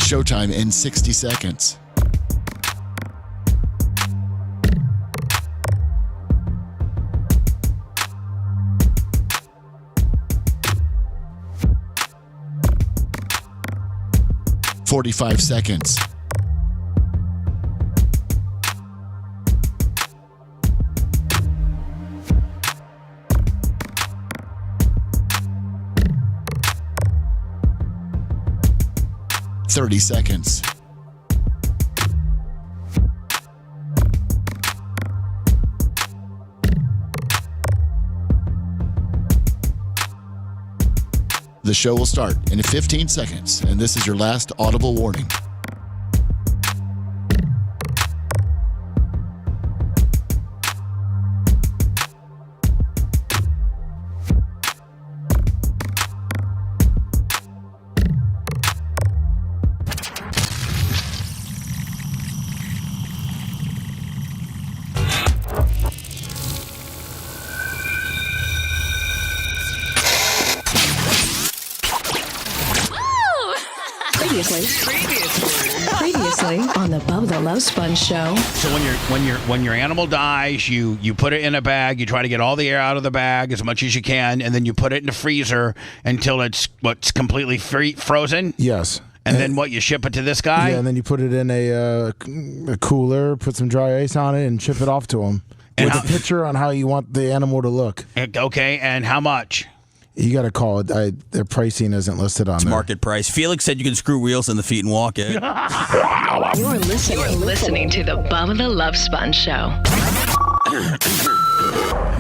Showtime in 60 seconds. "45 seconds. "30 seconds. The show will start in 15 seconds, and this is your last audible warning. Previously on the Bubba the Love Sponge show. So when your animal dies, you put it in a bag. You try to get all the air out of the bag as much as you can, and then you put it in the freezer until it's completely frozen. Yes. And then what? You ship it to this guy? Yeah, and then you put it in a cooler, put some dry ice on it, and ship it off to him with a picture on how you want the animal to look. Okay, and how much? You got to call it. Their pricing isn't listed on It's there. market price. Felix said you can screw wheels in the feet and walk it. You're listening to the Bubba the Love Sponge show.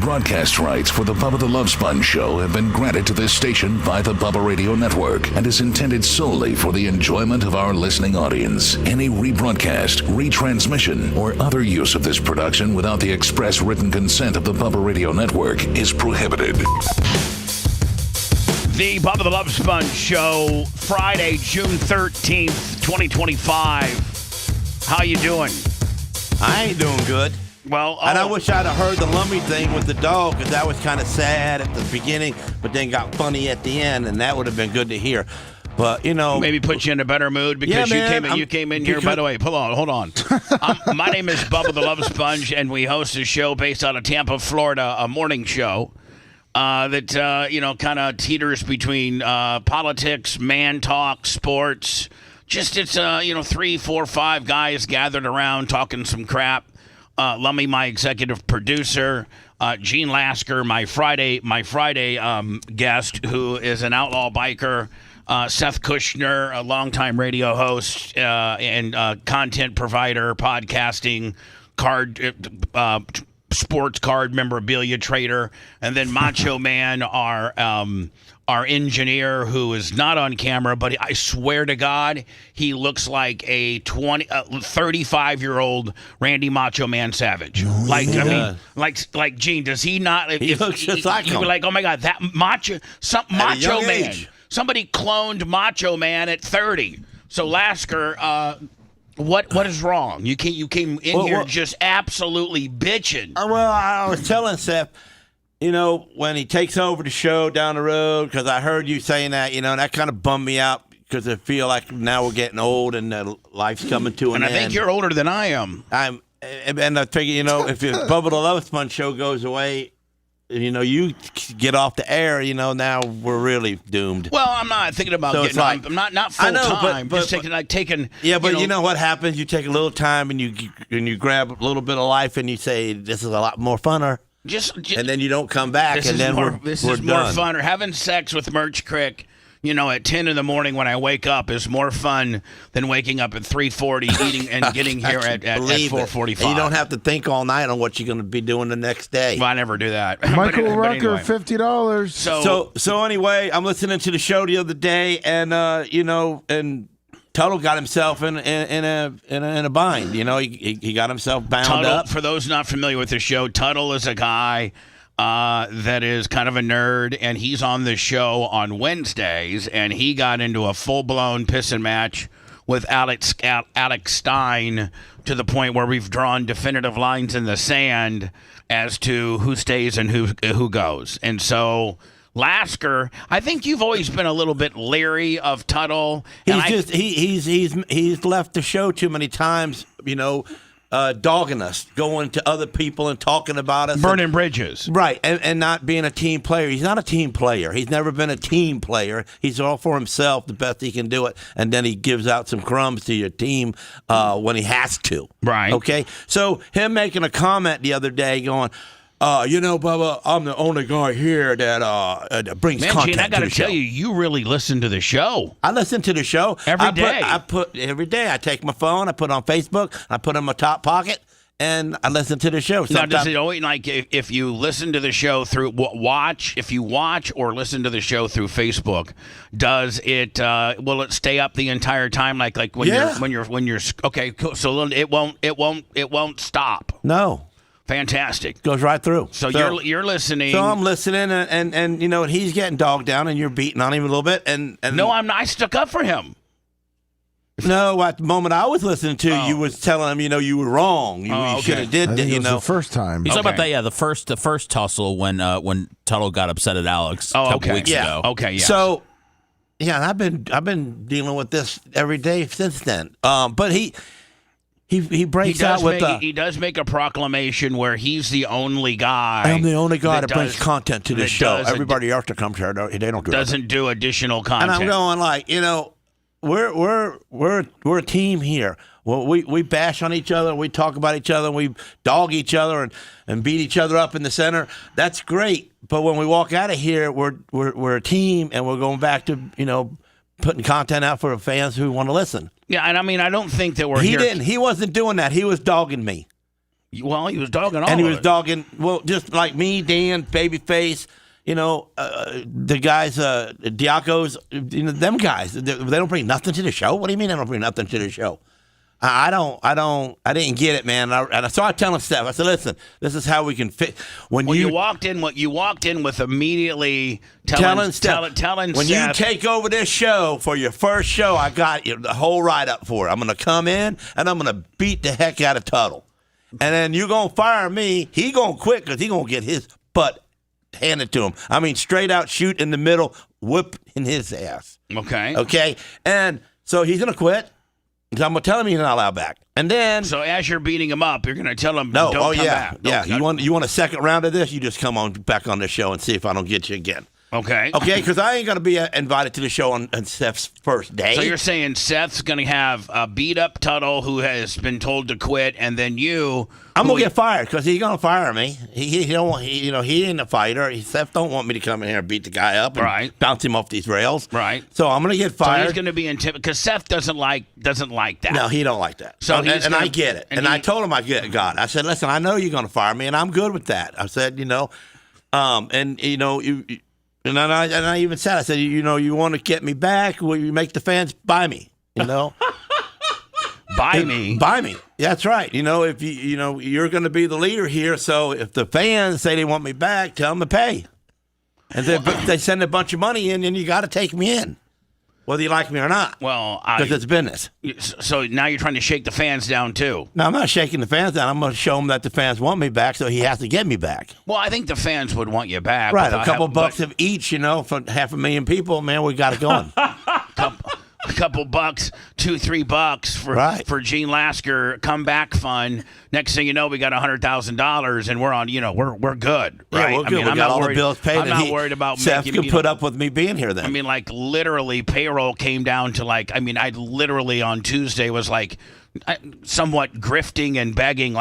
Broadcast rights for the Bubba the Love Sponge show have been granted to this station by the Bubba Radio Network and is intended solely for the enjoyment of our listening audience. Any rebroadcast, retransmission, or other use of this production without the express written consent of the Bubba Radio Network is prohibited. The Bubba the Love Sponge show, Friday, June 13th, 2025. How you doing? I ain't doing good. Well, and I wish I'd have heard the Lummy thing with the dog, because that was kind of sad at the beginning, but then got funny at the end, and that would have been good to hear. But, you know, maybe put you in a better mood because you came in here. By the way, hold on. My name is Bubba the Love Sponge, and we host a show based out of Tampa, Florida, a morning show. That kind of teeters between politics, man talk, sports. Just it's 3, 4, 5 guys gathered around talking some crap. Lummy, my executive producer, Gene Lasker, my Friday guest, who is an outlaw biker. Seth Kushner, a longtime radio host and content provider, podcasting, sports card memorabilia trader, and then Macho Man, our engineer, who is not on camera, but I swear to God, he looks like a 35-year-old Randy Macho Man Savage. Like Gene, does he not? He looks just like him. You'd be like, oh my God, that Macho Man. Age. Somebody cloned Macho Man at 30. So Lasker. What is wrong? You came in here just absolutely bitching. Well, I was telling Seth, when he takes over the show down the road, because I heard you saying that, that kind of bummed me out because I feel like now we're getting old and life's coming to an end. And I think you're older than I am. And I figure, if the Bubba the Love Sponge show goes away, you get off the air, now we're really doomed. Well, I'm not thinking about getting on. I'm not full time. Just taking. Yeah, but you know what happens? You take a little time and you grab a little bit of life and you say, this is a lot more funner. Just and then you don't come back, and then we're more fun. Or having sex with Merch Crick, at 10 in the morning when I wake up is more fun than waking up at 3:40, eating and getting here at 4:45. And you don't have to think all night on what you're going to be doing the next day. Well, I never do that. Michael Rucker, anyway. $50. So anyway, I'm listening to the show the other day, and and Tuttle got himself in a bind. He got himself bound up. For those not familiar with the show, Tuttle is a guy that is kind of a nerd, and he's on the show on Wednesdays, and he got into a full-blown pissing match with Alex Stein to the point where we've drawn definitive lines in the sand as to who stays and who goes. And so Lasker, I think you've always been a little bit leery of Tuttle. He's left the show too many times, dogging us, going to other people and talking about us. Burning bridges. Right, and not being a team player. He's not a team player. He's never been a team player. He's all for himself, the best he can do it, and then he gives out some crumbs to your team when he has to. Right. Okay? So him making a comment the other day going, Bubba, I'm the only guy here that brings content Gene, I got to the tell show. you really listen to the show. I listen to the show every day. Every day. I take my phone, I put it on Facebook, I put it in my top pocket, and I listen to the show. Now, does it always if you listen to the show through if you watch or listen to the show through Facebook, does it will it stay up the entire time like when you're okay, cool. So it won't stop. No. Fantastic. Goes right through. So you're listening. So I'm listening, and he's getting dogged down, and you're beating on him a little bit. And no, I'm not. I stuck up for him. No, at the moment I was listening to, you was telling him, you were wrong. You should have did. I think it was the first time. He's talking about that. Yeah, the first tussle when Tuttle got upset at Alex a couple weeks ago. Okay. Yeah. So I've been dealing with this every day since then. But he breaks out with he does make a proclamation where he's the only guy. I'm the only guy that brings content to the show. Everybody else that comes here, they don't do doesn't do additional content. And I'm going like, we're a team here. Well, we bash on each other, we talk about each other, we dog each other and beat each other up in the center. That's great. But when we walk out of here, we're a team, and we're going back to putting content out for the fans who want to listen. Yeah, and I mean, I don't think that He wasn't doing that. He was dogging me. Well, he was dogging all and he of was it. dogging, just like me, Dan, Babyface, the guys, Diacos, them guys. They don't bring nothing to the show. What do you mean they don't bring nothing to the show? I didn't get it, man. And so I tell him Steph, I said, listen, this is how we can fit. When you walked in with immediately telling when Seth, you take over this show for your first show, I got you the whole write-up for it. I'm going to come in, and I'm going to beat the heck out of Tuttle. And then you're going to fire me. He going to quit because he going to get his butt handed to him. I mean, straight out shoot in the middle, whip in his ass. Okay? And so he's going to quit. So I'm going to tell him he's not allowed back. And then... So as you're beating him up, you're going to tell him, don't come back. Yeah, you want a second round of this? You just come on back on the show and see if I don't get you again. Okay, because I ain't going to be invited to the show on Seth's first day. So you're saying Seth's going to have a beat-up Tuttle who has been told to quit, and then you... I'm going to get fired because he's going to fire me. He ain't a fighter. Seth don't want me to come in here and beat the guy up and bounce him off these rails. Right. So I'm going to get fired. So he's going to be intimidated because Seth doesn't like that. No, he don't like that. So I get it. And I told him I get God. I said, listen, I know you're going to fire me, and I'm good with that. I said, And I even said, I said, you want to get me back? Will you make the fans buy me? Buy me. That's right. If you're going to be the leader here. So if the fans say they want me back, tell them to pay. And they send a bunch of money in, and you got to take me in, whether you like me or not. Well, because it's business. So now you're trying to shake the fans down too. No, I'm not shaking the fans down. I'm going to show them that the fans want me back, so he has to get me back. Well, I think the fans would want you back. Right, a couple bucks of each, for 500,000 people, man, we got it going. A couple bucks, $2-3 for Gene Lasker comeback fund. Next thing you know, we got $100,000 and we're on. We're good. Right? Yeah, we're good. We got all the bills paid. I'm not worried about Seth can put up with me being here. Then I mean, like literally, payroll came down to I literally on Tuesday was somewhat grifting and begging.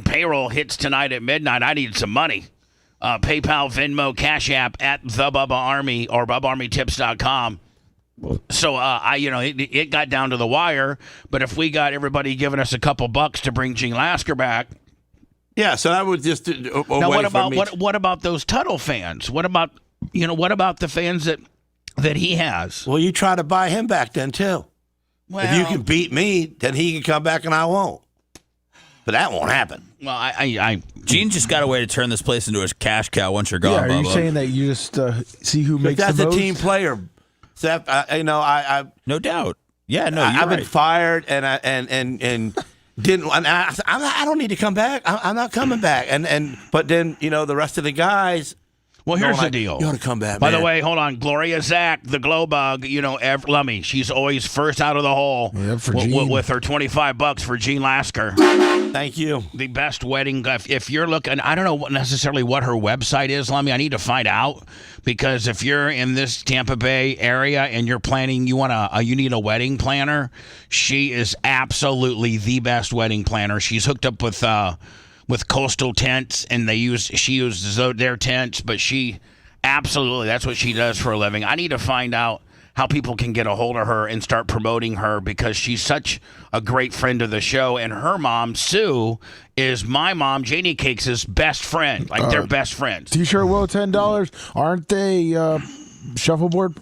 Payroll hits tonight at midnight. I need some money. PayPal, Venmo, Cash App at the Bubba Army or BubbaArmyTips.com. So, it got down to the wire, but if we got everybody giving us a couple bucks to bring Gene Lasker back. Yeah, so that was just what about those Tuttle fans? What about the fans that he has? Well, you try to buy him back then, too. Well, if you can beat me, then he can come back and I won't. But that won't happen. Well, Gene just got a way to turn this place into a cash cow once you're gone, Are you Bubba. saying that you just see who makes the most? That's a team player. Seth, no doubt. Yeah, no, I've been fired, and didn't. And I don't need to come back. I'm not coming back. But then the rest of the guys, Well, here's the deal. You ought to come back, By man. the way, hold on. Gloria Zach, the glow bug, Lummy, she's always first out of the hole with her $25 for Gene Lasker. Thank you. The best wedding. If you're looking, I don't know necessarily what her website is, Lummy. I need to find out, because if you're in this Tampa Bay area and you're planning, you need a wedding planner. She is absolutely the best wedding planner. She's hooked up with Coastal Tents, and she uses their tents, but she absolutely, that's what she does for a living. I need to find out how people can get a hold of her and start promoting her, because she's such a great friend of the show. And her mom, Sue, is my mom, Janie Cakes' best friend. Like, they're best friends. T-shirt will $10. Aren't they shuffleboard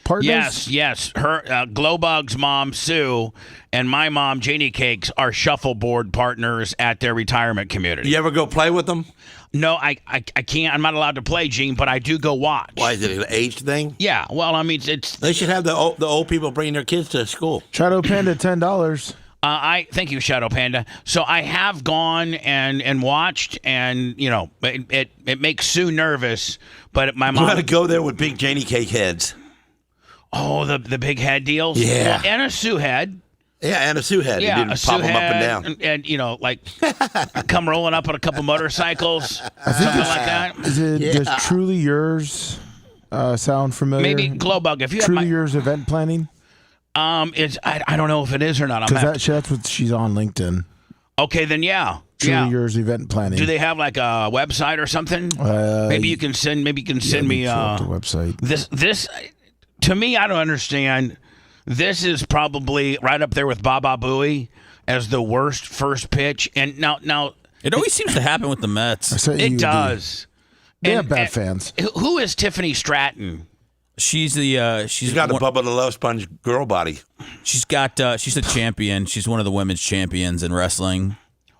partners? Yes. Her Glowbug's mom, Sue, and my mom, Janie Cakes, are shuffleboard partners at their retirement community. You ever go play with them? No, I can't. I'm not allowed to play, Gene, but I do go watch. Why, is it an age thing? Yeah. Well, I mean, it's. They should have the old people bring their kids to school. Shadow Panda, $10. Thank you, Shadow Panda. So I have gone and watched, and it makes Sue nervous, but my mom. You got to go there with big Janie Cake heads. Oh, the big head deals. Yeah, well, and a Sue head. Yeah, and a Sue head. Yeah, you didn't pop them up and down. And like come rolling up on a couple motorcycles, something like that. Is it Does Truly Yours sound familiar? Maybe Glowbug. If you Truly have Yours event planning. I don't know if it is or not. Because that's what she's on LinkedIn. Okay, then yeah. Truly Yours event planning. Do they have like a website or something? Maybe you can send me the website. This to me, I don't understand. This is probably right up there with Baba Booey as the worst first pitch. And now it always seems to happen with the Mets. It does. They have bad fans. Who is Tiffany Stratton? She's got a Bubba the Love Sponge girl body. She's a champion. She's one of the women's champions in wrestling.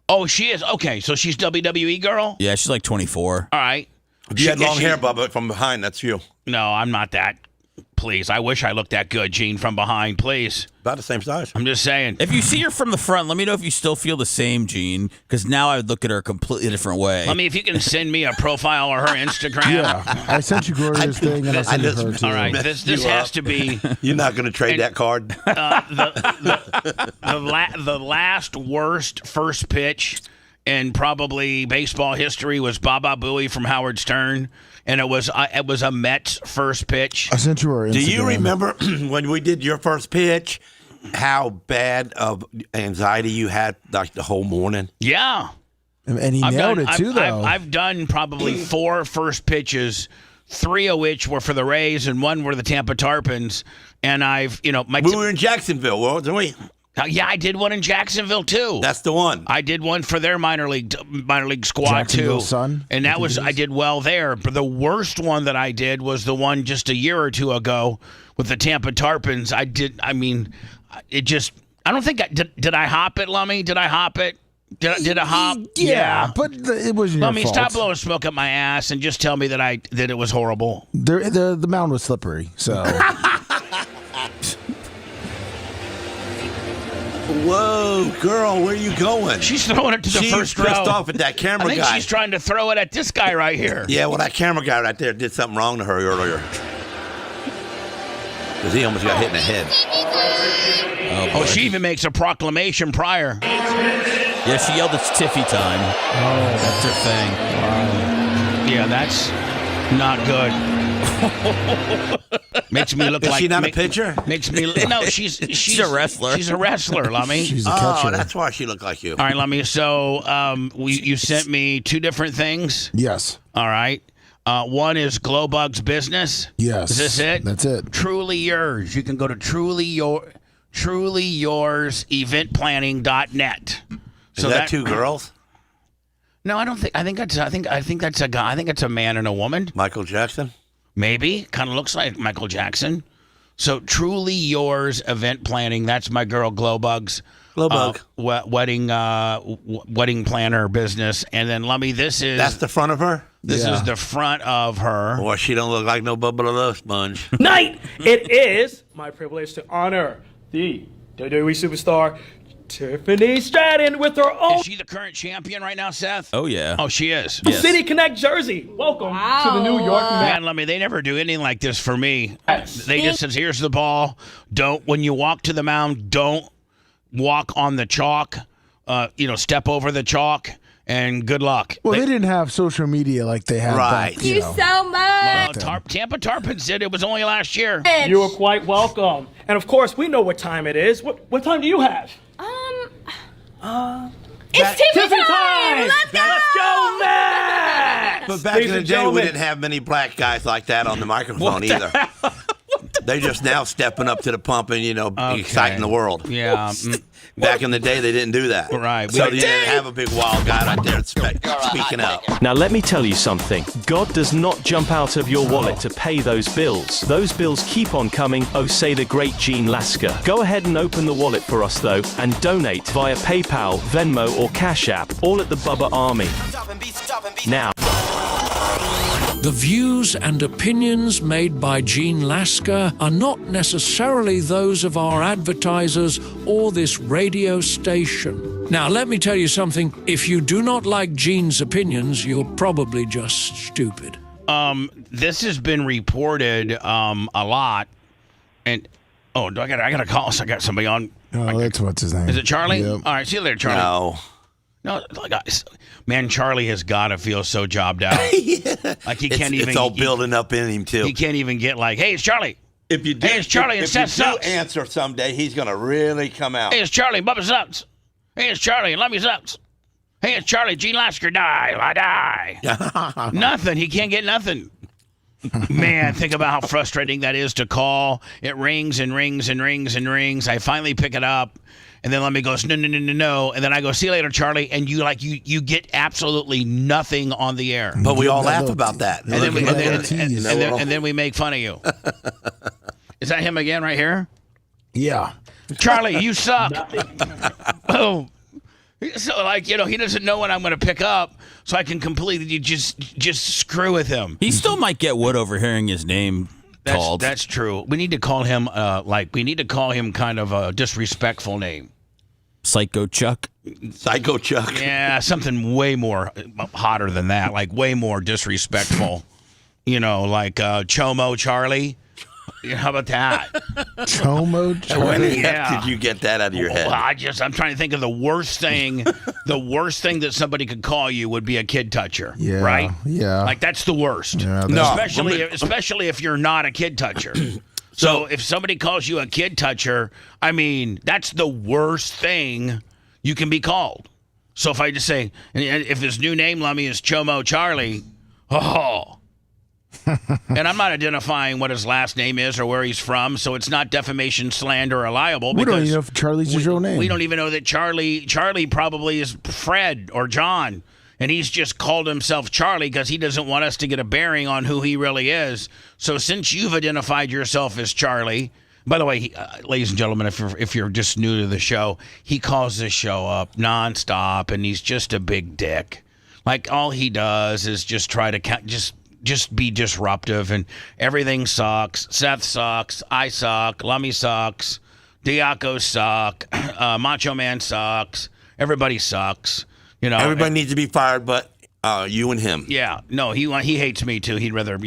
Oh, she is? Okay, so she's WWE girl? Yeah, she's like 24. All right. If you had long hair, Bubba, from behind, that's you. No, I'm not that. Please. I wish I looked that good, Gene, from behind. Please. About the same size. I'm just saying. If you see her from the front, let me know if you still feel the same, Gene, because now I would look at her a completely different way. I mean, if you can send me a profile or her Instagram. Yeah, I sent you Gloria's thing, and I sent you her too. All right, this has to be. You're not going to trade that card. The last worst first pitch in probably baseball history was Baba Booey from Howard Stern. And it was a Mets first pitch. I sent you her Instagram. Do you remember when we did your first pitch, how bad of anxiety you had like the whole morning? Yeah. And he nailed it too, though. I've done probably 4 first pitches, 3 of which were for the Rays and 1 were the Tampa Tarpons. And we were in Jacksonville, wasn't we? Yeah, I did one in Jacksonville too. That's the one. I did one for their minor league squad too. Sun? And I did well there. But the worst one that I did was the one just a year or 2 ago with the Tampa Tarpons. I don't think did I hop it, Lummy? Did I hop it? Did I hop? Yeah, but it was your Lummy, fault. stop blowing smoke up my ass and just tell me that it was horrible. The mound was slippery, so. Whoa, girl, where are you going? She's throwing it to the first row. She's pissed off at that camera guy. I think she's trying to throw it at this guy right here. Yeah, well, that camera guy right there did something wrong to her earlier. Because he almost got hit in the head. Oh, she even makes a proclamation prior. Yeah, she yelled, "It's Tiffy time." Oh, that's her thing. Wow. Yeah, that's not good. Makes me look Is like. Is she not a pitcher? Makes me. No, she's a wrestler. She's a wrestler, Lummy. She's a catcher. Oh, that's why she looked like you. All right, Lummy. So, you sent me 2 different things. Yes. All right. One is Glowbug's business. Yes. Is this it? That's it. Truly Yours. You can go to trulyourseventplanning.net. Is that 2 girls? No, I don't think. I think that's a guy. I think it's a man and a woman. Michael Jackson? Maybe. Kind of looks like Michael Jackson. So Truly Yours event planning. That's my girl Glowbug's wedding planner business. And then Lummy, that's the front of her. This is the front of her. Boy, she don't look like no Bubba the Love Sponge. Night. It is my privilege to honor the WWE superstar Tiffany Stratton with her own Is she the current champion right now, Seth? Oh, yeah. Oh, she is. Yes. City Connect jersey. Welcome to the New York Mets. Man, they never do anything like this for me. They just says, here's the ball. When you walk to the mound, don't walk on the chalk. Step over the chalk, and good luck. Well, they didn't have social media like they had back. Thank you so much. Tampa Tarpons did. It was only last year. You are quite welcome. And of course, we know what time it is. What time do you have? It's Tiffany time! Let's go, Matt! But back in the day, we didn't have many black guys like that on the microphone either. They're just now stepping up to the pump and, exciting the world. Yeah. Back in the day, they didn't do that. Right. So they didn't have a big wild guy right there speaking up. Now, let me tell you something. God does not jump out of your wallet to pay those bills. Those bills keep on coming, say the great Gene Lasker. Go ahead and open the wallet for us, though, and donate via PayPal, Venmo, or Cash App, all at the Bubba Army. Now. The views and opinions made by Gene Lasker are not necessarily those of our advertisers or this radio station. Now, let me tell you something. If you do not like Gene's opinions, you're probably just stupid. This has been reported a lot. And, I got a call. So I got somebody on. Oh, that's what's his name. Is it Charlie? Yep. All right, see you later, Charlie. No, man, Charlie has got to feel so jobbed out. Like he can't even. It's all building up in him too. He can't even get hey, it's Charlie. If you do, hey, it's Charlie, and Seth sucks. Answer someday, he's gonna really come out. Hey, it's Charlie, Bubba sucks. Hey, it's Charlie, and Lummy sucks. Hey, it's Charlie, Gene Lasker die. I die. Nothing. He can't get nothing. Man, think about how frustrating that is to call. It rings and rings and rings and rings. I finally pick it up. And then Lemmy goes, no. And then I go, see you later, Charlie. And you get absolutely nothing on the air. But we all laugh about that. And then we make fun of you. Is that him again right here? Yeah. Charlie, you suck. Boom. So, he doesn't know when I'm going to pick up, so I can completely just screw with him. He still might get wood over hearing his name called. That's true. We need to call him kind of a disrespectful name. Psycho Chuck. Psycho Chuck. Yeah, something way more hotter than that. Like way more disrespectful. Like Chomo Charlie. How about that? Chomo Charlie. When the heck did you get that out of your head? Well, I'm trying to think of the worst thing. The worst thing that somebody could call you would be a kid toucher. Yeah. Right? Yeah. Like that's the worst. Yeah, especially if you're not a kid toucher. So if somebody calls you a kid toucher, that's the worst thing you can be called. So if I just say, if his new name, Lummy, is Chomo Charlie, and I'm not identifying what his last name is or where he's from, so it's not defamation, slander, or liable. We don't even know if Charlie's his real name. We don't even know that Charlie probably is Fred or John, and he's just called himself Charlie because he doesn't want us to get a bearing on who he really is. So since you've identified yourself as Charlie, by the way, ladies and gentlemen, if you're just new to the show, he calls this show up nonstop, and he's just a big dick. Like all he does is just try to just be disruptive, and everything sucks. Seth sucks. I suck. Lummy sucks. Diaco suck. Macho Man sucks. Everybody sucks. Everybody needs to be fired, but you and him. Yeah. No, he hates me too. He'd rather,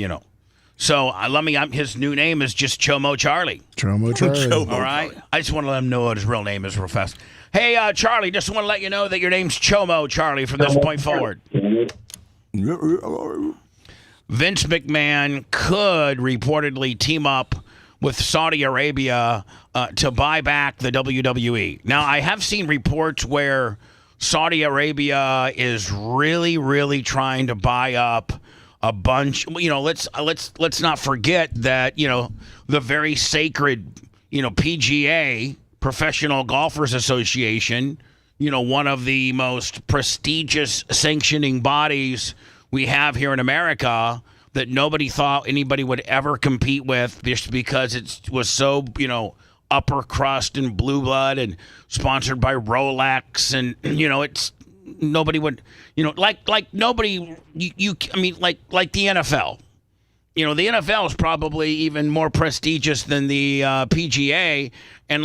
So Lummy, his new name is just Chomo Charlie. Chomo Charlie. All right. I just want to let him know what his real name is real fast. Hey, Charlie, just want to let you know that your name's Chomo Charlie from this point forward. Vince McMahon could reportedly team up with Saudi Arabia to buy back the WWE. Now, I have seen reports where Saudi Arabia is really, really trying to buy up a bunch. Let's not forget that the very sacred PGA, Professional Golfers Association, one of the most prestigious sanctioning bodies we have here in America, that nobody thought anybody would ever compete with just because it was so, upper crust and blue blood and sponsored by Rolex. And, it's nobody would, like nobody, like the NFL. The NFL is probably even more prestigious than the PGA. And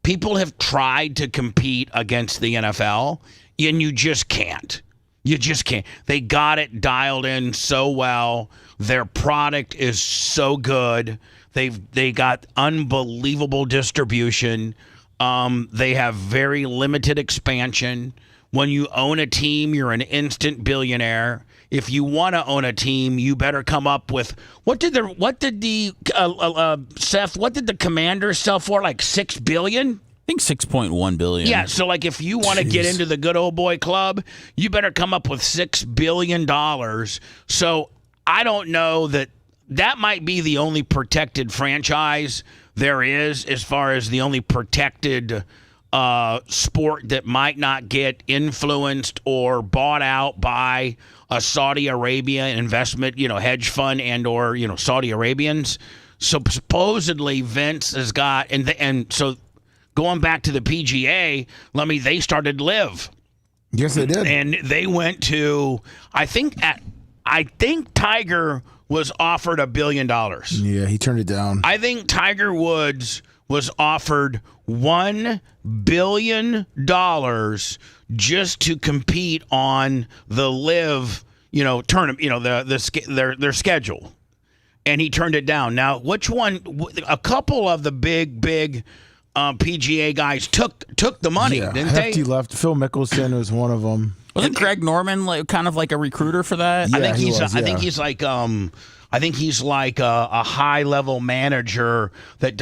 people have tried to compete against the NFL, and you just can't. You just can't. They got it dialed in so well. Their product is so good. They got unbelievable distribution. They have very limited expansion. When you own a team, you're an instant billionaire. If you want to own a team, you better come up with what did the Seth? What did the Commanders sell for? Like $6 billion? I think 6.1 billion. Yeah, so like if you want to get into the good old boy club, you better come up with $6 billion. So I don't know that might be the only protected franchise there is, as far as the only protected sport that might not get influenced or bought out by a Saudi Arabia investment, hedge fund and or Saudi Arabians. So supposedly Vince has got and so going back to the PGA, they started Live. Yes, they did, and they went to I think Tiger was offered $1 billion. Yeah, he turned it down. I think Tiger Woods was offered $1 billion just to compete on the Live, tournament, their schedule, and he turned it down. Now, which one? A couple of the big PGA guys took the money, didn't Hefty they? left. Phil Mickelson was one of them. Wasn't Greg Norman kind of like a recruiter for that? Yeah, I think he's like a high level manager that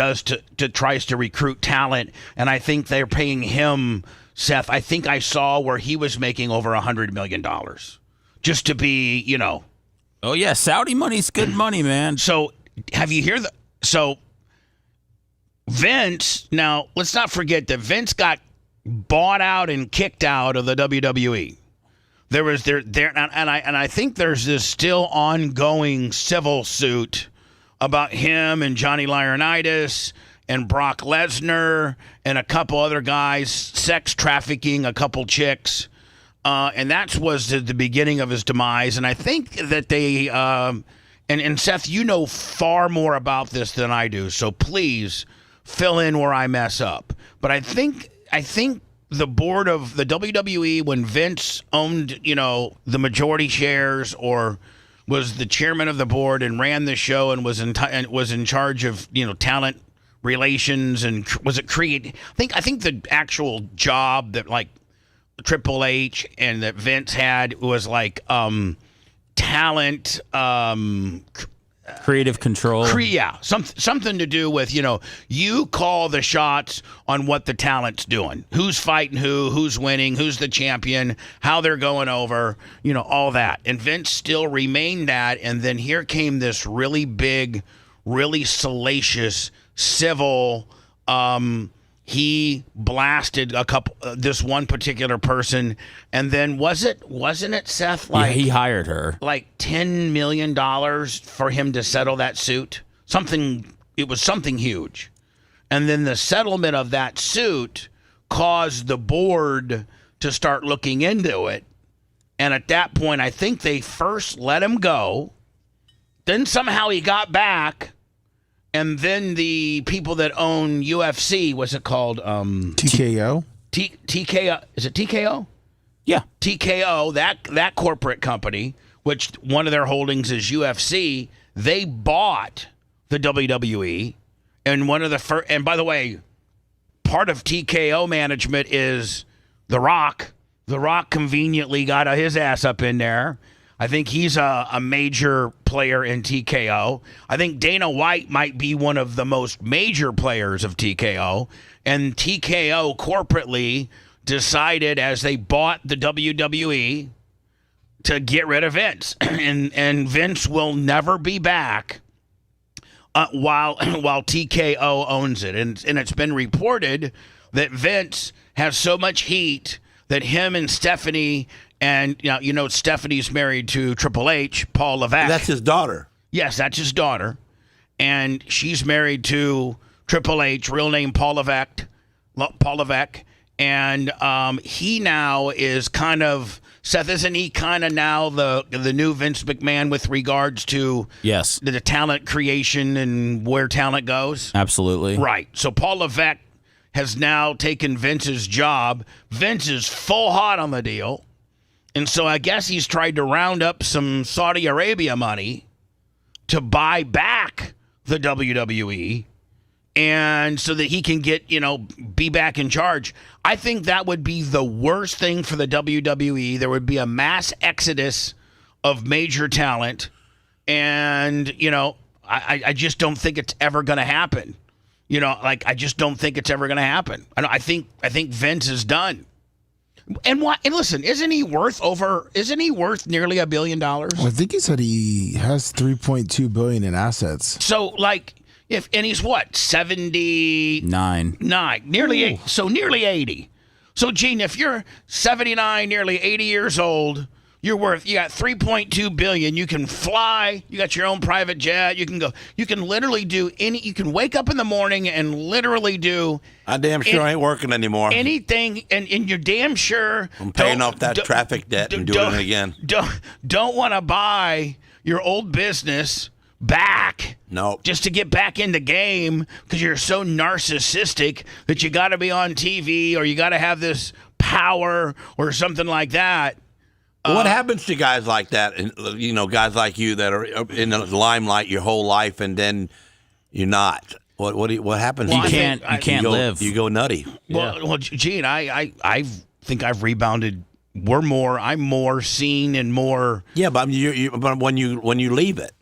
tries to recruit talent, and I think they're paying him, Seth. I think I saw where he was making over $100 million just to be, Oh yeah, Saudi money's good money, man. So have you heard so Vince? Now let's not forget that Vince got bought out and kicked out of the WWE. There was and I think there's this still ongoing civil suit about him and Johnny Laurinaitis and Brock Lesnar and a couple other guys sex trafficking a couple chicks, and that was the beginning of his demise. And I think that they and Seth, you know far more about this than I do, so please fill in where I mess up. But I think the board of the WWE, when Vince owned, the majority shares or was the chairman of the board and ran the show and was in charge of, talent relations and was it create? I think the actual job that like Triple H and that Vince had was like talent. Creative control. Something to do with, you call the shots on what the talent's doing. Who's fighting who's winning, who's the champion, how they're going over, all that. And Vince still remained that. And then here came this really big, really salacious civil. He blasted this one particular person, and then wasn't it Seth? Like he hired her like $10 million for him to settle that suit. It was something huge, and then the settlement of that suit caused the board to start looking into it. And at that point, I think they first let him go, then somehow he got back. And then the people that own UFC, what's it called? TKO? TKO. Is it TKO? Yeah. TKO, that corporate company, which one of their holdings is UFC, they bought the WWE. And one of the first, and by the way, part of TKO management is The Rock. The Rock conveniently got his ass up in there. I think he's a major player in TKO. I think Dana White might be one of the most major players of TKO. And TKO corporately decided as they bought the WWE to get rid of Vince. and Vince will never be back while TKO owns it. And it's been reported that Vince has so much heat that him and Stephanie... And, Stephanie's married to Triple H, Paul Levesque. That's his daughter. Yes, that's his daughter. And she's married to Triple H, real name Paul Levesque. And he now is kind of, Seth, isn't he kind of now the new Vince McMahon with regards to the talent creation and where talent goes? Absolutely. Right. So Paul Levesque has now taken Vince's job. Vince is full hot on the deal. And so I guess he's tried to round up some Saudi Arabia money to buy back the WWE, and so that he can get, be back in charge. I think that would be the worst thing for the WWE. There would be a mass exodus of major talent, and, I just don't think it's ever going to happen. I just don't think it's ever going to happen. I think Vince is done. And why? And listen, isn't he worth nearly $1 billion? I think he said he has $3.2 billion in assets. So and he's what, 79, nearly 8, so nearly 80. So Gene, if you're 79, nearly 80 years old, you got $3.2 billion. You can fly. You got your own private jet. You can go. You can literally do you can wake up in the morning and literally do. I damn sure ain't working anymore. Anything, and you're damn sure. I'm paying off that traffic debt and doing it again. Don't want to buy your old business back. No. Just to get back in the game because you're so narcissistic that you got to be on TV or you got to have this power or something like that. What happens to guys like that, and guys like you that are in the limelight your whole life, and then you're not? What happens? Well, you can't live. You go nutty. Well, Gene, I think I've rebounded. I'm more seen and more. Yeah, but but when you leave it.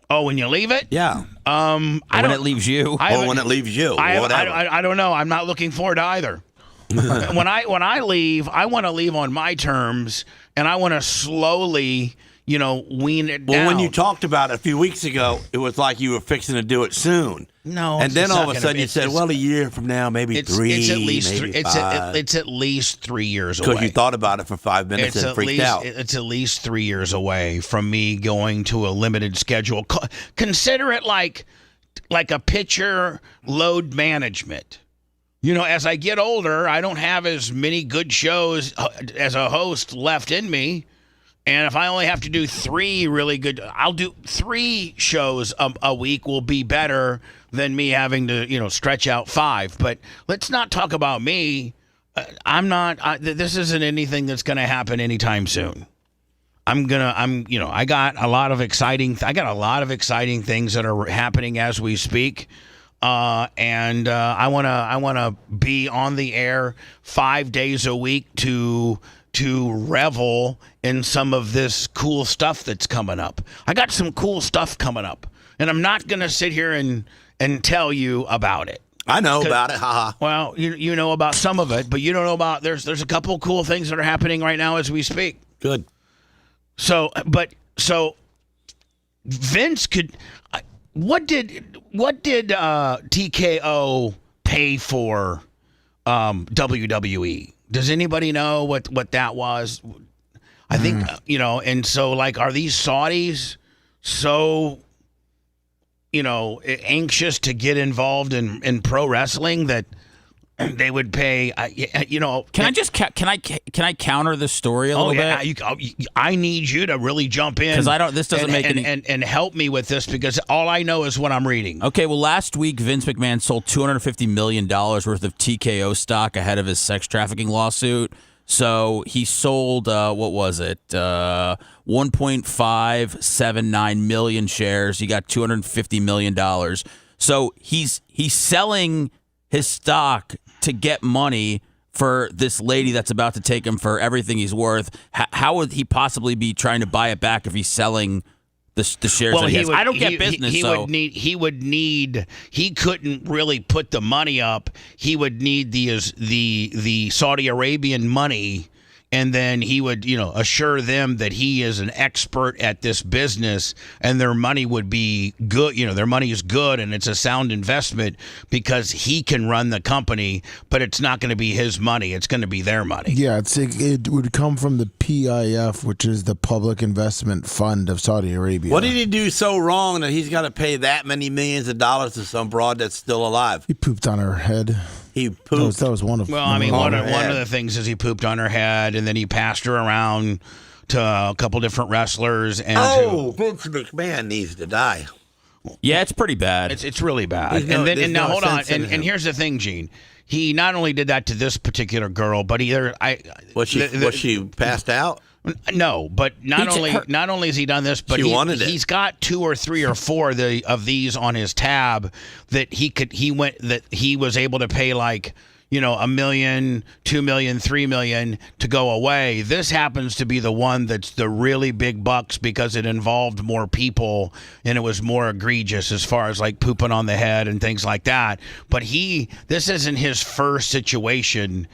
Oh, when you leave it? Yeah. When it leaves you. When it leaves you. I don't know. I'm not looking forward to either. when I leave, I want to leave on my terms, and I want to slowly, wean it down. Well, when you talked about it a few weeks ago, it was like you were fixing to do it soon. No, and then all of a sudden you said, "Well, a year from now, maybe 3, it's at least maybe 5." It's at least 3 years away. Because you thought about it for 5 minutes and freaked out. It's at least 3 years away from me going to a limited schedule. Consider it like a pitcher load management. As I get older, I don't have as many good shows as a host left in me. And if I only have to do 3 really good, I'll do 3 shows a week will be better than me having to, stretch out 5. But let's not talk about me. This isn't anything that's going to happen anytime soon. I got a lot of exciting things that are happening as we speak. And I want to be on the air 5 days a week to revel in some of this cool stuff that's coming up. I got some cool stuff coming up, and I'm not going to sit here and tell you about it. I know about it, haha. Well, you know about some of it, but you don't know about there's a couple cool things that are happening right now as we speak. Good. So Vince could. What did TKO pay for WWE? Does anybody know what that was? I think and so are these Saudis so anxious to get involved in pro wrestling that they would pay? Can I counter this story a little bit? I need you to really jump in because this doesn't make any and help me with this because all I know is what I'm reading. Okay, well, last week Vince McMahon sold $250 million worth of TKO stock ahead of his sex trafficking lawsuit. So he sold 1.579 million shares. He got $250 million. So he's selling his stock to get money for this lady that's about to take him for everything he's worth. How would he possibly be trying to buy it back if he's selling the shares that he has? I don't get business. He couldn't really put the money up. He would need the Saudi Arabian money, and then he would, assure them that he is an expert at this business, and their money would be good. Their money is good, and it's a sound investment because he can run the company, but it's not going to be his money. It's going to be their money. Yeah, it would come from the PIF, which is the Public Investment Fund of Saudi Arabia. What did he do so wrong that he's got to pay that many millions of dollars to some broad that's still alive? He pooped on her head. He pooped. That was one of them. Well, I mean, one of the things is he pooped on her head, and then he passed her around to a couple different wrestlers. And Vince McMahon needs to die. Yeah, it's pretty bad. It's really bad. There's Now no hold on. sense in And him. here's the thing, Gene. He not only did that to this particular girl, but Was she passed out? No, but not only has he done this, but he's got 2 or 3 or 4 of these on his tab that he was able to pay like, $1 million, $2 million, $3 million to go away. This happens to be the one that's the really big bucks because it involved more people and it was more egregious as far as like pooping on the head and things like that. But this isn't his first situation.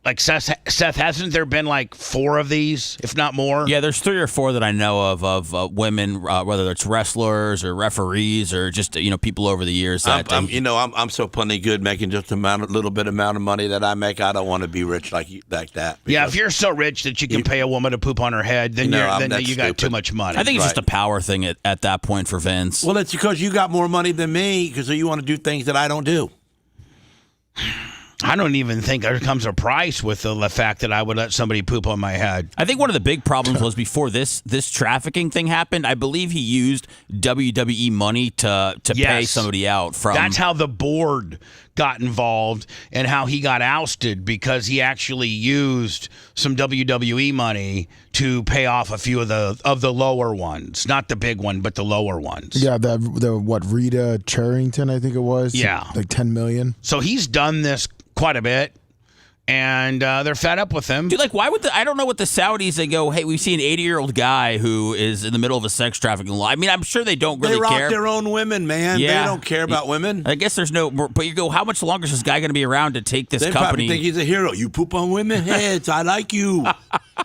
Like Seth, hasn't there been like 4 of these, if not more? Yeah, there's 3 or 4 that I know of women, whether it's wrestlers or referees or just people over the years. That I'm so plenty good making just a little bit amount of money that I make. I don't want to be rich like that. Yeah, if you're so rich that you can pay a woman to poop on her head, then you got too much money. I think it's just a power thing at that point for Vince. Well, it's because you got more money than me because you want to do things that I don't do. I don't even think there comes a price with the fact that I would let somebody poop on my head. I think one of the big problems was before this trafficking thing happened, I believe he used WWE money to pay somebody out from. That's how the board got involved and how he got ousted, because he actually used some WWE money to pay off a few of the lower ones, not the big one, but the lower ones. Yeah, the Rita Charrington, I think it was. Yeah, like $10 million. So he's done this quite a bit, and they're fed up with him. Dude, like, why would I don't know what the Saudis, they go, hey, we see an 80-year-old guy who is in the middle of a sex trafficking law. I mean, I'm sure they don't really care. They rock their own women, man. Yeah. They don't care about women. I guess there's no, but you go, how much longer is this guy going to be around to take this company? They probably think he's a hero. You poop on women heads. I like you.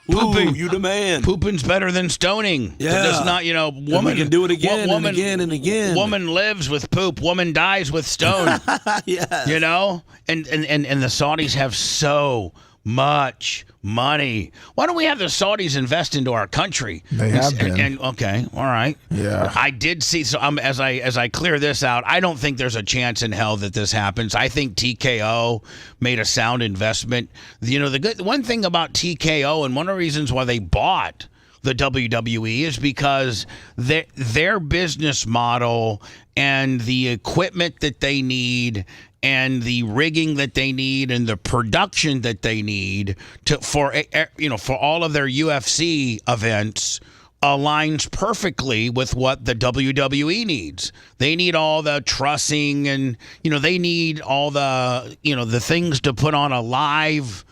Pooping, you the man. Pooping's better than stoning. Yeah. It's not, woman. We can do it again and again and again. Woman lives with poop. Woman dies with stone. Yeah. And the Saudis have so much money. Why don't we have the Saudis invest into our country? They have been. Okay, all right. Yeah. I did see. So as I clear this out, I don't think there's a chance in hell that this happens. I think TKO made a sound investment. The one thing about TKO, and one of the reasons why they bought the WWE, is because their business model and the equipment that they need and the rigging that they need and the production that they need for all of their UFC events aligns perfectly with what the WWE needs. They need all the trussing and they need all the the things to put on a live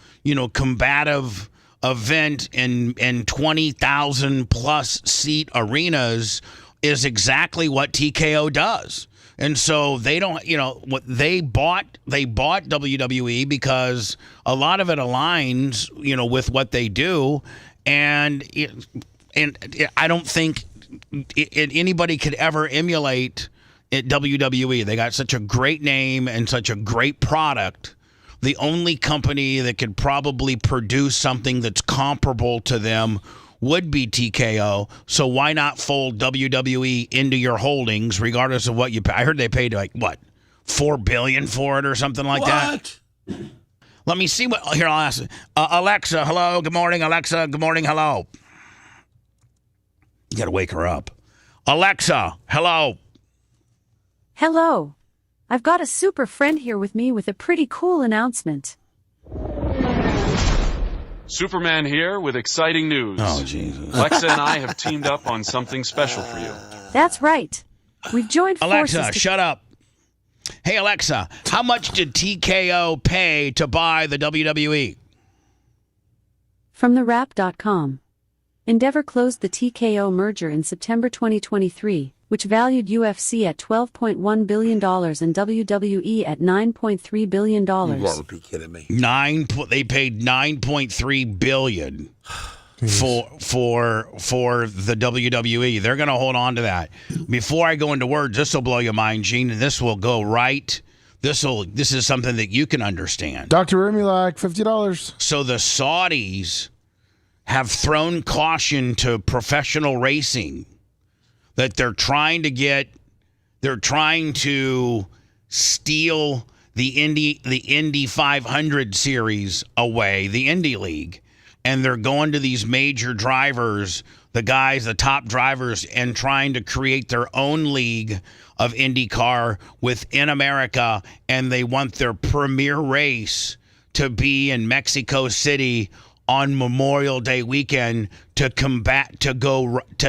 combative event in 20,000 plus seat arenas is exactly what TKO does. And so they don't, what they bought WWE because a lot of it aligns, with what they do. And I don't think anybody could ever emulate WWE. They got such a great name and such a great product. The only company that could probably produce something that's comparable to them would be TKO. So why not fold WWE into your holdings, regardless of what you pay? I heard they paid like what, $4 billion for it or something like that. Let me see what. Here, I'll ask Alexa. Hello. Good morning, Alexa. Good morning. Hello. You got to wake her up. Alexa. Hello. Hello. I've got a super friend here with me with a pretty cool announcement. Superman here with exciting news. Oh, Jesus. Alexa and I have teamed up on something special for you. That's right. We've joined forces. Alexa, shut up. Hey, Alexa, how much did TKO pay to buy the WWE? From TheWrap.com. Endeavor closed the TKO merger in September 2023, which valued UFC at $12.1 billion and WWE at $9.3 billion. You gotta be kidding me. They paid $9.3 billion for the WWE. They're going to hold on to that. Before I go into words, this will blow your mind, Gene, and this will go right. This is something that you can understand. Dr. Remulak, $50. So the Saudis have thrown caution to professional racing that they're trying to steal the Indy 500 series away, the Indy League, and they're going to these major drivers the guys, the top drivers, and trying to create their own league of IndyCar within America, and they want their premier race to be in Mexico City on Memorial Day weekend to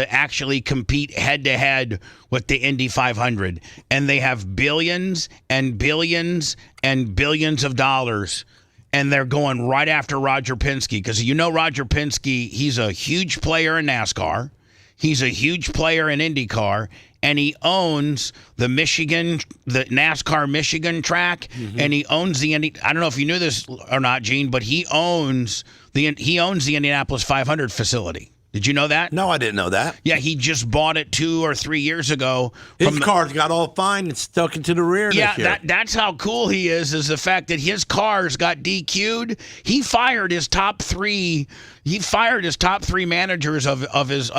actually compete head to head with the Indy 500. And they have billions and billions and billions of dollars, and they're going right after Roger Penske, because Roger Penske, he's a huge player in NASCAR. He's a huge player in IndyCar, and he owns the NASCAR Michigan track, and he owns the Indy. I don't know if you knew this or not, Gene, but he owns the Indianapolis 500 facility. Did you know that? No, I didn't know that. Yeah, he just bought it 2 or 3 years ago. His car's got all fine and stuck into the rear. Yeah, this year. that's how cool he is the fact that his cars got DQ'd. He fired his top 3. He fired his top 3 managers of his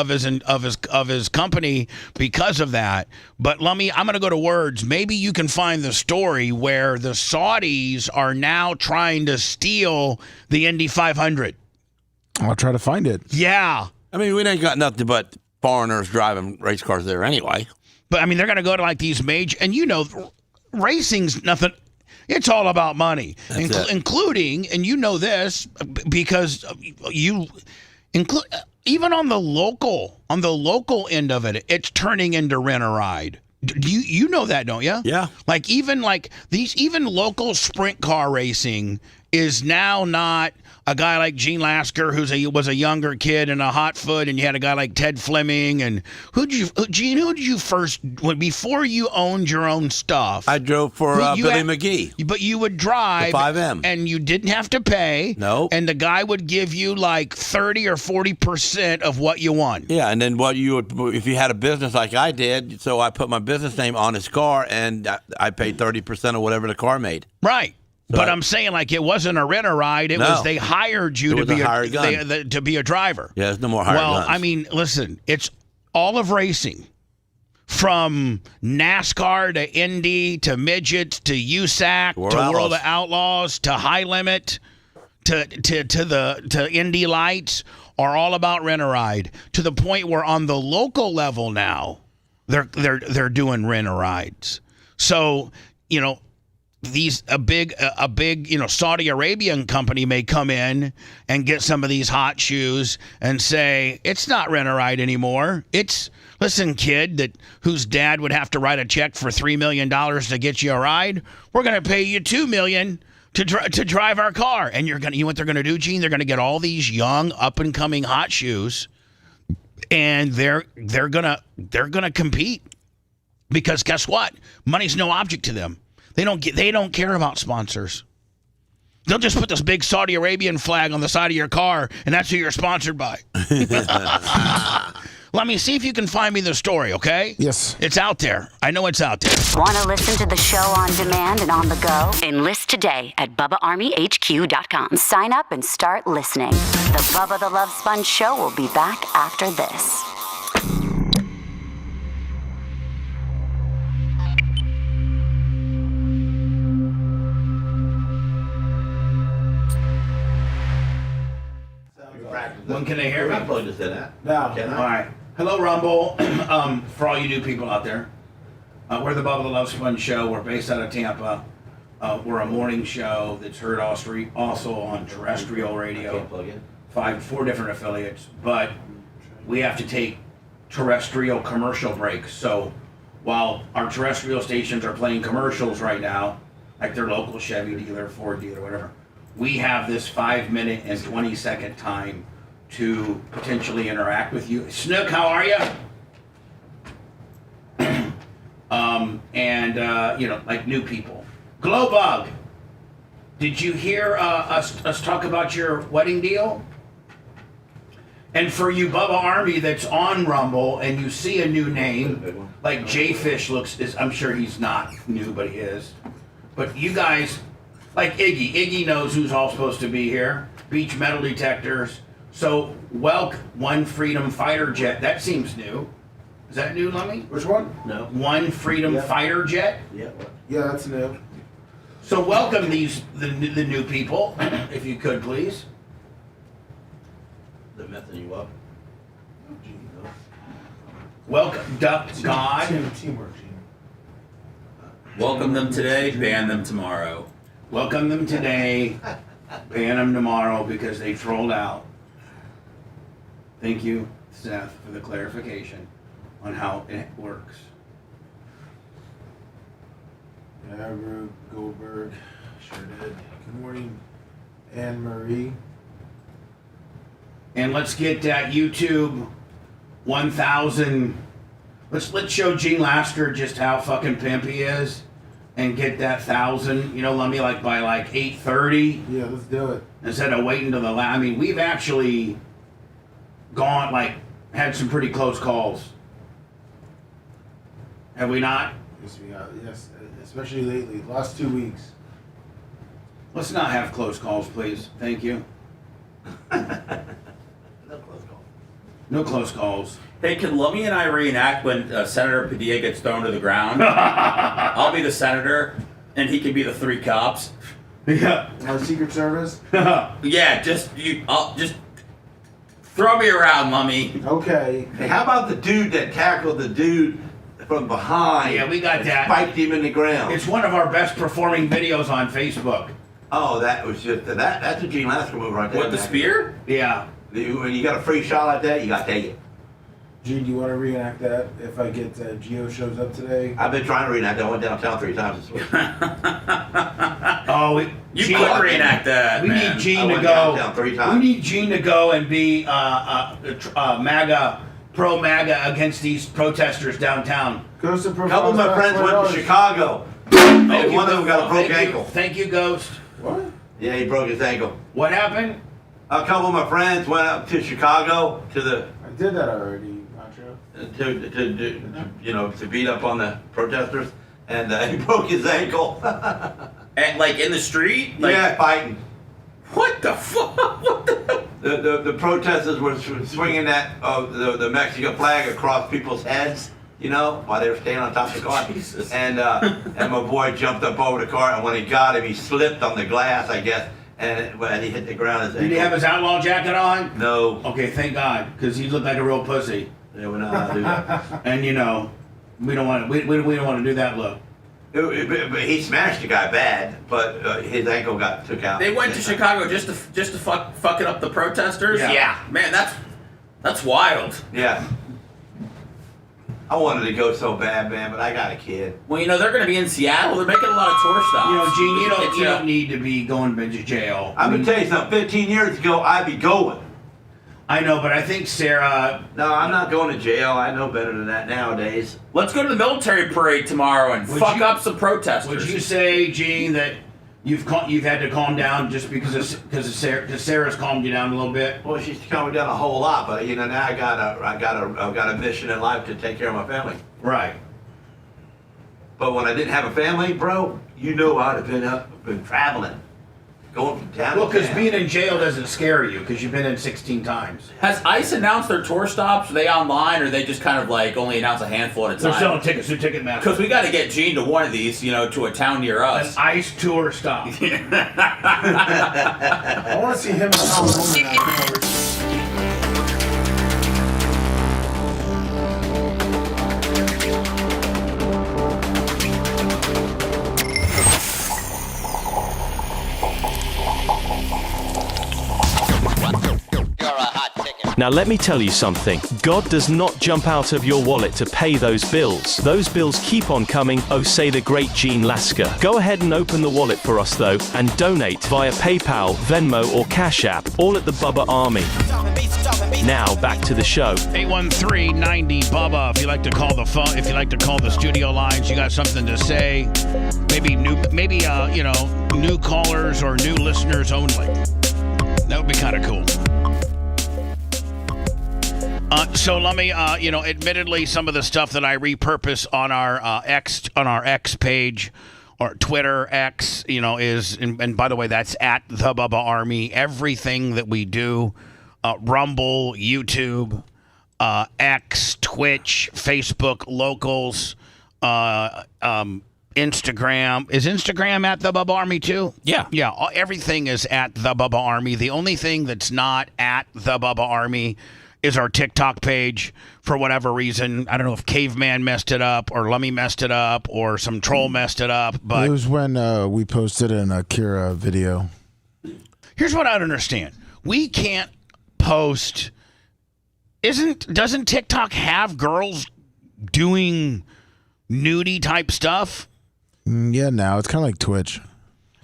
company because of that. But I'm going to go to words. Maybe you can find the story where the Saudis are now trying to steal the Indy 500. I'll try to find it. Yeah. I mean, we ain't got nothing but foreigners driving race cars there anyway. But, I mean, they're going to go to, like, these major... And, racing's nothing... It's all about money, including, and you know this, because even on the local end of it, it's turning into rent-a-ride. You know that, don't you? Yeah. Even local sprint car racing is now not a guy like Gene Lasker, was a younger kid and a hot foot, and you had a guy like Ted Fleming. And who did you first, before you owned your own stuff? I drove for Billy McGee. But you would drive the 5M, and you didn't have to pay. No. And the guy would give you like 30 or 40% of what you won. Yeah, and then if you had a business like I did, so I put my business name on his car, and I paid 30% of whatever the car made. Right. But I'm saying, it wasn't a rent-a-ride. It was they hired you to be a driver. Yeah, there's no more hired guns. Well, I mean, listen, it's all of racing. From NASCAR to Indy to midgets to USAC to World of Outlaws to High Limit to Indy Lights are all about rent-a-ride, to the point where on the local level now they're doing rent-a-rides. So, a big Saudi Arabian company may come in and get some of these hot shoes and say it's not rent-a-ride anymore. Listen, kid, whose dad would have to write a check for $3 million to get you a ride. We're going to pay you $2 million to drive our car. And you know what they're going to do, Gene? They're going to get all these young up and coming hot shoes, and they're gonna compete, because guess what? Money's no object to them. They don't care about sponsors. They'll just put this big Saudi Arabian flag on the side of your car, and that's who you're sponsored by. Let me see if you can find me the story, okay? Yes. It's out there. I know it's out there. Want to listen to the show on demand and on the go? Enlist today at BubbaArmyHQ.com. Sign up and start listening. The Bubba the Love Sponge Show will be back after this. When can they hear me? I'm probably just did that. No. All right. Hello, Rumble. For all you new people out there, we're the Bubba the Love Sponge Show. We're based out of Tampa. We're a morning show that's heard also on terrestrial radio. 4 different affiliates. But we have to take terrestrial commercial breaks. So while our terrestrial stations are playing commercials right now, like their local Chevy dealer, Ford dealer, whatever, we have this 5-minute and 20-second time to potentially interact with you. Snook, how are you? Like new people. Glowbug, did you hear us talk about your wedding deal? And for you Bubba Army that's on Rumble and you see a new name, like J-Fish I'm sure he's not new, but he is. But you guys, like Iggy knows who's all supposed to be here. Beach metal detectors. So, Welk, One Freedom Fighter Jet. That seems new. Is that new, Lummy? Which one? No. One Freedom Fighter Jet? Yeah. Yeah, that's new. So welcome the new people, if you could, please. They're messing you up. Welcome, God. Teamwork. Welcome them today, ban them tomorrow. Welcome them today, ban them tomorrow because they trolled out. Thank you, Seth, for the clarification on how it works. Yeah, I wrote Goldberg. Sure did. Good morning, Anne Marie. And let's get that YouTube 1,000. Let's show Gene Lasker just how fucking pimp he is, and get that 1,000. You know, let me by 8:30. Yeah, let's do it. Instead of waiting till the last. I mean, we've actually gone had some pretty close calls. Have we not? Yes, we got. Yes, especially lately. Last 2 weeks. Let's not have close calls, please. Thank you. No close calls. Hey, can Lummy and I reenact when Senator Padilla gets thrown to the ground? I'll be the senator, and he can be the 3 cops. Yeah. Secret Service? Yeah, just throw me around, Lummy. Okay. Hey, how about the dude that tackled the dude from behind? Yeah, we got that. Spiked him in the ground. It's one of our best performing videos on Facebook. Oh, that was just that's a Gene Lasker move right there. What, the spear? Yeah. When you got a free shot like that, you got to take it. Gene, do you want to reenact that if I get Gio shows up today? I've been trying to reenact that. I went downtown 3 times this week. You could reenact that. We man. need Gene I to went go. downtown 3 times. We need Gene to go and be MAGA, pro MAGA against these protesters downtown. Ghost of A couple of my friends went to Chicago. Thank you, One of them got a broke ankle. Thank you, Ghost. What? Yeah, he broke his ankle. What happened? A couple of my friends went up to Chicago I did that already, Macho. to beat up on the protesters, and he broke his ankle. And in the street? Yeah, fighting. What the fuck? What The protesters were swinging the Mexican flag across people's heads, while they were standing on top of the car. Jesus. And my boy jumped up over the car, and when he got him, he slipped on the glass, I guess, and when he hit the ground, Did he have his outlaw jacket on? No. Okay, thank God, because he looked like a real pussy. Yeah, we're not allowed to do that. And we don't want to do that look. But he smashed the guy bad, but his ankle got took out. They went to Chicago just to fucking up the protesters? Yeah. Man, that's wild. Yeah. I wanted to go so bad, man, but I got a kid. Well, they're going to be in Seattle. They're making a lot of tour stops. Gene, you don't need to be going to jail. I'm going to tell you something. 15 years ago, I'd be going. I know, but I think Sarah... No, I'm not going to jail. I know better than that nowadays. Let's go to the military parade tomorrow and fuck up some protesters. Would you say, Gene, that you've had to calm down just because Sarah's calmed you down a little bit? Well, she's calmed me down a whole lot, but now I got a mission in life to take care of my family. Right. But when I didn't have a family, bro, I'd have been traveling. Going from town Well, to because town. being in jail doesn't scare you because you've been in 16 times. Has ICE announced their tour stops? Are they online, or they just kind of only announce a handful at a time? They're selling tickets through Ticketmaster. Because we got to get Gene to one of these, to a town near us. An ICE tour stop. I want to see him and Tom Homan. Now let me tell you something. God does not jump out of your wallet to pay those bills. Those bills keep on coming, oh say the great Gene Lasker. Go ahead and open the wallet for us though, and donate via PayPal, Venmo or Cash App, all at the Bubba Army. Now back to the show. 813-90-BUBBA. If you like to call the phone, if you like to call the studio lines, you got something to say. Maybe new callers or new listeners only. That would be kind of cool. So let me, admittedly, some of the stuff that I repurpose on our X page or Twitter X, is, and by the way, that's at the Bubba Army. Everything that we do, Rumble, YouTube, X, Twitch, Facebook, locals, Instagram. Is Instagram at the Bubba Army too? Yeah. Everything is at the Bubba Army. The only thing that's not at the Bubba Army is our TikTok page for whatever reason. I don't know if Caveman messed it up or Lummy messed it up or some troll messed it up. But it was when we posted an Akira video. Here's what I don't understand. We can't post. Doesn't TikTok have girls doing nudie type stuff? Yeah, now it's kind of like Twitch.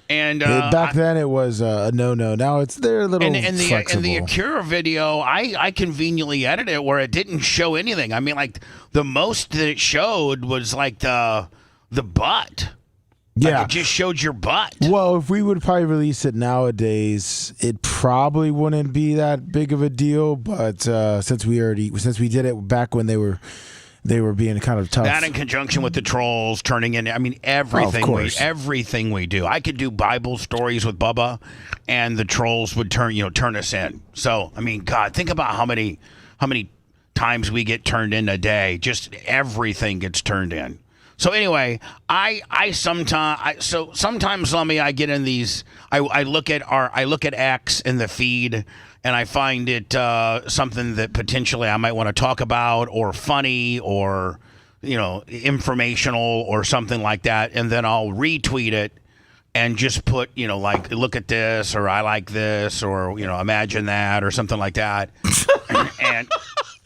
And back then it was a no-no. Now they're a little flexible. And the Akira video, I conveniently edited it where it didn't show anything. I mean, like the most that it showed was like the butt. Yeah, like it just showed your butt. Well, if we would probably release it nowadays, it probably wouldn't be that big of a deal. But since we did it back when they were being kind of tough. That in conjunction with the trolls turning in, I mean, everything we do. I could do Bible stories with Bubba, and the trolls would turn us in. So, I mean, God, think about how many times we get turned in a day. Just everything gets turned in. So anyway, sometimes, Lummy, I get in these. I look at X in the feed. And I find it something that potentially I might want to talk about, or funny, or informational, or something like that. And then I'll retweet it and just put like, look at this, or I like this, or imagine that, or something like that.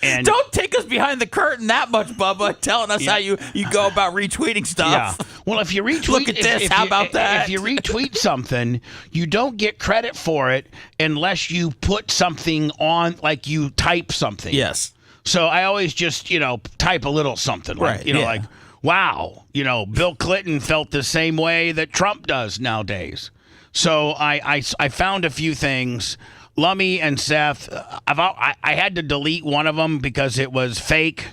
And don't take us behind the curtain that much, Bubba, telling us how you go about retweeting stuff. Yeah. Well, if you retweet, look at this. How about that? If you retweet something, you don't get credit for it unless you put something on, like you type something. Yes. So I always just type a little something, like like, wow, Bill Clinton felt the same way that Trump does nowadays. So I found a few things. Lummy and Seth, I had to delete one of them because it was fake.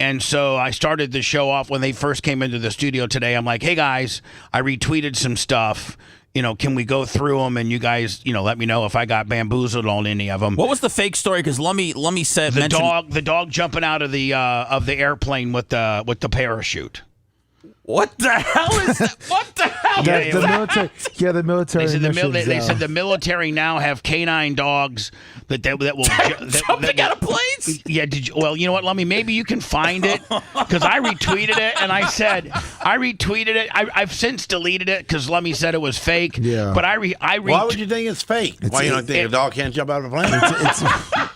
And so I started the show off when they first came into the studio today. I'm like, hey, guys, I retweeted some stuff. Can we go through them, and you guys, let me know if I got bamboozled on any of them. What was the fake story? Because Lummy said the dog jumping out of the airplane with the parachute. What the hell is that? What the hell? The military. They said the military now have canine dogs that will jumping out of planes. Yeah. Well, you know what, Lummy? Maybe you can find it, because I retweeted it and I said I retweeted it. I've since deleted it because Lummy said it was fake. Yeah. But why would you think it's fake? Why you don't think a dog can't jump out of a plane?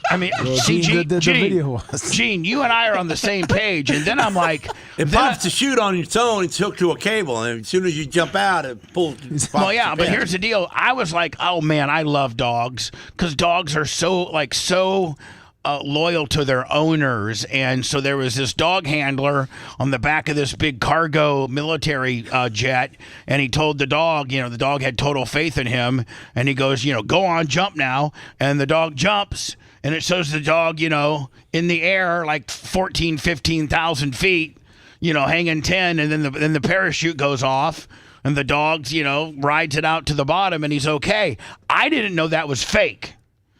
I mean, see, Gene, you and I are on the same page, and then I'm like, it pops the chute on its own. It's hooked to a cable, and as soon as you jump out, it pulls. Well, yeah, but here's the deal. I was like, oh man, I love dogs, because dogs are so loyal to their owners. And so there was this dog handler on the back of this big cargo military jet, and he told the dog, the dog had total faith in him, and he goes, go on, jump now, and the dog jumps, and it shows the dog, in the air like 14, 15,000 feet. Hanging 10, and then the parachute goes off, and the dog, rides it out to the bottom, and he's okay. I didn't know that was fake.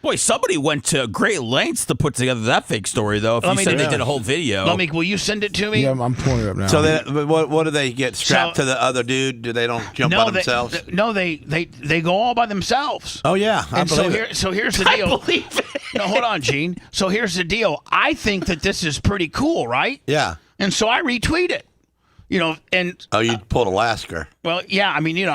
Boy, somebody went to great lengths to put together that fake story, though. If you said they did a whole video. Lummy, will you send it to me? Yeah, I'm pulling it up now. So what do they get strapped to the other dude? Do they don't jump by themselves? No, they go all by themselves. Oh yeah, so here's the deal. I believe it. No, hold on, Gene. So here's the deal. I think that this is pretty cool, right? Yeah. And so I retweet it. And you pulled a Lasker. Well, yeah. I mean,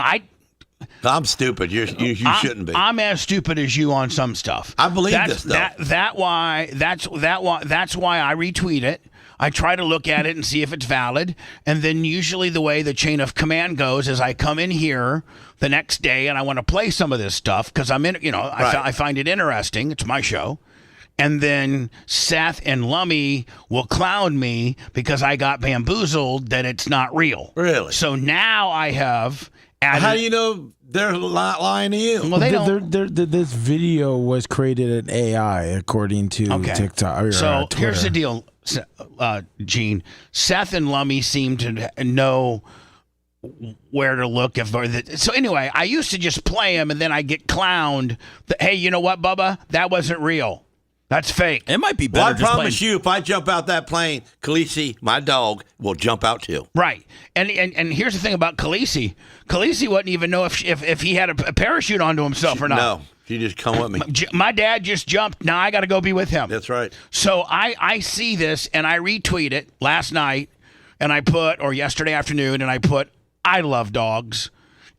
I'm stupid. You shouldn't be. I'm as stupid as you on some stuff. I believe this though. That's why I retweet it. I try to look at it and see if it's valid, and then usually the way the chain of command goes is I come in here the next day and I want to play some of this stuff because I'm in. I find it interesting. It's my show. And then Seth and Lummy will clown me because I got bamboozled that it's not real. Really? So now I have added. How do you know they're not lying to you? Well, they don't. This video was created in AI, according to TikTok. Or so Twitter. Here's the deal, Gene. Seth and Lummy seem to know where to look. So anyway, I used to just play them, and then I get clowned. Hey, you know what, Bubba? That wasn't real. That's fake. It might be better. Well, I promise you, if I jump out that plane, Khaleesi, my dog, will jump out too. Right. And here's the thing about Khaleesi. Khaleesi wouldn't even know if he had a parachute onto himself or not. No. You just come with me. My dad just jumped. Now I got to go be with him. That's right. So I see this and I retweet it last night and I put, or yesterday afternoon, and I put, I love dogs.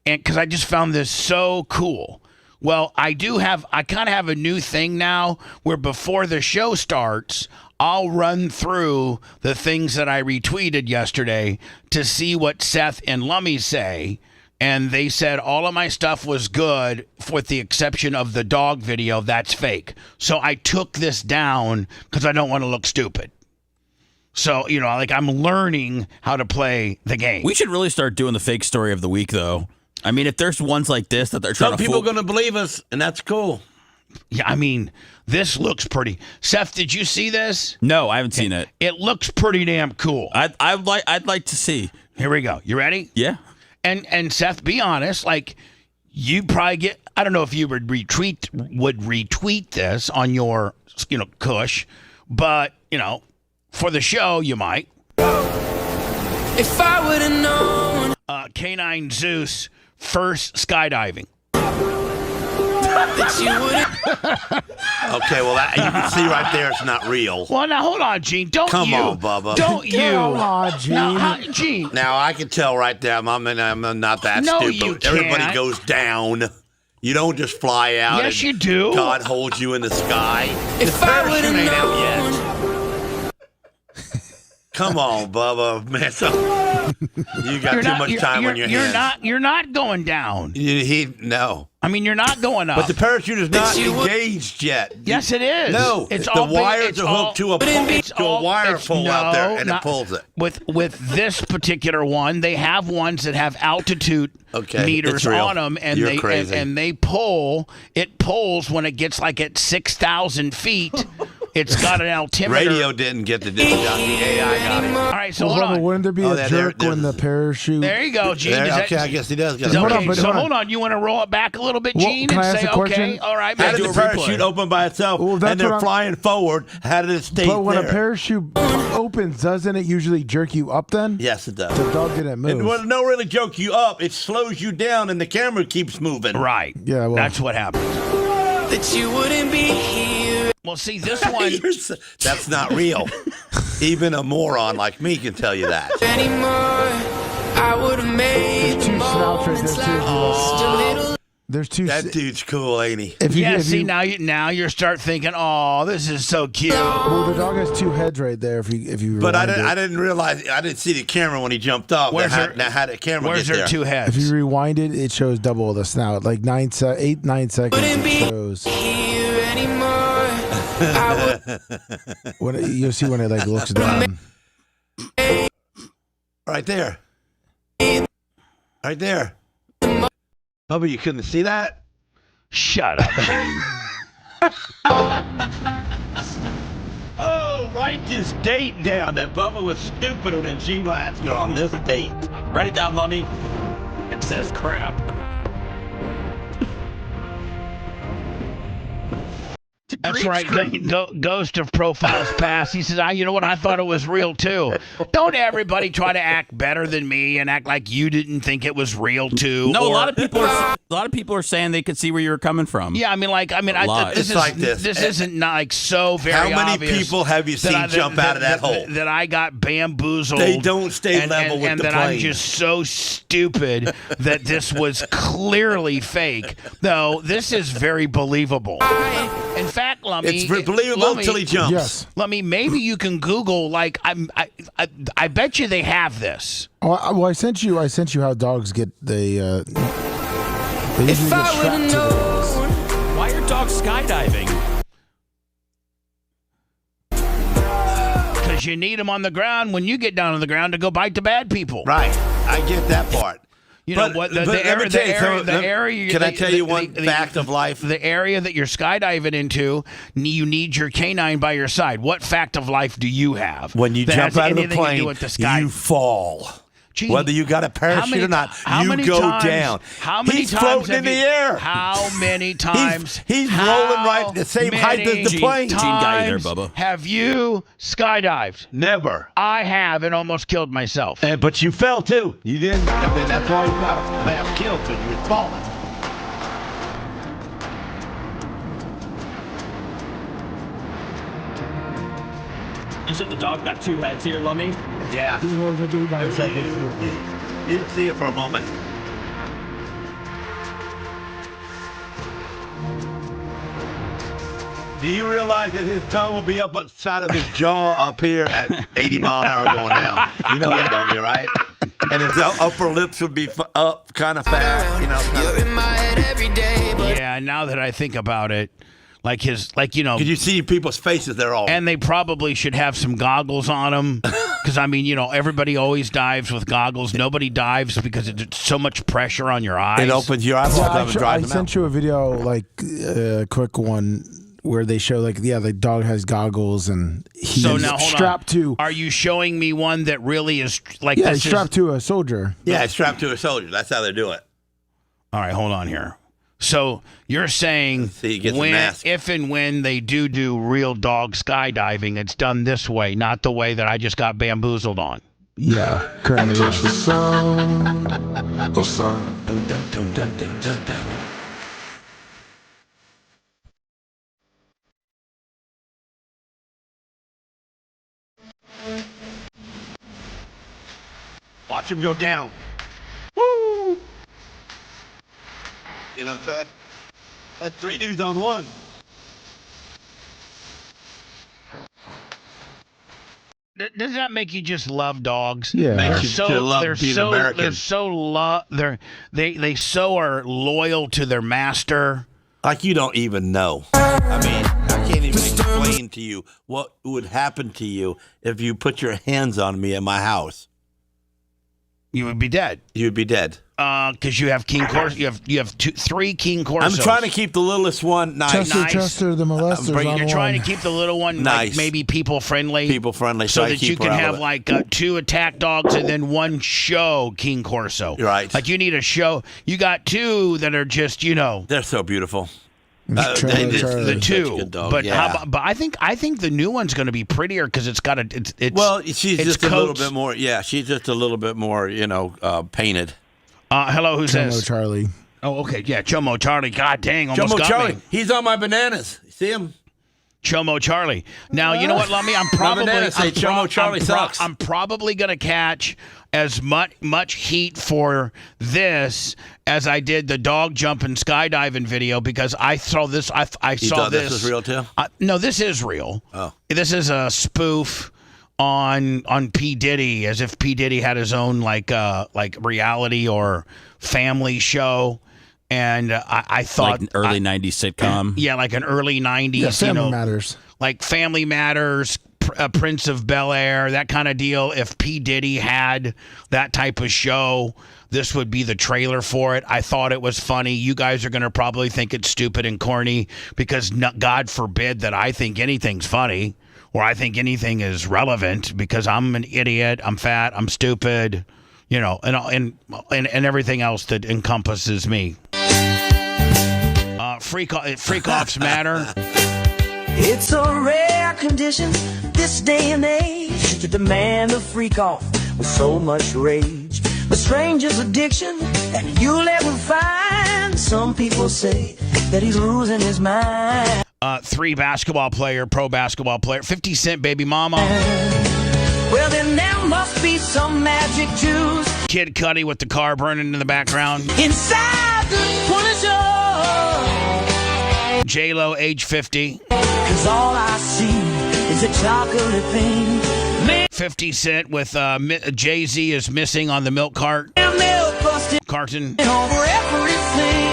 And because I just found this so cool. Well, I kind of have a new thing now where before the show starts, I'll run through the things that I retweeted yesterday to see what Seth and Lummy say. And they said all of my stuff was good with the exception of the dog video. That's fake. So I took this down because I don't want to look stupid. So, I'm learning how to play the game. We should really start doing the fake story of the week, though. I mean, if there's ones like this that they're trying Some people are going to believe us, and that's cool. Yeah, this looks pretty. Seth, did you see this? No, I haven't seen it. It looks pretty damn cool. I'd like to see. Here we go. You ready? Yeah. And Seth, be honest, you probably get, I don't know if you would retweet this on your, Kush, but, for the show, you might. If I would have known. Canine Zeus first skydiving. That you wouldn't. Okay, well, you can see right there it's not real. Well, now, hold on, Gene. Come on, Bubba. Don't you. Come on, Gene. Now, Gene. Now, I can tell right there I'm not that No, stupid. you can't. Everybody goes down. You don't just fly out. Yes, and you do. God holds you in the sky. If the I would have parachute ain't out known. yet. Come on, Bubba. Man, you got too much time on your hands. You're not going down. No. You're not going up. But the parachute is not engaged yet. Yes, it is. No, it's the all wires are hooked to a wire pole out there, and it pulls it. With this particular one, they have ones that have altitude meters on them, and they pull. It pulls when it gets at 6,000 feet. It's got an altimeter. Radio didn't get the job. The AI got it. All right, so hold on. Wouldn't there be a jerk when the parachute? There you go, Gene. Okay, I guess he does. Hold on. You want to roll it back a little bit, Gene, can and I ask say, a question? okay, all right. How did the parachute open by itself, and they're flying forward? How did it stay there? But when a parachute opens, doesn't it usually jerk you up then? Yes, it does. The dog didn't move. It will no really jerk you up. It slows you down, and the camera keeps moving. Right. Yeah, well. That's what happens. That you wouldn't be here. Well, see, this one. That's not real. Even a moron like me can tell you that. Anymore, I would have made There's two snouts right there, too. There's two. That dude's cool, ain't he? Now you start thinking, oh, this is so cute. Well, the dog has two heads right there. If you. But I didn't realize. I didn't see the camera when he jumped off. How did the camera where's get her there? two heads? If you rewind it, it shows double of the snout, like 9 seconds. It shows. here anymore. You'll see when it looks down. Right there. Right there. Bubba, you couldn't see that? Shut up, Gene. Oh, write this date down that Bubba was stupider than Gene Lasker on this date. Write it down, Lummy. It says crap. That's right. Ghost of Profiles Past. He says, you know what? I thought it was real, too. Don't everybody try to act better than me and act like you didn't think it was real, too. No, a lot of people are saying they could see where you were coming from. Yeah, this isn't so very obvious. How many people have you seen jump out of that hole? That I got bamboozled. They don't stay level with the plane. And that I'm just so stupid that this was clearly fake. No, this is very believable. In fact, Lummy, it's believable until he jumps. Yes. Lummy, maybe you can Google. I bet you they have this. Well, I sent you how dogs get they usually get strapped to theirs. Why are dogs skydiving? Because you need them on the ground when you get down on the ground to go bite the bad people. Right. I get that part. You know what? The area. Can I tell you one fact of life? The area that you're skydiving into, you need your canine by your side. What fact of life do you have? When you jump out of the plane, you fall. Gene, whether you got a parachute or not, you go down. How many he's times floating in the air. How many times? He's rolling right at the same height as the plane. Gene got you there, Bubba. Have you skydived? Never. I have and almost killed myself. But you fell too. You didn't. That's why you got killed because you were falling. You said the dog got two heads here, Lummy? Yeah. You didn't see it for a moment. Do you realize that his tongue will be up on the side of his jaw up here at 80 mile an hour going down? You know that, don't you, right? And his upper lips would be up kind of fast, you know. You're in my head every day, but yeah, now that I think about it, Could you see people's faces? They're all. And they probably should have some goggles on them. Because, everybody always dives with goggles. Nobody dives because it's so much pressure on your eyes. It opens your eyes. I sent you a video, a quick one, where they show, the dog has goggles and he's strapped to. Are you showing me one that really is he's strapped to a soldier. Yeah, it's strapped to a soldier. That's how they do it. All right, hold on here. So you're saying if and when they do real dog skydiving, it's done this way, not the way that I just got bamboozled on. Yeah, currently. Watch him go down. Woo! You know what I'm saying? That's 3 dudes on one. Does that make you just love dogs? Yeah, makes you so love being American. They so are loyal to their master. Like you don't even know. I can't even explain to you what would happen to you if you put your hands on me at my house. You would be dead. You would be dead. Because you have King Corso. You have 3 King Corsos. I'm trying to keep the littlest one nice. Chester the molester. You're trying to keep the little one nice. Maybe people friendly. People friendly. So that you can have 2 attack dogs and then 1 show King Corso. Right. Like you need a show. You got 2 that are just They're so beautiful. The 2, but yeah. but I think the new one's going to be prettier because it's got it's she's just a little bit more. Yeah, she's just a little bit more painted. Hello, who's Chomo this? Charlie. Oh, okay, yeah, Chomo Charlie. God dang, almost Chomo got Charlie. me. He's on my bananas. See him? Chomo Charlie. Now you know what, Lummy? I'm probably Chomo Charlie sucks. I'm probably going to catch as much heat for this as I did the dog jumping skydiving video because I saw this. I saw this. This is real too? No, this is real. Oh, this is a spoof on P. Diddy, as if P. Diddy had his own like reality or family show. And I thought like an early 90s sitcom. Yeah, like an early 90s. Yeah, Family Matters. Like Family Matters, Prince of Bel-Air, that kind of deal. If P. Diddy had that type of show, this would be the trailer for it. I thought it was funny. You guys are going to probably think it's stupid and corny because God forbid that I think anything's funny or I think anything is relevant because I'm an idiot, I'm fat, I'm stupid, and everything else that encompasses me. Freak-offs matter. It's a rare condition this day and age to demand a freak-off with so much rage. The strangest addiction that you'll ever find. Some people say that he's losing his mind. 3 pro basketball player, 50 Cent baby mama. Well, then there must be some magic juice. Kid Cudi with the car burning in the background. Inside the corner store. J-Lo, age 50. 'Cause all I see is a chocolate thing. 50 Cent with Jay-Z is missing on the milk carton. Over everything.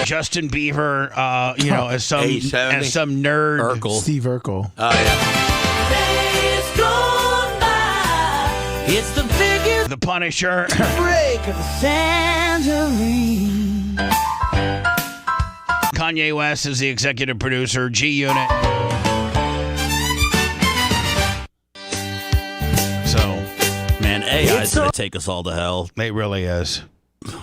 Justin Bieber, as some nerd. Urkel. Steve Urkel. Oh, yeah. It's the biggest The Punisher. break of the tangerine. Kanye West is the executive producer. G-Unit. So, man, AI is going to take us all to hell. It really is.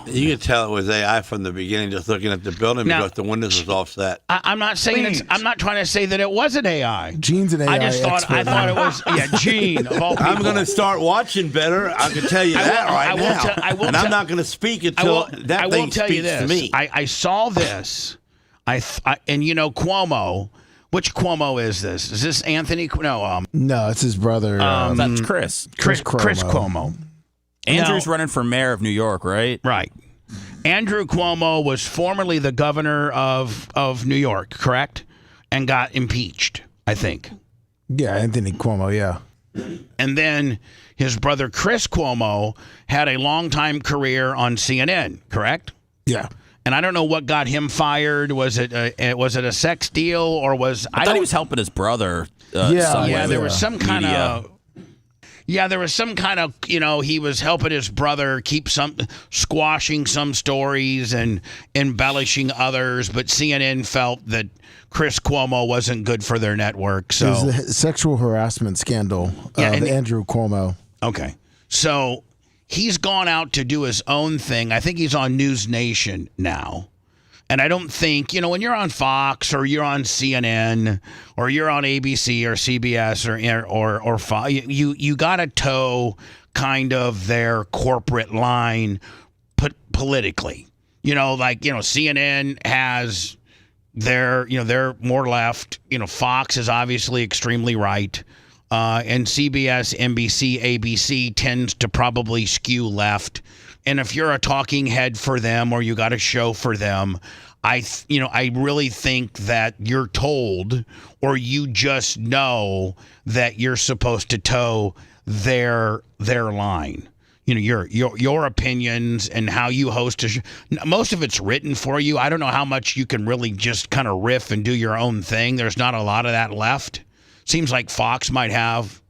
You can tell it was AI from the beginning, just looking at the building because the windows was offset. I'm not saying I'm not trying to say that it wasn't AI. Gene's an AI. I thought it was Gene of all people. I'm going to start watching better. I can tell you that right now. I'm not going to speak until that thing speaks to me. I saw this. And Cuomo Which Cuomo is this? Is this Anthony? No, no, it's his brother. That's Chris. Chris Cuomo. Andrew's running for mayor of New York, right? Right. Andrew Cuomo was formerly the governor of New York, correct? And got impeached, I think. Yeah, Anthony Cuomo, yeah. And then his brother Chris Cuomo had a long-time career on CNN, correct? Yeah. And I don't know what got him fired. Was it a sex deal or was I thought he was helping his brother? There was some kind of. Yeah, there was some kind of, he was helping his brother keep squashing some stories and embellishing others, but CNN felt that Chris Cuomo wasn't good for their network. So it was the sexual harassment scandal of Andrew Cuomo. Okay. So he's gone out to do his own thing. I think he's on News Nation now. And I don't think, when you're on Fox or you're on CNN or you're on ABC or CBS or Fox, you got to toe kind of their corporate line politically. CNN has they're more left. Fox is obviously extremely right. And CBS, NBC, ABC tends to probably skew left. And if you're a talking head for them or you got a show for them, I really think that you're told or you just know that you're supposed to toe their line. Your opinions and how you host a show. Most of it's written for you. I don't know how much you can really just kind of riff and do your own thing. There's not a lot of that left. Seems like Fox might have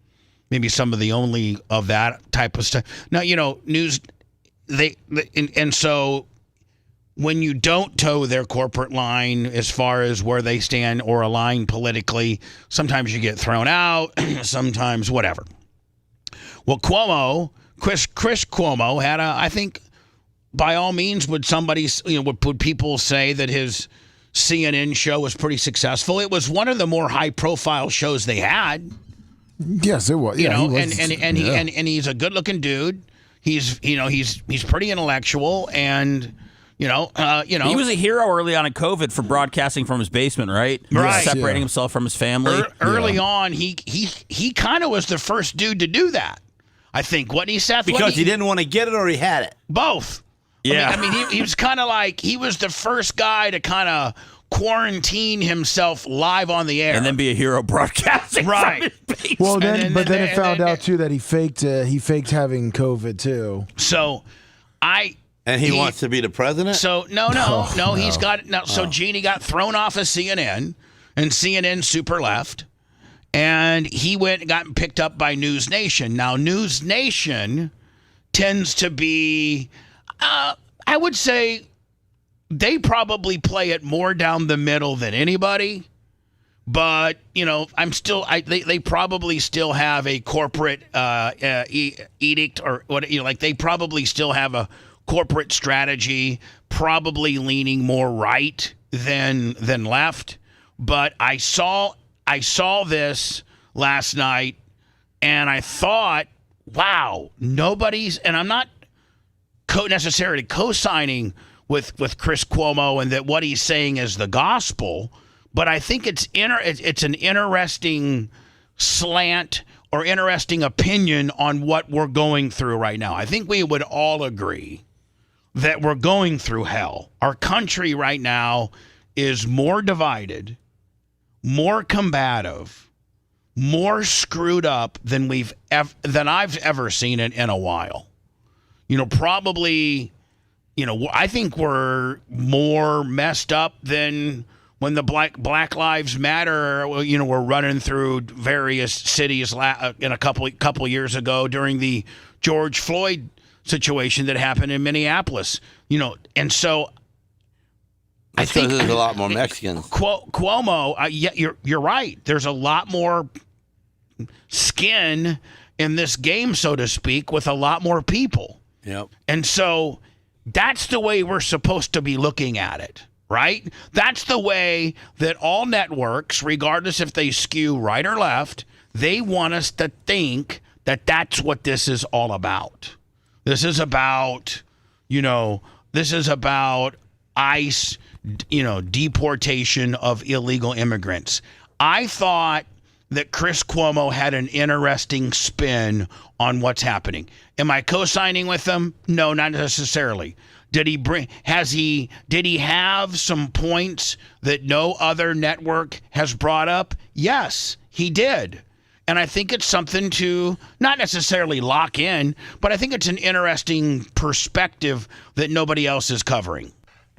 maybe some of the only of that type of stuff. Now, news. And so when you don't toe their corporate line as far as where they stand or align politically, sometimes you get thrown out, sometimes whatever. Well, Chris Cuomo had I think by all means would people say that his CNN show was pretty successful. It was one of the more high profile shows they had. Yes, it was. Yeah, and he's a good looking dude. He's pretty intellectual and he was a hero early on in COVID for broadcasting from his basement, right? Right. Separating himself from his family. Early on, he kind of was the first dude to do that. I think. Wasn't he, Seth? Because he didn't want to get it or he had it? Both. Yeah. I mean he was kind of like, he was the first guy to kind of quarantine himself live on the air. And then be a hero broadcasting from his basement. Well, then it found out, too, that he faked having COVID, too. So, And he wants to be the president? So, no. He's got... No, so, Jeannie got thrown off of CNN, and CNN super left, and he went and got picked up by News Nation. Now, News Nation tends to be... I would say they probably play it more down the middle than anybody, but they probably still have a corporate edict or what they probably still have a corporate strategy, probably leaning more right than left. But I saw this last night, and I thought, wow, nobody's, and I'm not necessarily co-signing with Chris Cuomo and that what he's saying is the gospel, but I think it's an interesting slant or interesting opinion on what we're going through right now. I think we would all agree that we're going through hell. Our country right now is more divided, more combative, more screwed up than I've ever seen it in a while. Probably, I think we're more messed up than when the Black Lives Matter, we're running through various cities in a couple years ago during the George Floyd situation that happened in Minneapolis. And so I think there's a lot more Mexicans. Cuomo, you're right. There's a lot more skin in this game, so to speak, with a lot more people. Yep. And so that's the way we're supposed to be looking at it, right? That's the way that all networks, regardless if they skew right or left, they want us to think that that's what this is all about. This is about, ICE, deportation of illegal immigrants. I thought that Chris Cuomo had an interesting spin on what's happening. Am I co-signing with him? No, not necessarily. Did he have some points that no other network has brought up? Yes, he did. And I think it's something to not necessarily lock in, but I think it's an interesting perspective that nobody else is covering.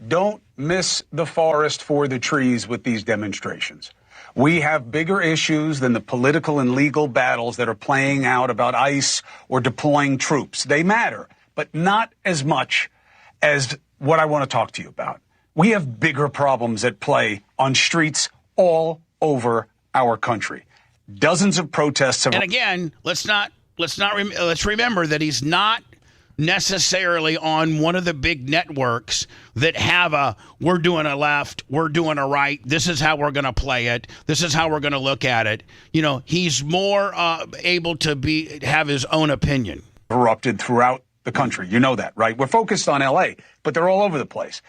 Don't miss the forest for the trees with these demonstrations. We have bigger issues than the political and legal battles that are playing out about ICE or deploying troops. They matter, but not as much as what I want to talk to you about. We have bigger problems at play on streets all over our country. Dozens of protests have. And again, let's remember that he's not necessarily on one of the big networks that have we're doing a left, we're doing a right, this is how we're going to play it, this is how we're going to look at it. You know, he's more able to have his own opinion. Erupted throughout the country. You know that, right? We're focused on LA, but they're all over the place.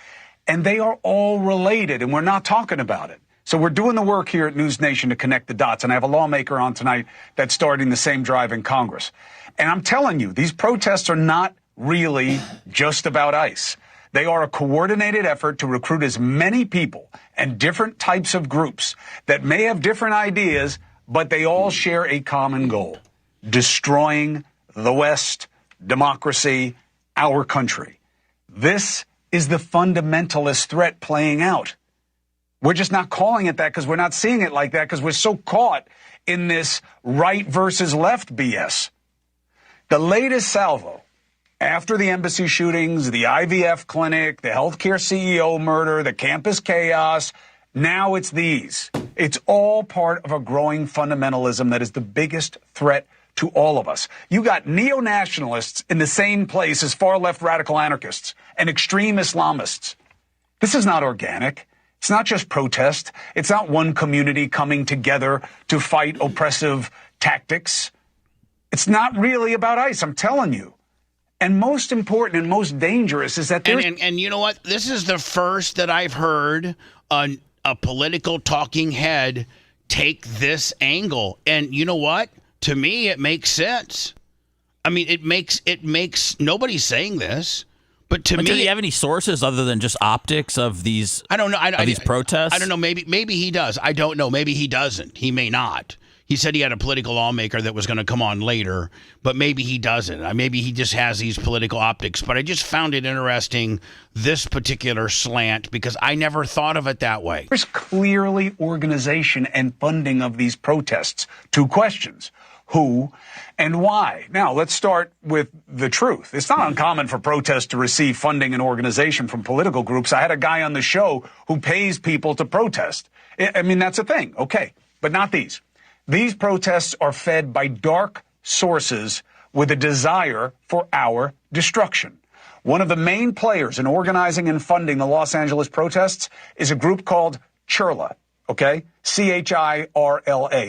And they are all related, and we're not talking about it. So we're doing the work here at News Nation to connect the dots, and I have a lawmaker on tonight that's starting the same drive in Congress. And I'm telling you, these protests are not really just about ICE. They are a coordinated effort to recruit as many people and different types of groups that may have different ideas, but they all share a common goal: destroying the West, democracy, our country. This is the fundamentalist threat playing out. We're just not calling it that because we're not seeing it like that because we're so caught in this right versus left BS. The latest salvo after the embassy shootings, the IVF clinic, the healthcare CEO murder, the campus chaos, now it's these. It's all part of a growing fundamentalism that is the biggest threat to all of us. You got neo-nationalists in the same place as far-left radical anarchists and extreme Islamists. This is not organic. It's not just protest. It's not one community coming together to fight oppressive tactics. It's not really about ICE, I'm telling you. And most important and most dangerous is that there's... And you know what? This is the first that I've heard a political talking head take this angle. And you know what? To me, it makes sense. I mean, it makes nobody's saying this, but to me, do you have any sources other than just optics of these? I don't know. These protests. I don't know. Maybe he does. I don't know. Maybe he doesn't. He may not. He said he had a political lawmaker that was going to come on later, but maybe he doesn't. Maybe he just has these political optics. But I just found it interesting, this particular slant, because I never thought of it that way. There's clearly organization and funding of these protests. Two questions: who and why? Now, let's start with the truth. It's not uncommon for protests to receive funding and organization from political groups. I had a guy on the show who pays people to protest. I mean, that's a thing. Okay, but not these. These protests are fed by dark sources with a desire for our destruction. One of the main players in organizing and funding the Los Angeles protests is a group called CHIRLA, okay? CHIRLA,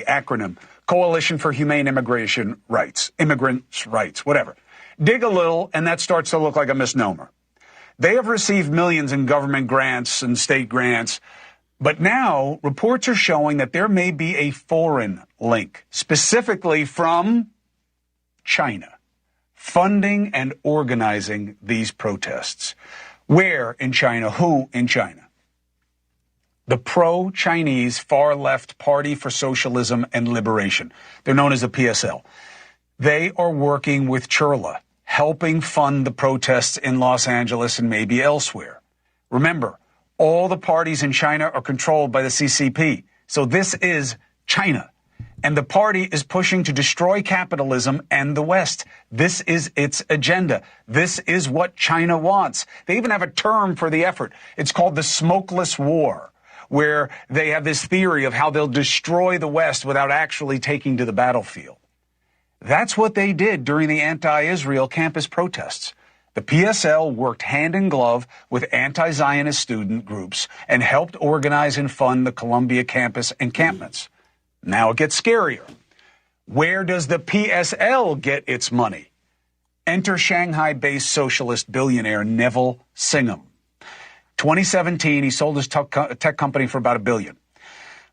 acronym. Coalition for Humane Immigration Rights, Immigrants' Rights, whatever. Dig a little, and that starts to look like a misnomer. They have received millions in government grants and state grants, but now reports are showing that there may be a foreign link, specifically from China, funding and organizing these protests. Where in China? Who in China? The pro-Chinese far-left Party for Socialism and Liberation. They're known as the PSL. They are working with CHIRLA, helping fund the protests in Los Angeles and maybe elsewhere. Remember, all the parties in China are controlled by the CCP. So this is China. And the party is pushing to destroy capitalism and the West. This is its agenda. This is what China wants. They even have a term for the effort. It's called the smokeless war, where they have this theory of how they'll destroy the West without actually taking to the battlefield. That's what they did during the anti-Israel campus protests. The PSL worked hand in glove with anti-Zionist student groups and helped organize and fund the Columbia campus encampments. Now it gets scarier. Where does the PSL get its money? Enter Shanghai-based socialist billionaire Neville Singham. 2017, he sold his tech company for about $1 billion.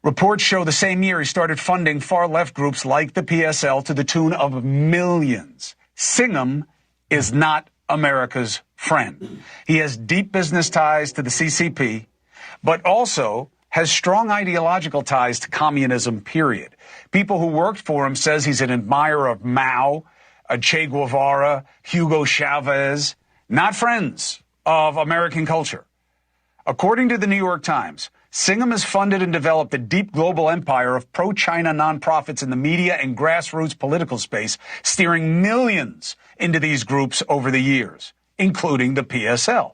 Reports show the same year he started funding far-left groups like the PSL to the tune of millions. Singham is not America's friend. He has deep business ties to the CCP, but also has strong ideological ties to communism, period. People who worked for him says he's an admirer of Mao, Che Guevara, Hugo Chavez, not friends of American culture. According to the New York Times, Singham has funded and developed a deep global empire of pro-China nonprofits in the media and grassroots political space, steering millions into these groups over the years, including the PSL.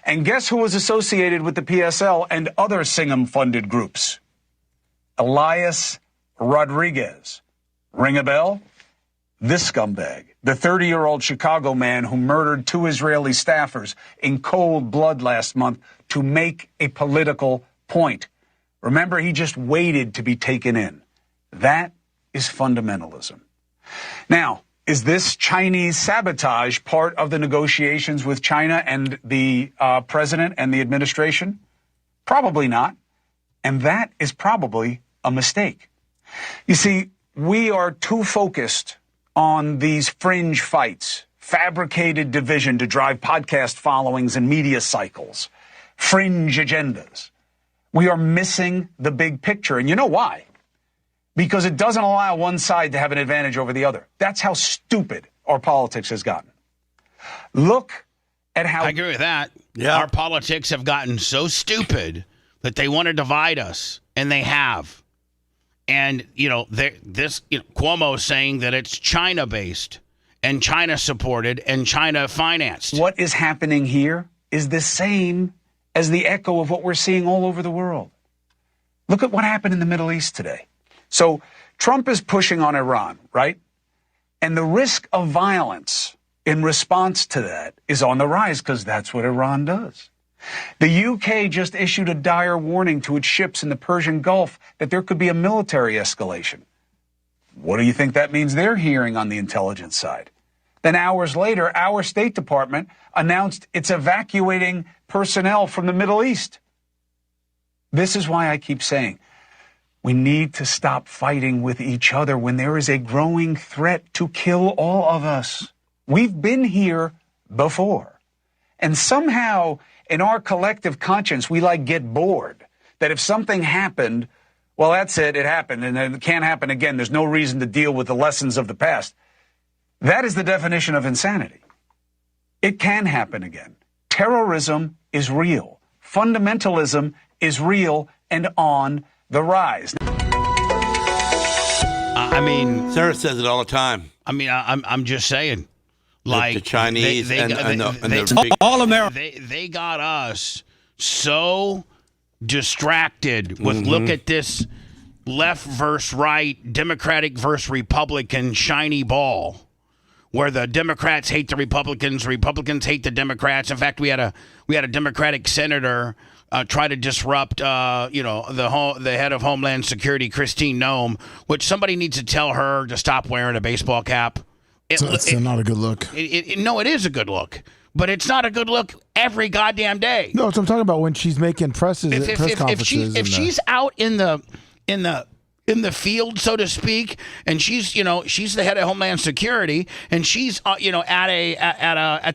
And guess who was associated with the PSL and other Singham-funded groups? Elias Rodriguez. Ring a bell? This scumbag, the 30-year-old Chicago man who murdered 2 Israeli staffers in cold blood last month to make a political point. Remember, he just waited to be taken in. That is fundamentalism. Now, is this Chinese sabotage part of the negotiations with China and the president and the administration? Probably not. And that is probably a mistake. You see, we are too focused on these fringe fights, fabricated division to drive podcast followings and media cycles, fringe agendas. We are missing the big picture. And you know why? Because it doesn't allow one side to have an advantage over the other. That's how stupid our politics has gotten. Look at how... I agree with that. Yeah. Our politics have gotten so stupid that they want to divide us, and they have. And, Cuomo is saying that it's China-based and China-supported and China-financed. What is happening here is the same as the echo of what we're seeing all over the world. Look at what happened in the Middle East today. So Trump is pushing on Iran, right? And the risk of violence in response to that is on the rise because that's what Iran does. The UK just issued a dire warning to its ships in the Persian Gulf that there could be a military escalation. What do you think that means they're hearing on the intelligence side? Then hours later, our State Department announced it's evacuating personnel from the Middle East. This is why I keep saying we need to stop fighting with each other when there is a growing threat to kill all of us. We've been here before. And somehow in our collective conscience, we get bored that if something happened, well, that's it. It happened and it can't happen again. There's no reason to deal with the lessons of the past. That is the definition of insanity. It can happen again. Terrorism is real. Fundamentalism is real and on the rise. Sarah says it all the time. I'm just saying. Like the Chinese all America. They got us so distracted with look at this left versus right, Democratic versus Republican shiny ball, where the Democrats hate the Republicans hate the Democrats. In fact, we had a Democratic senator try to disrupt the head of Homeland Security, Christine Noem, which somebody needs to tell her to stop wearing a baseball cap. It's not a good look. No, it is a good look, but it's not a good look every goddamn day. No, it's what I'm talking about when she's making press conferences. If she's out in the field, so to speak, and she's the head of Homeland Security, and she's at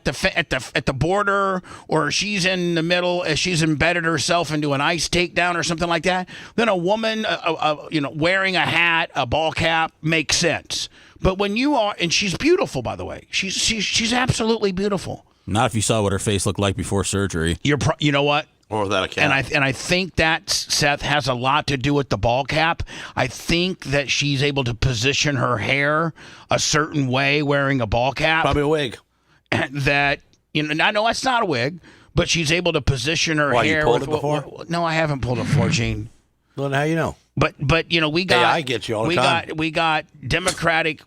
the border, or she's in the middle, she's embedded herself into an ICE takedown or something like that, then a woman wearing a hat, a ball cap makes sense. But when you are, and she's beautiful, by the way, she's absolutely beautiful. Not if you saw what her face looked like before surgery. You know what? Or without a cap. And I think that, Seth, has a lot to do with the ball cap. I think that she's able to position her hair a certain way wearing a ball cap. Probably a wig. That, I know it's not a wig, but she's able to position her hair. You pulled it before? No, I haven't pulled it before, Gene. Well, how you know? But we got I get you all the time. We got Democratic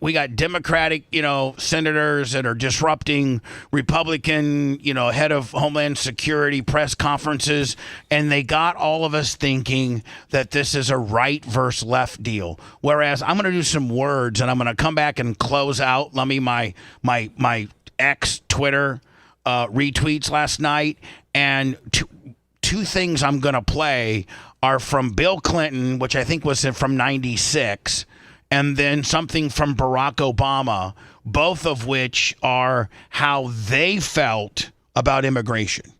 senators that are disrupting Republican head of Homeland Security press conferences, and they got all of us thinking that this is a right versus left deal. Whereas I'm going to do some words, and I'm going to come back and close out. Let me my ex Twitter retweets last night, and two things I'm going to play are from Bill Clinton, which I think was from 96, and then something from Barack Obama, both of which are how they felt about immigration.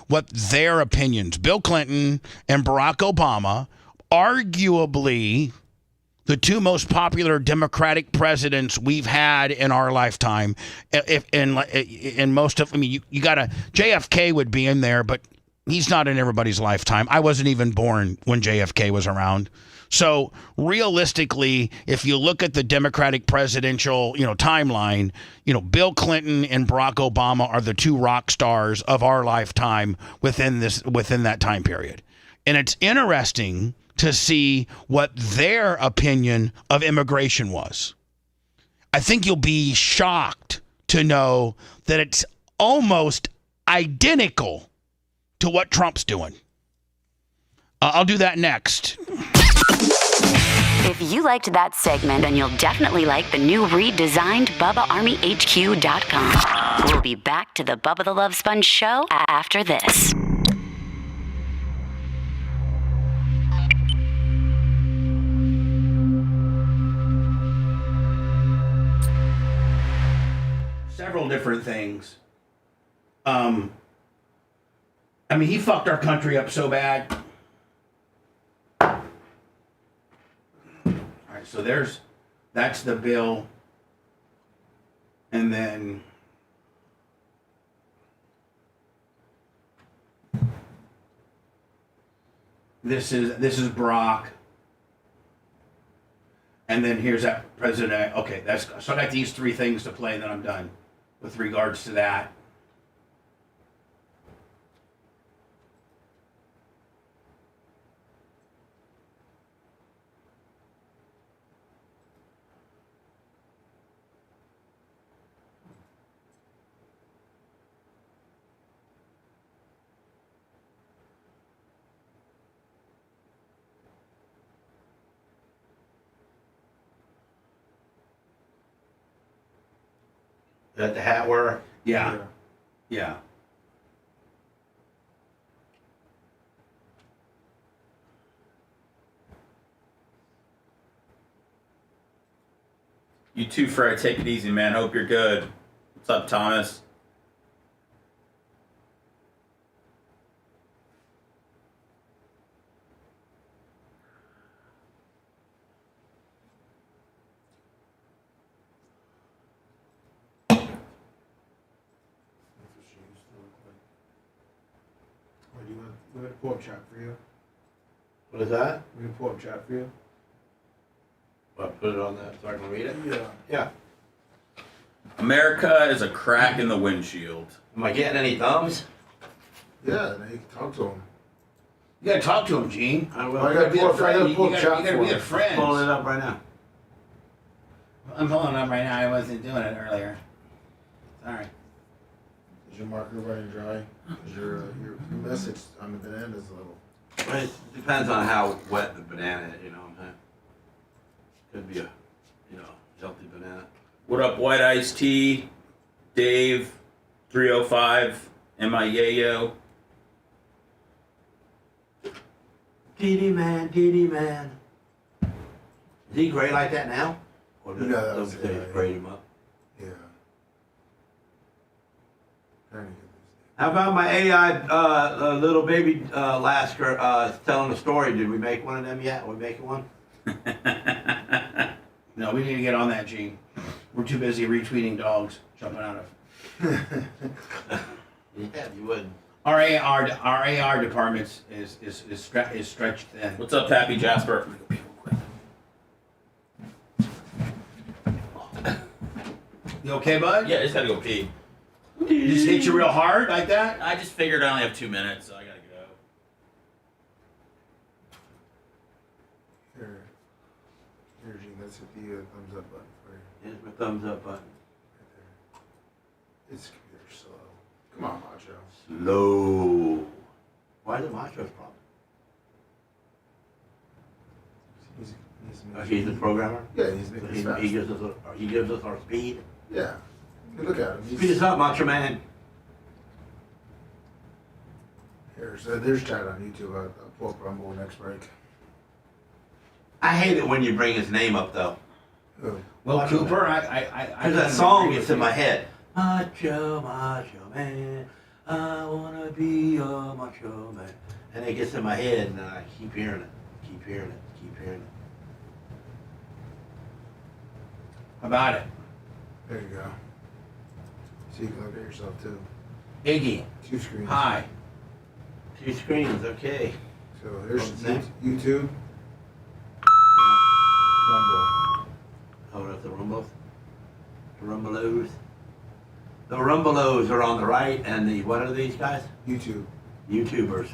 What their opinions. Bill Clinton and Barack Obama, arguably the two most popular Democratic presidents we've had in our lifetime. In most of, you got JFK would be in there, but he's not in everybody's lifetime. I wasn't even born when JFK was around. So realistically, if you look at the Democratic presidential, timeline, Bill Clinton and Barack Obama are the two rock stars of our lifetime within that time period. And it's interesting to see what their opinion of immigration was. I think you'll be shocked to know that it's almost identical to what Trump's doing. I'll do that next. If you liked that segment, then you'll definitely like the new redesigned BubbaArmyHQ.com. We'll be back to the Bubba the Love Sponge show after this. Several different things. He fucked our country up so bad. All right, so that's the bill. And then this is Brock. And then here's that president. Okay, so I got these three things to play, and then I'm done with regards to that. That the hat wearer? Yeah. You too, Fred. Take it easy, man. Hope you're good. What's up, Thomas? We're going to pull up chat for you. What is that? We're going to pull up chat for you. What, put it on that so I can read it? Yeah. America is a crack in the windshield. Am I getting any thumbs? Yeah, you can talk to him. You gotta talk to him, Gene. I will. You gotta be a friend. You gotta be a friend. Pulling it up right now. I'm pulling it up right now. I wasn't doing it earlier. Sorry. Is your marker running dry? Is your message on the banana is a little... It depends on how wet the banana is, you know what I'm saying? Could be a, healthy banana. What up, White Iced Tea? Dave, 305, M.I. Diddy man. Is he gray like that now? Or did they grade him up? Yeah. How about my AI little baby Lasker telling a story? Did we make one of them yet? Are we making one? No, we need to get on that, Gene. We're too busy retweeting dogs jumping out of. Yeah, you would. Our AR department is stretched thin. What's up, Happy Jasper? You okay, bud? Yeah, I just gotta go pee. You just hit you real hard like that? I just figured I only have 2 minutes, so I gotta go. Here, Gene, let's hit the thumbs up button for you. Here's my thumbs up button. Right there. It's computer slow. Come on, Macho. Slow. Why is it Macho's problem? He's the programmer? Yeah, he's making it fast. He gives us our speed. Yeah. Look at him. Speed us up, Macho Man. Here, There's chat on YouTube. I'll pull up Rumble next break. I hate it when you bring his name up, though. Who? Well, Cooper, because that song gets in my head. Macho, macho man, I wanna be a macho man. And it gets in my head, and I keep hearing it, keep hearing it, keep hearing it. How about it? There you go. So you can look at yourself too. Iggy. 2 screens. Hi. 2 screens, okay. So there's next? YouTube. Yeah. Rumble. Oh, that's the Rumbles? The Rumbeloos? The Rumbeloos are on the right, and what are these guys? YouTube. YouTubers.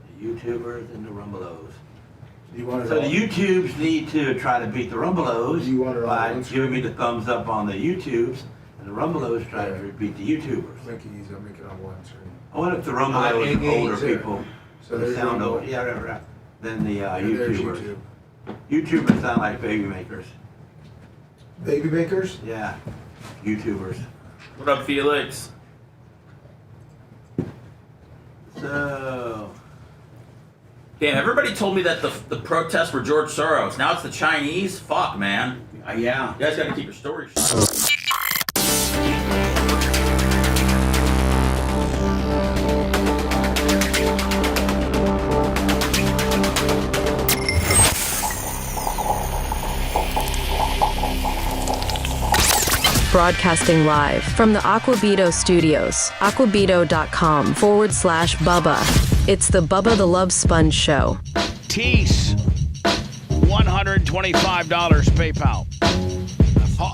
The YouTubers and the Rumbeloos. So the YouTubes need to try to beat the Rumbeloos by giving me the thumbs up on the YouTubes, and the Rumbeloos try to beat the YouTubers. Make it easy. I'll make it on one screen. I wonder if the Rumbeloos are older people. So they there's sound Rumble. older. Yeah, right. Than the There's YouTubers. YouTube. YouTubers sound like baby makers. Baby makers? Yeah. YouTubers. What up, Felix? So. Damn, everybody told me that the protests were George Soros. Now it's the Chinese? Fuck, man. Yeah. You guys gotta keep your stories straight. Broadcasting live from the Aquabito studios, aquabito.com/Bubba. It's the Bubba the Love Sponge Show. Tease, $125 PayPal.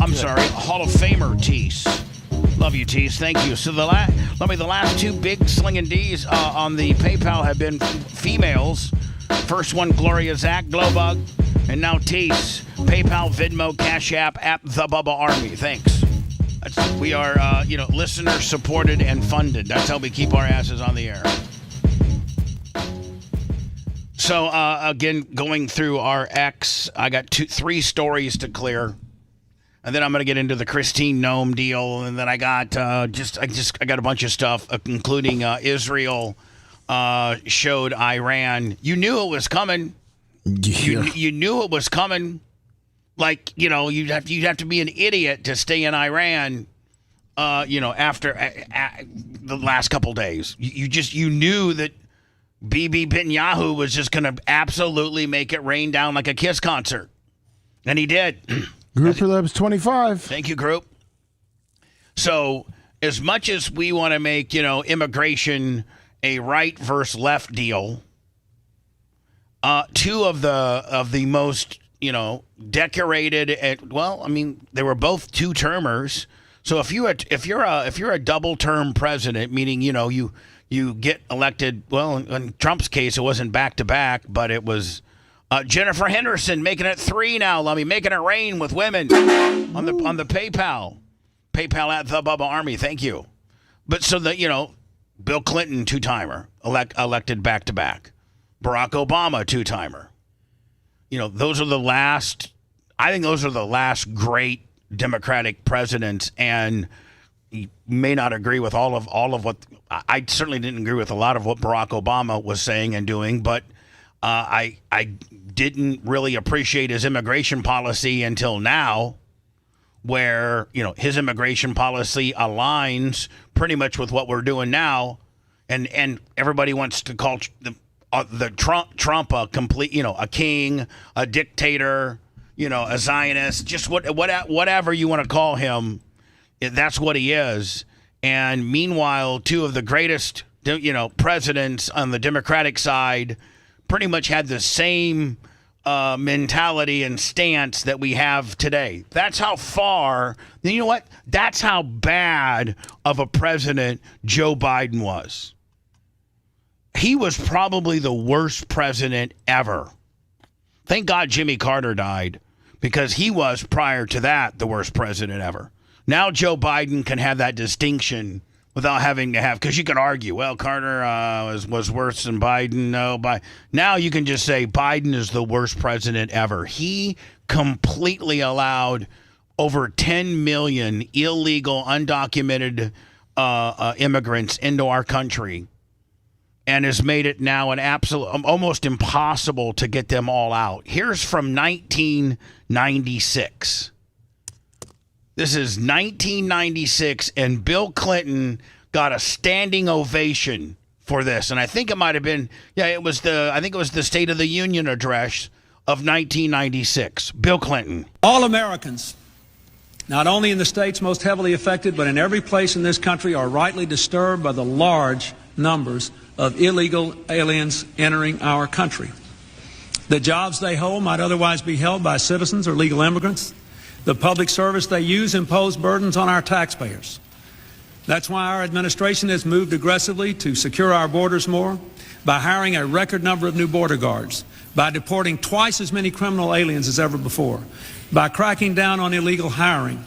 I'm sorry, Hall of Famer Tease. Love you, Tease. Thank you. So the last 2 big slinging D's on the PayPal have been females. First one, Gloria Zach, Glowbug, and now Tease. PayPal, Venmo, Cash App, The Bubba Army. Thanks. We are, listener supported and funded. That's how we keep our asses on the air. So, again, going through our X, I got 3 stories to clear. And then I'm going to get into the Christine Nome deal. And then I got I got a bunch of stuff, including Israel showed Iran. You knew it was coming. Yeah. You knew it was coming. Like, you'd have to be an idiot to stay in Iran, after the last couple days. You knew that Bibi Netanyahu was just going to absolutely make it rain down like a Kiss concert. And he did. Group for Labs 25. Thank you, Group. So as much as we want to make, immigration a right versus left deal, 2 of the most, decorated they were both 2-termers. So if you're a double term president, meaning, you get elected, well, in Trump's case, it wasn't back to back, but it was Jennifer Henderson making it 3 now. Let me making it rain with women on the PayPal at the Bubba Army. Thank you. But so Bill Clinton 2-timer elected back to back. Barack Obama 2-timer. Those are the last. I think those are the last great Democratic presidents, and you may not agree with all of what. I certainly didn't agree with a lot of what Barack Obama was saying and doing, but I didn't really appreciate his immigration policy until now, where his immigration policy aligns pretty much with what we're doing now, and everybody wants to call the Trump a complete, a king, a dictator, a Zionist, just whatever you want to call him, that's what he is. And meanwhile, 2 of the greatest, presidents on the Democratic side pretty much had the same mentality and stance that we have today. That's how far, you know what? That's how bad of a president Joe Biden was. He was probably the worst president ever. Thank God Jimmy Carter died, because he was, prior to that, the worst president ever. Now Joe Biden can have that distinction without having to have, because you can argue, well, Carter was worse than Biden. No, now you can just say Biden is the worst president ever. He completely allowed over 10 million illegal, undocumented immigrants into our country and has made it now an absolute, almost impossible to get them all out. Here's from 1996. This is 1996, and Bill Clinton got a standing ovation for this. And I think it might have been, I think it was the State of the Union address of 1996. Bill Clinton. All Americans, not only in the states most heavily affected, but in every place in this country, are rightly disturbed by the large numbers of illegal aliens entering our country. The jobs they hold might otherwise be held by citizens or legal immigrants. The public service they use impose burdens on our taxpayers. That's why our administration has moved aggressively to secure our borders more, by hiring a record number of new border guards, by deporting twice as many criminal aliens as ever before, by cracking down on illegal hiring,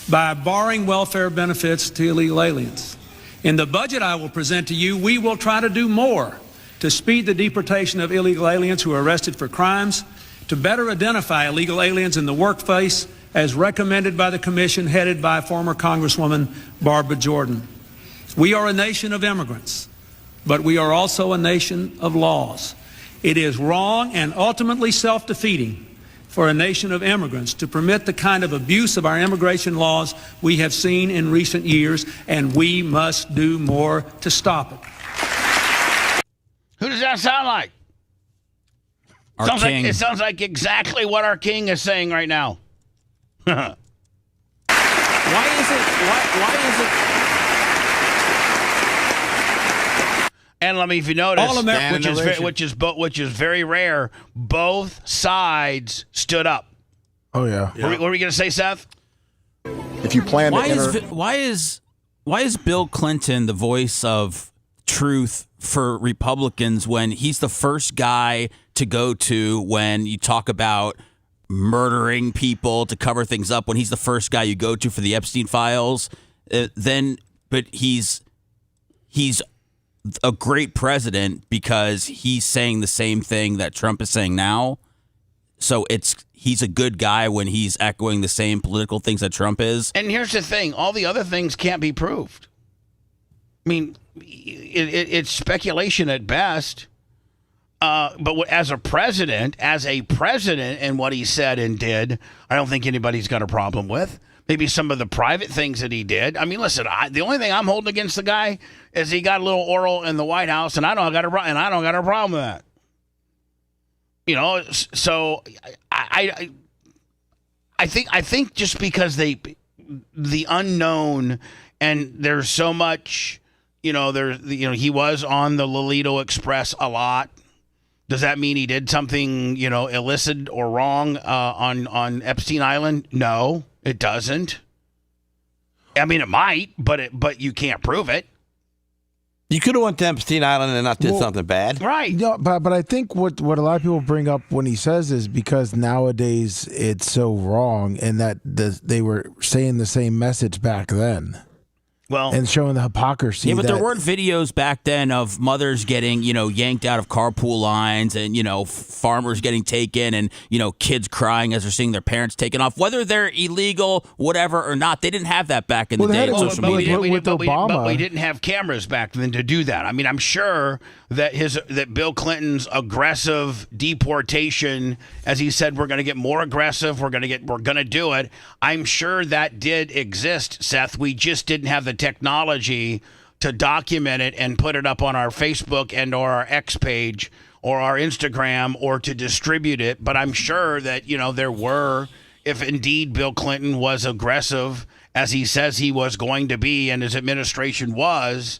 by barring welfare benefits to illegal aliens. In the budget I will present to you, we will try to do more to speed the deportation of illegal aliens who are arrested for crimes, to better identify illegal aliens in the workplace, as recommended by the commission headed by former Congresswoman Barbara Jordan. We are a nation of immigrants, but we are also a nation of laws. It is wrong and ultimately self-defeating for a nation of immigrants to permit the kind of abuse of our immigration laws we have seen in recent years, and we must do more to stop it. Who does that sound like? Our king. It sounds like exactly what our king is saying right now. Why is it? And let me, if you notice, which is very rare, both sides stood up. Oh yeah. What were we going to say, Seth? If you plan why is Bill Clinton the voice of truth for Republicans when he's the first guy to go to when you talk about murdering people to cover things up, when he's the first guy you go to for the Epstein files? But he's a great president because he's saying the same thing that Trump is saying now. So he's a good guy when he's echoing the same political things that Trump is. And here's the thing. All the other things can't be proved. I mean, it's speculation at best. But as a president and what he said and did, I don't think anybody's got a problem with. Maybe some of the private things that he did. I mean, listen, the only thing I'm holding against the guy is he got a little oral in the White House, and I don't got a problem with that. You know, so I think just because the unknown, and there's so much, he was on the Lolito Express a lot. Does that mean he did something, illicit or wrong on Epstein Island? No, it doesn't. I mean, it might, but you can't prove it. You could have went to Epstein Island and not did something bad. Right. Yeah, but I think what a lot of people bring up when he says is because nowadays it's so wrong, and that they were saying the same message back then. Well, and showing the hypocrisy. Yeah, but there weren't videos back then of mothers getting, yanked out of carpool lines, and, farmers getting taken, and, kids crying as they're seeing their parents taken off. Whether they're illegal, whatever, or not, they didn't have that back in the day of social media. But we didn't have cameras back then to do that. I mean, I'm sure that Bill Clinton's aggressive deportation, as he said, we're going to get more aggressive, we're going to do it. I'm sure that did exist, Seth. We just didn't have the technology to document it and put it up on our Facebook and or our X page or our Instagram, or to distribute it. But I'm sure that, there were, if indeed Bill Clinton was aggressive as he says he was going to be and his administration was,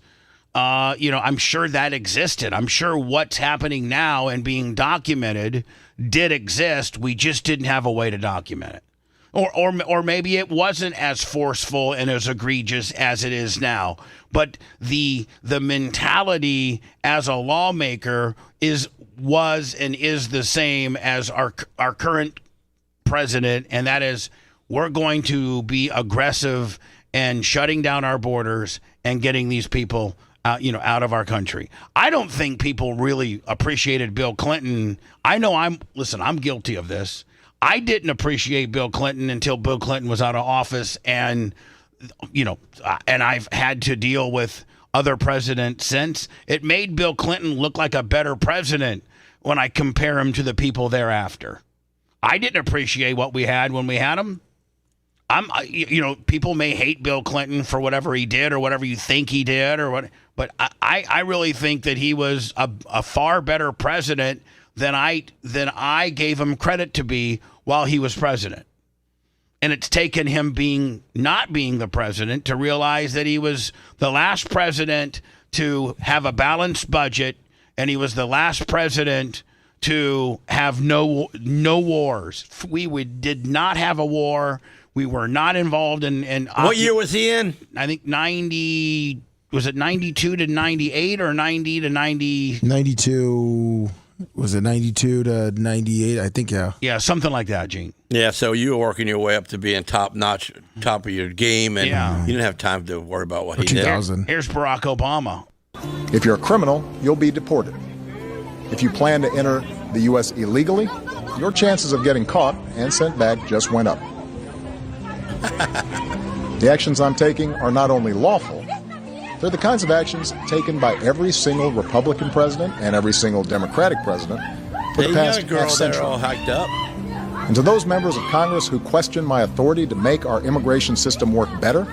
I'm sure that existed. I'm sure what's happening now and being documented did exist. We just didn't have a way to document it. Or maybe it wasn't as forceful and as egregious as it is now. But the mentality as a lawmaker was and is the same as our current president, and that is we're going to be aggressive and shutting down our borders and getting these people out of our country. I don't think people really appreciated Bill Clinton. I know I'm guilty of this. I didn't appreciate Bill Clinton until Bill Clinton was out of office, and and I've had to deal with other president since. It made Bill Clinton look like a better president when I compare him to the people thereafter. I didn't appreciate what we had when we had him. People may hate Bill Clinton for whatever he did or whatever you think he did or what, but I really think that he was a far better president than I gave him credit to be while he was president. And it's taken him not being the president to realize that he was the last president to have a balanced budget, and he was the last president to have no wars. We did not have a war. We were not involved in what year was he in? I think 90. Was it 92 to 98 or 90 to 90? 92. Was it 92 to 98? I think, yeah. Yeah, something like that, Gene. Yeah, so you were working your way up to being top-notch, top of your game, and you didn't have time to worry about what he did. Here's Barack Obama. If you're a criminal, you'll be deported. If you plan to enter the U.S. illegally, your chances of getting caught and sent back just went up. The actions I'm taking are not only lawful, they're the kinds of actions taken by every single Republican president and every single Democratic president for the past half century. All hiked up. And to those members of Congress who question my authority to make our immigration system work better,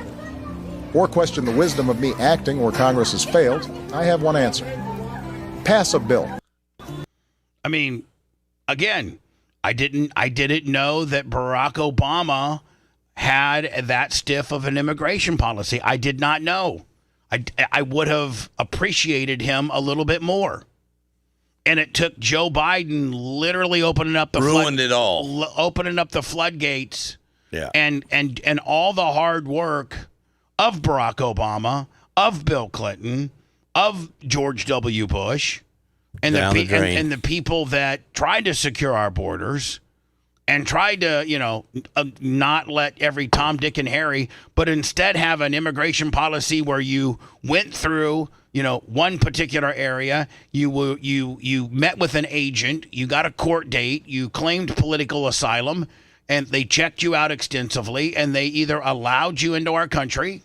or question the wisdom of me acting where Congress has failed, I have one answer. Pass a bill. I mean, again, I didn't know that Barack Obama had that stiff of an immigration policy. I did not know. I would have appreciated him a little bit more. And it took Joe Biden literally opening up the opening up the floodgates. Yeah. And all the hard work of Barack Obama, of Bill Clinton, of George W. Bush, and the people that tried to secure our borders and tried to, not let every Tom, Dick, and Harry, but instead have an immigration policy where you went through, one particular area, you met with an agent, you got a court date, you claimed political asylum, and they checked you out extensively, and they either allowed you into our country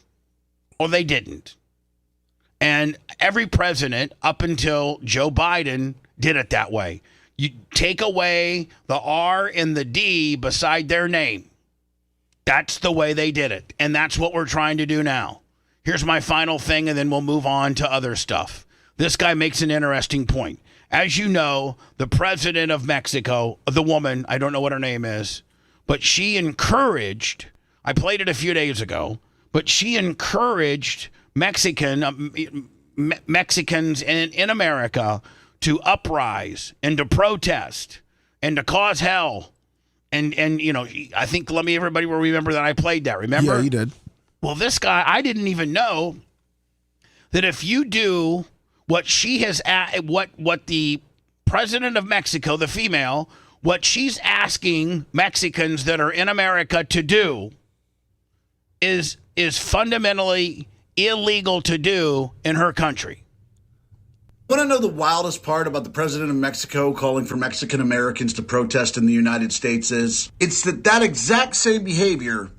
or they didn't. And every president up until Joe Biden did it that way. You take away the R and the D beside their name. That's the way they did it. And that's what we're trying to do now. Here's my final thing, and then we'll move on to other stuff. This guy makes an interesting point. As you know, the president of Mexico, the woman, I don't know what her name is, but she encouraged, I played it a few days ago, but she encouraged Mexicans in America to uprise and to protest and to cause hell. And I think everybody will remember that I played that. Remember? Yeah, you did. Well, this guy, I didn't even know that if you do what she has, what the president of Mexico, the female, what she's asking Mexicans that are in America to do is fundamentally illegal to do in her country. Want to know the wildest part about the president of Mexico calling for Mexican Americans to protest in the United States is? It's that exact same behavior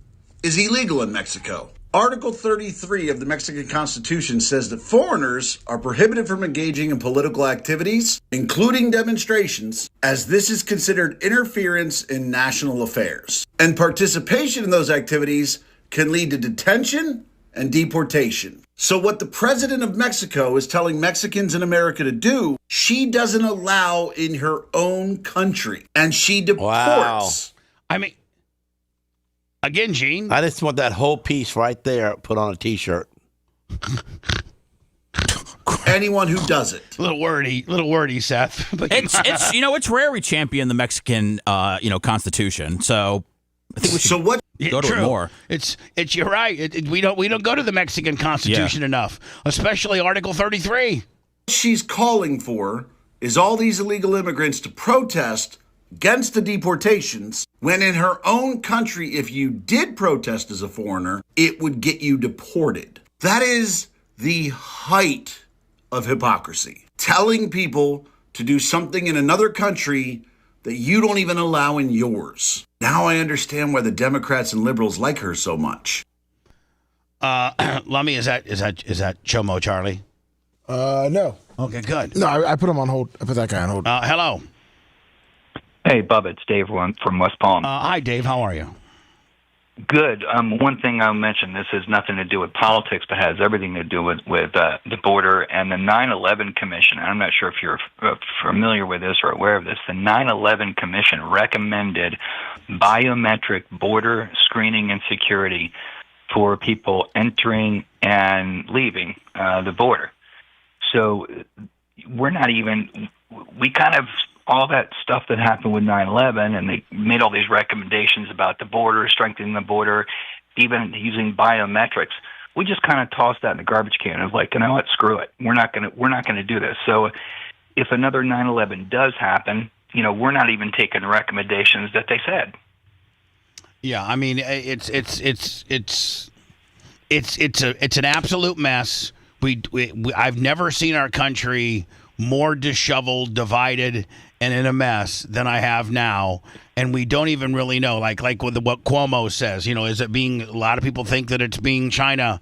is illegal in Mexico. Article 33 of the Mexican Constitution says that foreigners are prohibited from engaging in political activities, including demonstrations, as this is considered interference in national affairs. And participation in those activities can lead to detention and deportation. So what the president of Mexico is telling Mexicans in America to do, she doesn't allow in her own country. And she deports. Wow. I mean, again, Gene. I just want that whole piece right there put on a T-shirt. Anyone who does it. Little wordy, Seth. But it's rare we champion the Mexican, Constitution. So I think we should go to it more. It's you're right. We don't go to the Mexican Constitution enough, especially Article 33. What she's calling for is all these illegal immigrants to protest against the deportations, when in her own country, if you did protest as a foreigner, it would get you deported. That is the height of hypocrisy. Telling people to do something in another country that you don't even allow in yours. Now I understand why the Democrats and liberals like her so much. Lummy, is that Chomo Charlie? No. Okay, good. No, I put him on hold. I put that guy on hold. Hello. Hey, Bubba, it's Dave from West Palm. Hi, Dave. How are you? Good. One thing I'll mention, this has nothing to do with politics, but has everything to do with the border and the 9/11 Commission. I'm not sure if you're familiar with this or aware of this. The 9/11 Commission recommended biometric border screening and security for people entering and leaving the border. So we're not even, we kind of, all that stuff that happened with 9/11, and they made all these recommendations about the border, strengthening the border, even using biometrics. We just kind of tossed that in the garbage can. Of like, you know what, screw it. We're not gonna do this. So if another 9/11 does happen, we're not even taking the recommendations that they said. Yeah, I mean, it's an absolute mess. I've never seen our country more disheveled, divided, and in a mess than I have now, and we don't even really know. Like with what Cuomo says, is it being? A lot of people think that it's being China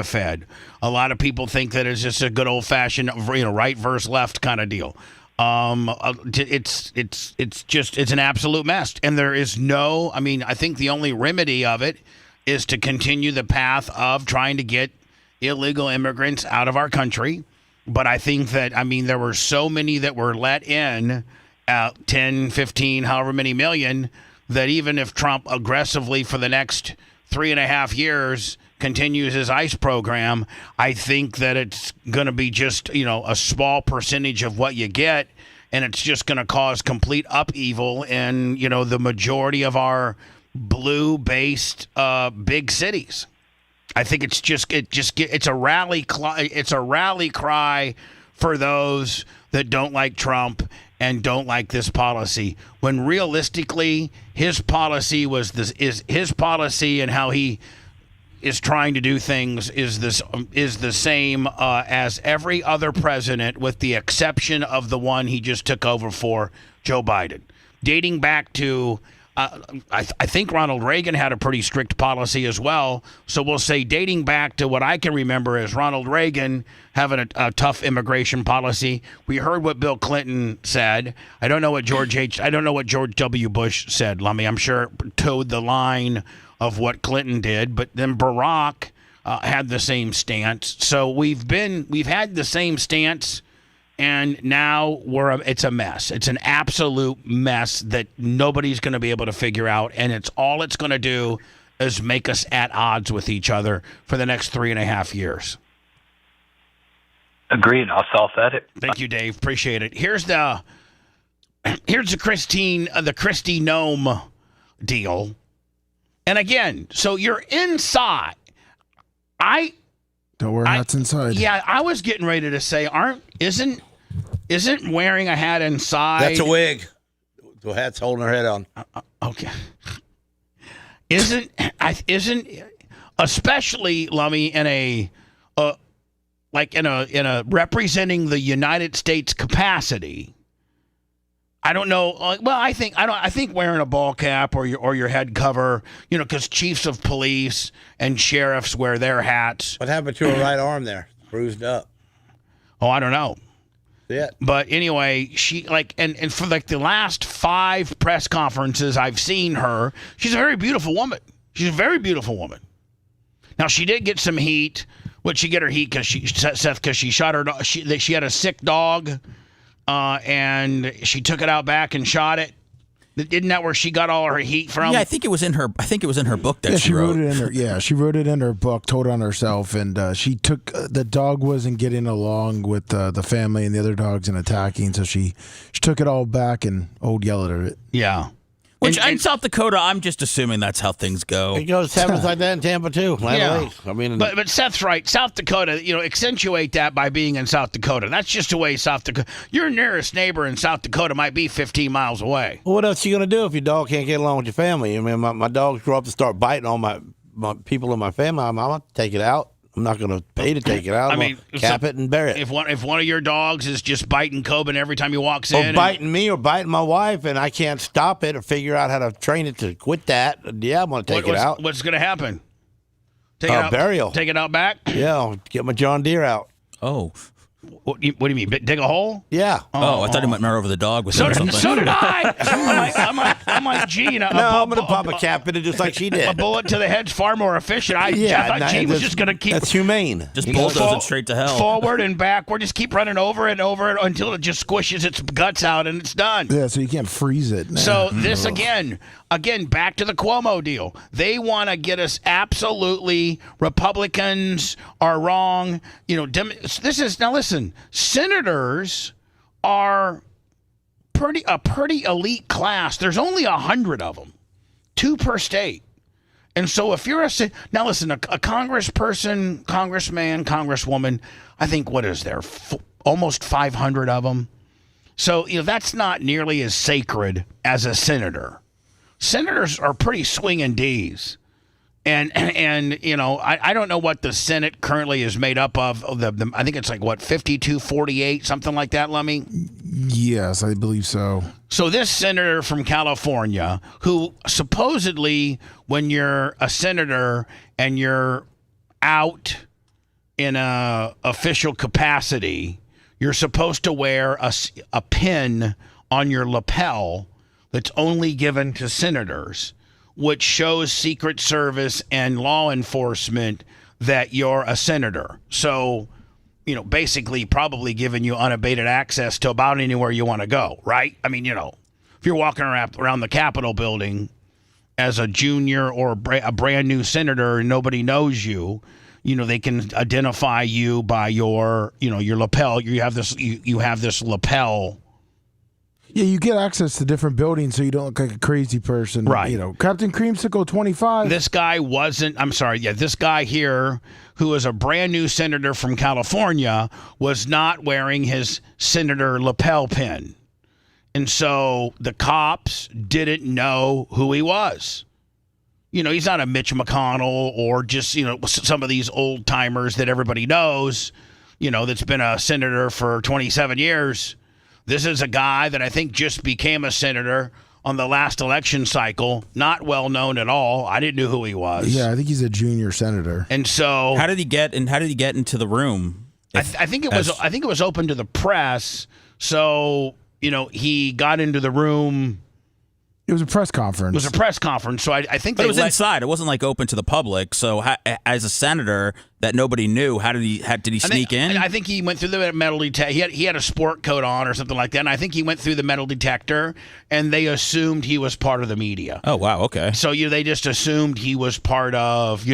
fed. A lot of people think that it's just a good old fashioned, right versus left kind of deal. It's an absolute mess, and there is no. I mean, I think the only remedy of it is to continue the path of trying to get illegal immigrants out of our country. But I think that, there were so many that were let in, 10, 15, however many million, that even if Trump aggressively for the next 3.5 years continues his ICE program, I think that it's going to be just, a small percentage of what you get, and it's just going to cause complete upheaval in, the majority of our blue-based big cities. I think it's a rally cry for those that don't like Trump and don't like this policy. When realistically, his policy is his policy, and how he is trying to do things is the same as every other president, with the exception of the one he just took over for, Joe Biden, dating back to. I think Ronald Reagan had a pretty strict policy as well. So we'll say dating back to what I can remember as Ronald Reagan having a tough immigration policy. We heard what Bill Clinton said. I don't know what George W. Bush said, Lummy. I'm sure it towed the line of what Clinton did. But then Barack had the same stance. So we've had the same stance. And now it's a mess. It's an absolute mess that nobody's going to be able to figure out. And it's going to do is make us at odds with each other for the next 3.5 years. Agreed. I'll self-edit. Thank you, Dave. Appreciate it. Here's the Kristi Noem deal. And again, so you're inside. Don't wear hats inside. Yeah, I was getting ready to say, isn't wearing a hat inside? That's a wig. The hat's holding her head on. Okay. Isn't especially, Lummy, in a representing the United States capacity? I don't know. Well, I think wearing a ball cap or your head cover, because chiefs of police and sheriffs wear their hats. What happened to her right arm there? Bruised up. Oh, I don't know. Yeah. But anyway, she and for the last 5 press conferences I've seen her, she's a very beautiful woman. She's a very beautiful woman. Now, she did get some heat. Would she get her heat because she shot her dog? She had a sick dog. And she took it out back and shot it. Isn't that where she got all her heat from? Yeah, I think it was in her book that she wrote. She wrote it in her book, told on herself, and she took the dog wasn't getting along with the family and the other dogs and attacking, so she took it all back and yelled at it. Yeah. Which in South Dakota, I'm just assuming that's how things go. It happens like that in Tampa too. Yeah. But Seth's right. South Dakota, accentuate that by being in South Dakota. That's just the way South Dakota. Your nearest neighbor in South Dakota might be 15 miles away. Well, what else are you gonna do if your dog can't get along with your family? I mean, my dogs grow up to start biting all my people in my family. I'm gonna take it out. I'm not going to pay to take it out. Cap it and bury it. If one of your dogs is just biting Coben every time he walks in, or biting me, or biting my wife, and I can't stop it or figure out how to train it to quit that, yeah, I'm going to take it out. What's going to happen? Burial. Take it out back? Yeah, I'll get my John Deere out. Oh. What do you mean? Dig a hole? Yeah. Oh, I thought he might run over the dog with something. So did I. I'm like, gee, I'm going to pop a cap in it just like she did. A bullet to the head's far more efficient. I thought Gene was just going to keep. That's humane. Just bulldoze it straight to hell. Forward and backward. Just keep running over and over it until it just squishes its guts out and it's done. Yeah, so you can't freeze it. Nah. So this again, back to the Cuomo deal. They want to get us absolutely. Republicans are wrong. Now listen. Senators are a pretty elite class. There's only 100 of them, 2 per state. And so if you're a congressperson, congressman, congresswoman, I think what is there? Almost 500 of them. So that's not nearly as sacred as a senator. Senators are pretty swinging D's. And I don't know what the Senate currently is made up of. I think it's like, 52-48, something like that, Lummy? Yes, I believe so. So this senator from California, who supposedly when you're a senator and you're out in a official capacity, you're supposed to wear a pin on your lapel that's only given to senators, which shows Secret Service and law enforcement that you're a senator. So, basically probably giving you unabated access to about anywhere you want to go, right? I mean, if you're walking around the Capitol building as a junior or a brand new senator and nobody knows you, they can identify you by your lapel. You have this lapel. Yeah, you get access to different buildings so you don't look like a crazy person. Right. Captain Creamsicle 25. This guy this guy here, who is a brand new senator from California, was not wearing his senator lapel pin. And so the cops didn't know who he was. He's not a Mitch McConnell or just, some of these old timers that everybody knows, that's been a senator for 27 years. This is a guy that I think just became a senator on the last election cycle. Not well known at all. I didn't know who he was. Yeah, I think he's a junior senator. And so, how did he get into the room? I think it was open to the press. So he got into the room. It was a press conference. It was a press conference. So I think but it was inside. It wasn't like open to the public. So as a senator that nobody knew, did he sneak in? I think he went through the metal detector. He had a sport coat on or something like that. And I think he went through the metal detector, and they assumed he was part of the media. Oh wow, okay. So they just assumed he was part of.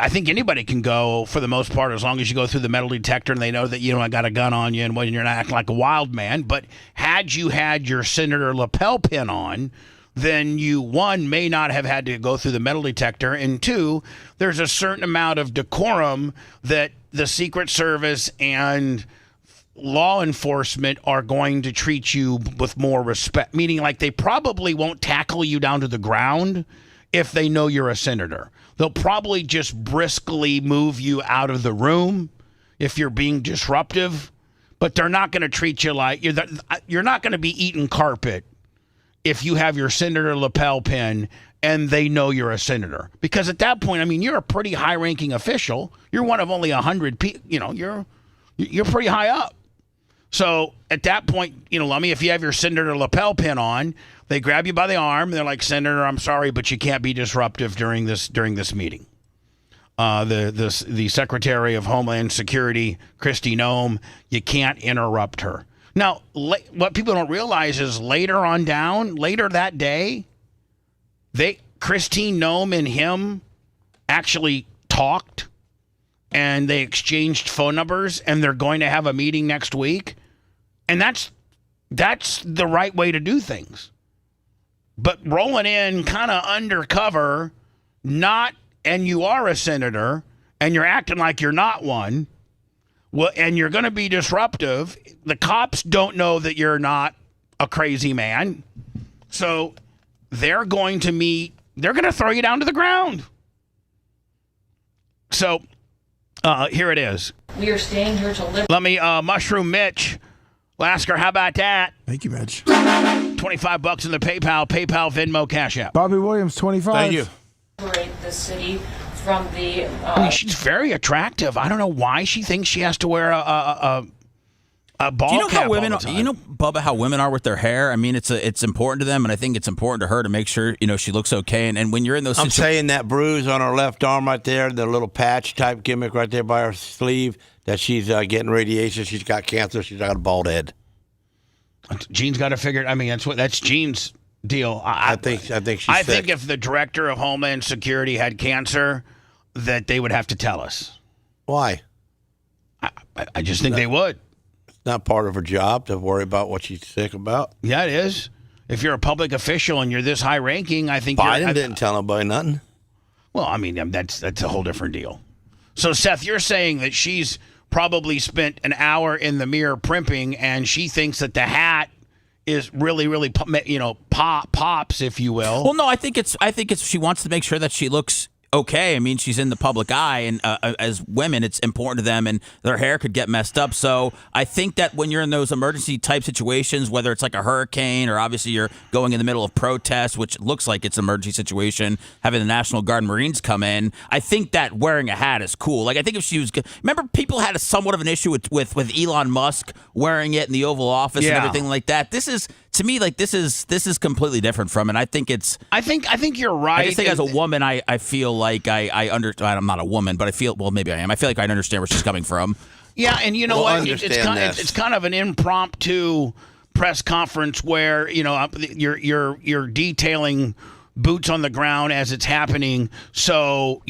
I think anybody can go for the most part as long as you go through the metal detector and they know that I got a gun on you and when you're not acting like a wild man. But had you had your senator lapel pin on, then you, 1, may not have had to go through the metal detector, and 2, there's a certain amount of decorum that the Secret Service and law enforcement are going to treat you with more respect, meaning like they probably won't tackle you down to the ground if they know you're a senator. They'll probably just briskly move you out of the room if you're being disruptive, but they're not going to treat you like you're not going to be eating carpet if you have your senator lapel pin and they know you're a senator. Because at that point, I mean, you're a pretty high-ranking official. You're one of only 100 people. You're pretty high up. So at that point, Lummy, if you have your senator lapel pin on, they grab you by the arm. They're like, Senator, I'm sorry, but you can't be disruptive during this meeting. The Secretary of Homeland Security, Kristi Noem, you can't interrupt her. Now, what people don't realize is later that day, Kristi Noem and him actually talked, and they exchanged phone numbers, and they're going to have a meeting next week. And that's the right way to do things. But rolling in kind of undercover, and you are a senator, and you're acting like you're not one, well, and you're going to be disruptive. The cops don't know that you're not a crazy man. So they're going to throw you down to the ground. So here it is. We are staying here till Let me, Mushroom Mitch, Lasker, how about that? Thank you, Mitch. $25 in the PayPal, Venmo, Cash App. Bobby Williams, 25. Thank you. liberate the city from the. I mean, she's very attractive. I don't know why she thinks she has to wear a ball Do you know cap how women? all the time. You know, Bubba, how women are with their hair. I mean, it's important to them, and I think it's important to her to make sure she looks okay. And when you're in those, I'm saying that bruise on her left arm right there, the little patch type gimmick right there by her sleeve, that she's getting radiation. She's got cancer. She's got a bald head. Gene's got to figure it. I mean, that's Gene's deal. I think she's I sick. think if the director of Homeland Security had cancer, that they would have to tell us. Why? I just think they would. It's not part of her job to worry about what she's sick about. Yeah, it is. If you're a public official and you're this high ranking, I think Biden didn't tell nobody nothing. Well, I mean, that's a whole different deal. So, Seth, you're saying that she's probably spent an hour in the mirror primping, and she thinks that the hat is really, pops, if you will. Well, no, I think it's she wants to make sure that she looks okay. I mean, she's in the public eye, and as women, it's important to them, and their hair could get messed up. So I think that when you're in those emergency type situations, whether it's like a hurricane or obviously you're going in the middle of protests, which looks like it's an emergency situation, having the National Guard and Marines come in, I think that wearing a hat is cool. Like, I think if she was, remember people had somewhat of an issue with Elon Musk wearing it in the Oval Office and everything like that. This is, to me, like this is completely different from it. I think it's. I think you're right. I just think as a woman, I feel like I'm not a woman, but I feel, well, maybe I am. I feel like I understand where she's coming from. Yeah, and you know what? It's kind of an impromptu press conference where you're detailing boots on the ground as it's happening. So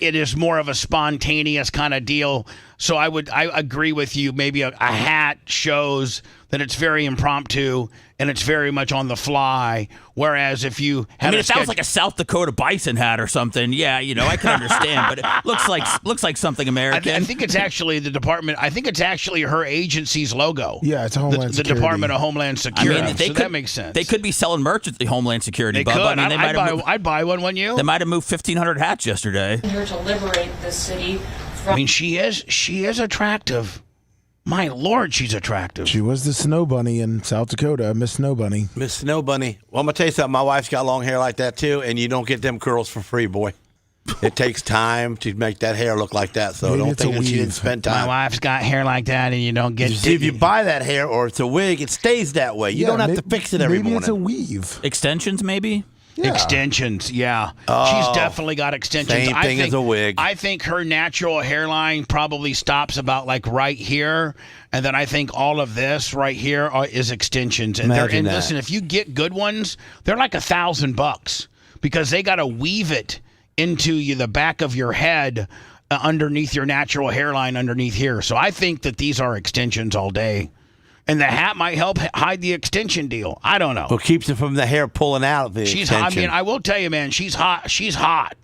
it is more of a spontaneous kind of deal. So I agree with you. Maybe a hat shows that it's very impromptu and it's very much on the fly. Whereas if you had it sounds like a South Dakota bison hat or something. Yeah, I can understand, but it looks like something American. I think it's actually the department. I think it's actually her agency's logo. Yeah, it's Homeland Security. The Department of Homeland Security. I mean, that makes sense. They could be selling merch at the Homeland Security. They Bubba. could. I mean, I'd buy one, wouldn't you? They might have moved 1,500 hats yesterday. Here to liberate this city. I mean, she is attractive. My Lord, she's attractive. She was the Snow Bunny in South Dakota, Miss Snow Bunny. Miss Snow Bunny. Well, I'm going to tell you something. My wife's got long hair like that, too, and you don't get them curls for free, boy. It takes time to make that hair look like that, so don't think that she didn't spend time. My wife's got hair like that, and you don't get... See, if you buy that hair or it's a wig, it stays that way. You don't have to fix it every morning. Maybe it's a weave. Extensions, maybe? Yeah. Extensions, yeah. Oh, she's definitely got extensions. Same thing as a wig. I think her natural hairline probably stops about like right here, and then I think all of this right here is extensions. And listen, if you get good ones, they're like $1,000 because they got to weave it into the back of your head underneath your natural hairline underneath here. So I think that these are extensions all day. And the hat might help hide the extension deal. I don't know. Well, keeps it from the hair pulling out of the She's extension. hot. I mean, I will tell you, man, she's hot. She's hot.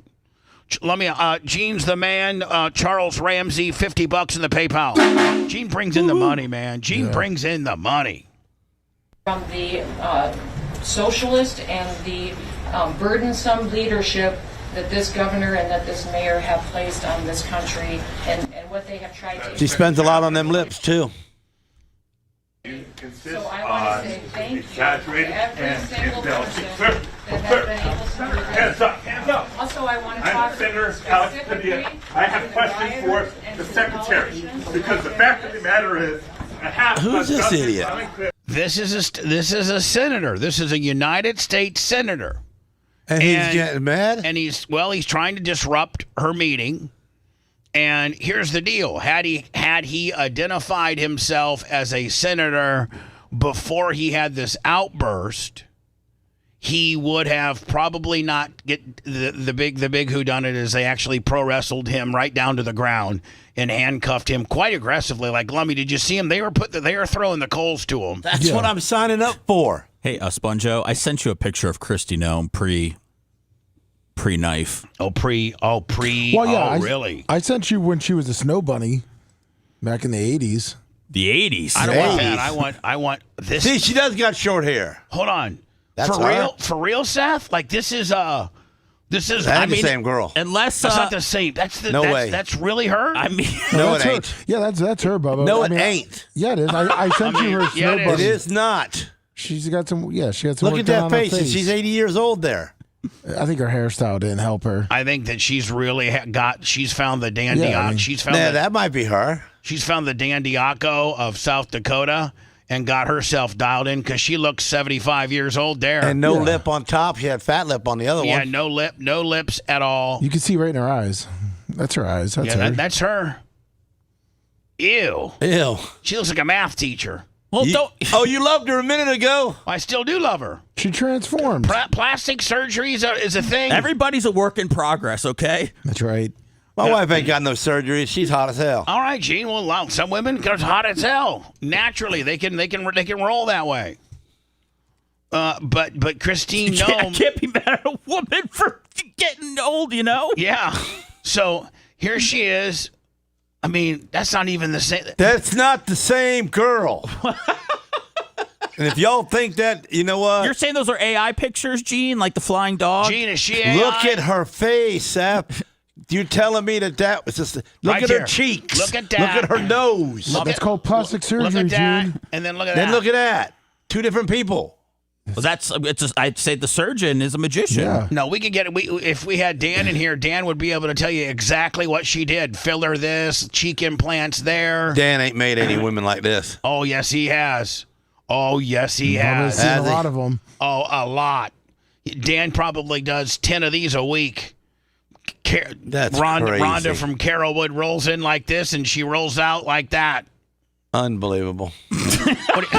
Let me, Gene's the man, Charles Ramsey, $50 in the PayPal. Gene brings in the money, man. Gene brings in the money. From the socialist and the burdensome leadership that this governor and that this mayor have placed on this country and what they have tried to... She spends a lot on them lips, too. So I want to say thank you to every single person that has been able to do this. Hands up. Also, I want to talk specifically I have questions for the secretary because the fact of the matter is, who's this idiot? This is a senator. This is a United States senator, and he's getting mad. And he's trying to disrupt her meeting. And here's the deal. Had he identified himself as a senator before he had this outburst, he would have probably not get the big whodunit is they actually pro wrestled him right down to the ground and handcuffed him quite aggressively. Like, Lummy, did you see him? They were throwing the coals to him. That's what I'm signing up for. Hey, Sponjo, I sent you a picture of Kristi Noem pre-knife. Really? I sent you when she was a Snow Bunny back in the 80s. The 80s? I don't want that. I want this. See, she does got short hair. Hold on. That's for real, Seth? Like, this is the same girl. Unless that's not the same. way. That's really her? I mean, no, it ain't. Yeah, that's her, Bubba. No, it ain't. Yeah, it is. I sent you her Snow Bunny. It is not. She's got some. Yeah, she got some. Look work at done that on face. her face. She's 80 years old there. I think her hairstyle didn't help her. I think that she's really she's found the Dan Diaco. That might be her. She's found the Dan Diaco of South Dakota and got herself dialed in because she looks 75 years old there. And no lip on top. She had fat lip on the other one. Yeah, no lips at all. You can see right in her eyes. That's her eyes. That's her. That's her. Ew. She looks like a math teacher. Well, you loved her a minute ago. I still do love her. She transformed. Plastic surgery is a thing. Everybody's a work in progress, okay? That's right. My wife ain't got no surgery. She's hot as hell. All right, Gene. Well, some women are hot as hell. Naturally, they can roll that way. But Christine Nome can't be mad at a woman for getting old, you know? Yeah. So here she is. I mean, that's not even the same. That's not the same girl. And if y'all think that, you know what? You're saying those are AI pictures, Gene, like the flying dog? Gene, is she AI? Look at her face, Seth. You're telling me that was just... Look at her cheeks. Look at that. Look at her nose. That's called plastic surgery, look at that. Gene. And then look at that. Then look at that. Two different people. Well, I'd say the surgeon is a magician. Yeah. No, we could get it. If we had Dan in here, Dan would be able to tell you exactly what she did. Filler this, cheek implants there. Dan ain't made any women like this. Oh, yes, he has. Oh, yes, he has. Seen a lot of them. Oh, a lot. Dan probably does 10 of these a week. That's Rhonda crazy. from Carrollwood rolls in like this, and she rolls out like that. Unbelievable.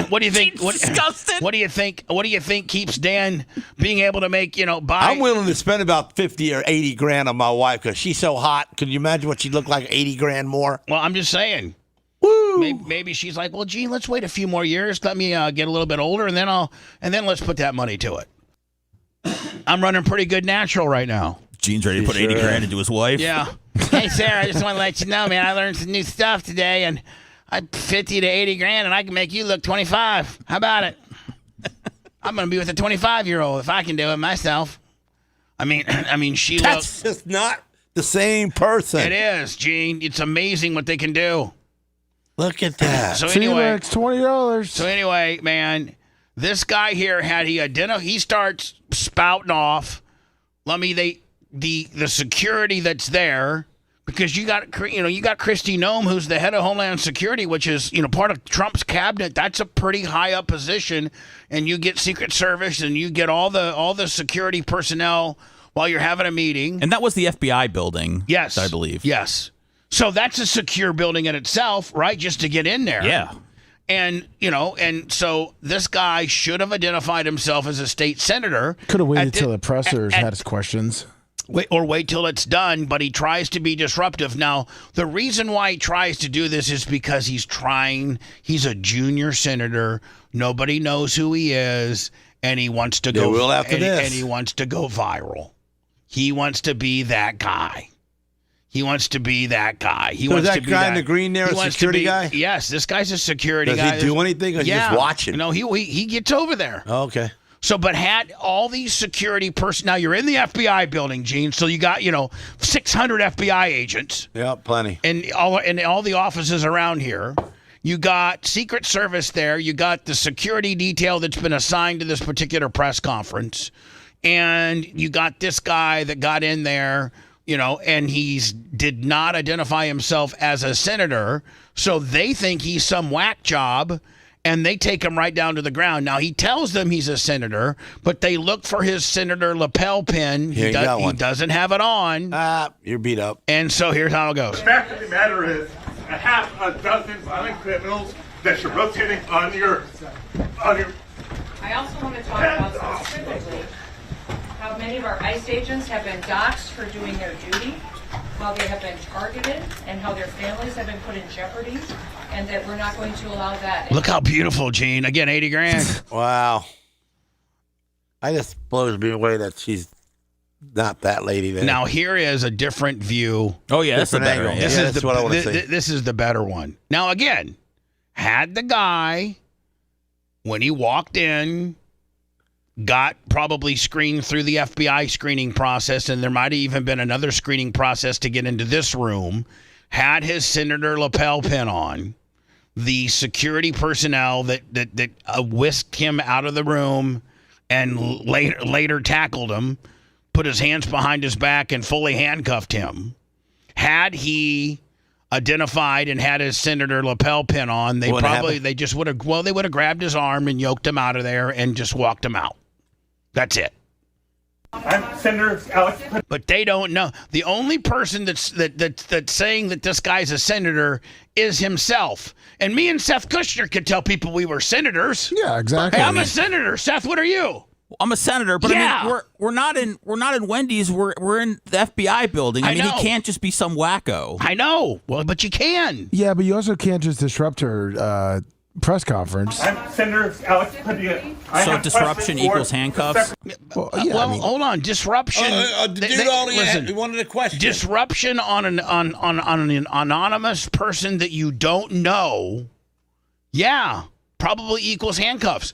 What do you think? Disgusting. What do you think? What do you think keeps Dan being able to make buy? I'm willing to spend about 50 or 80 grand on my wife because she's so hot. Can you imagine what she'd look like 80 grand more? Well, I'm just saying. Woo! Maybe she's like, well, Gene, let's wait a few more years. Let me get a little bit older, and then let's put that money to it. I'm running pretty good natural right now. Gene's ready to put 80 grand into his wife. Yeah. Hey, Sarah, I just want to let you know, man, I learned some new stuff today, and I 50 to 80 grand, and I can make you look 25. How about it? I'm going to be with a 25-year-old if I can do it myself. I mean, she looks... That's just not the same person. It is, Gene. It's amazing what they can do. Look at that. So anyway, it's $20. So anyway, man, this guy here he starts spouting off. The security that's there, because you got Kristi Noem, who's the head of Homeland Security, which is part of Trump's cabinet. That's a pretty high up position, and you get Secret Service and you get all the security personnel while you're having a meeting. And that was the FBI building. Yes, I believe. Yes. So that's a secure building in itself, right? Just to get in there. Yeah. And, and so this guy should have identified himself as a state senator. Could have waited till the pressers had his questions. Wait till it's done, but he tries to be disruptive. Now, the reason why he tries to do this is because he's a junior senator. Nobody knows who he is, and he wants to go and he wants to go viral. He wants to be that guy. He wants to be that guy. He wants to be guy in the green there, a security guy? Yes, this guy's a security guy. Does he do anything, or is he just watching? No, he gets over there. Oh, okay. So, but had all these security personnel, you're in the FBI building, Gene, so you got, 600 FBI agents. Yeah, plenty. And all the offices around here. You got Secret Service there. You got the security detail that's been assigned to this particular press conference. And you got this guy that got in there, and did not identify himself as a senator. So they think he's some whack job. And they take him right down to the ground. Now, he tells them he's a senator, but they look for his senator lapel pin. He doesn't have it on. You're beat up. And so here's how it goes. The fact of the matter is, a half a dozen violent criminals that you're rotating on your... I also want to talk about specifically how many of our ICE agents have been doxxed for doing their duty, how they have been targeted, and how their families have been put in jeopardy, and that we're not going to allow that. Look how beautiful, Gene. Again, 80 grand. Wow. I just blows me away that she's not that lady there. Now, here is a different view. Oh, yeah, that's the better one. That's what I want to see. This is the better one. Now, again, had the guy, when he walked in, got probably screened through the FBI screening process, and there might have even been another screening process to get into this room, had his senator lapel pin on, the security personnel that whisked him out of the room and later tackled him put his hands behind his back and fully handcuffed him. Had he identified and had his senator lapel pin on, they would have grabbed his arm and yoked him out of there and just walked him out. That's it. I'm Senator Alex. But they don't know. The only person that's saying that this guy's a senator is himself. And me and Seth Kushner could tell people we were senators. Yeah, exactly. Hey, I'm a senator. Seth, what are you? I'm a senator, but I mean, we're not in Wendy's. We're in the FBI building. I mean, he can't just be some wacko. I know. Well, but you can. Yeah, but you also can't just disrupt her press conference. I'm Senator Alex Padilla. So disruption equals handcuffs? Well, hold on. Disruption. He wanted a question. Disruption on an anonymous person that you don't know. Yeah, probably equals handcuffs.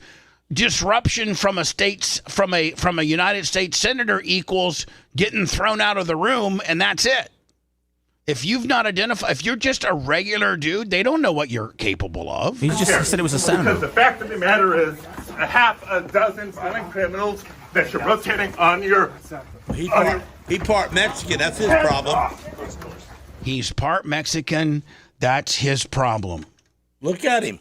Disruption from a United States senator equals getting thrown out of the room, and that's it. If you've not identified, if you're just a regular dude, they don't know what you're capable of. He said it was a senator. Because the fact of the matter is, a half a dozen violent criminals that you're rotating on your. He part Mexican. That's his problem. He's part Mexican. That's his problem. Look at him.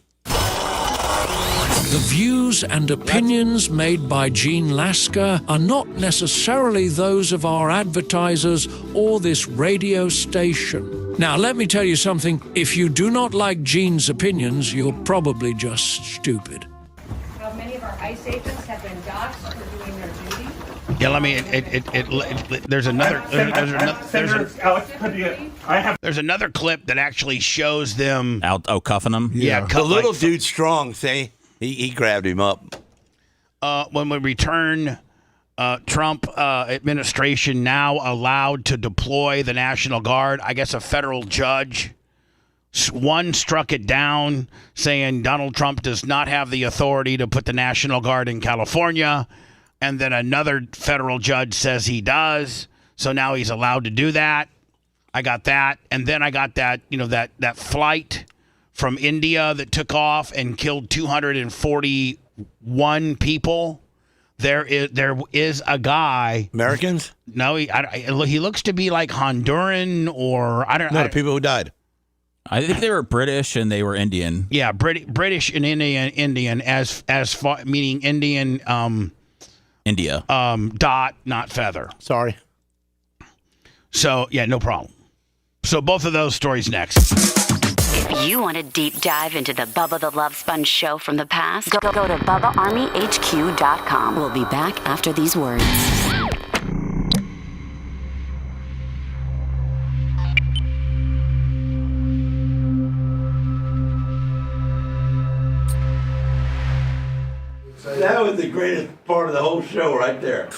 The views and opinions made by Gene Lasker are not necessarily those of our advertisers or this radio station. Now, let me tell you something. If you do not like Gene's opinions, you're probably just stupid. How many of our ICE agents have been doxxed for doing their duty? Yeah, let me. There's another. There's another clip that actually shows them cuffing him. Yeah, the little dude's strong. See. He grabbed him up. When we return, Trump administration now allowed to deploy the National Guard. I guess a federal judge, one struck it down, saying Donald Trump does not have the authority to put the National Guard in California. And then another federal judge says he does. So now he's allowed to do that. I got that. And then I got that, that flight from India that took off and killed 241 people. There is a guy. Americans? No, he looks to be like Honduran or I don't know. No, the people who died. I think they were British and they were Indian. Yeah, British and Indian as far, meaning Indian. India. Dot, not feather. Sorry. So yeah, no problem. So both of those stories next. If you want a deep dive into the Bubba the Love Sponge show from the past, go to BubbaArmyHQ.com. We'll be back after these words. That was the greatest part of the whole show right there.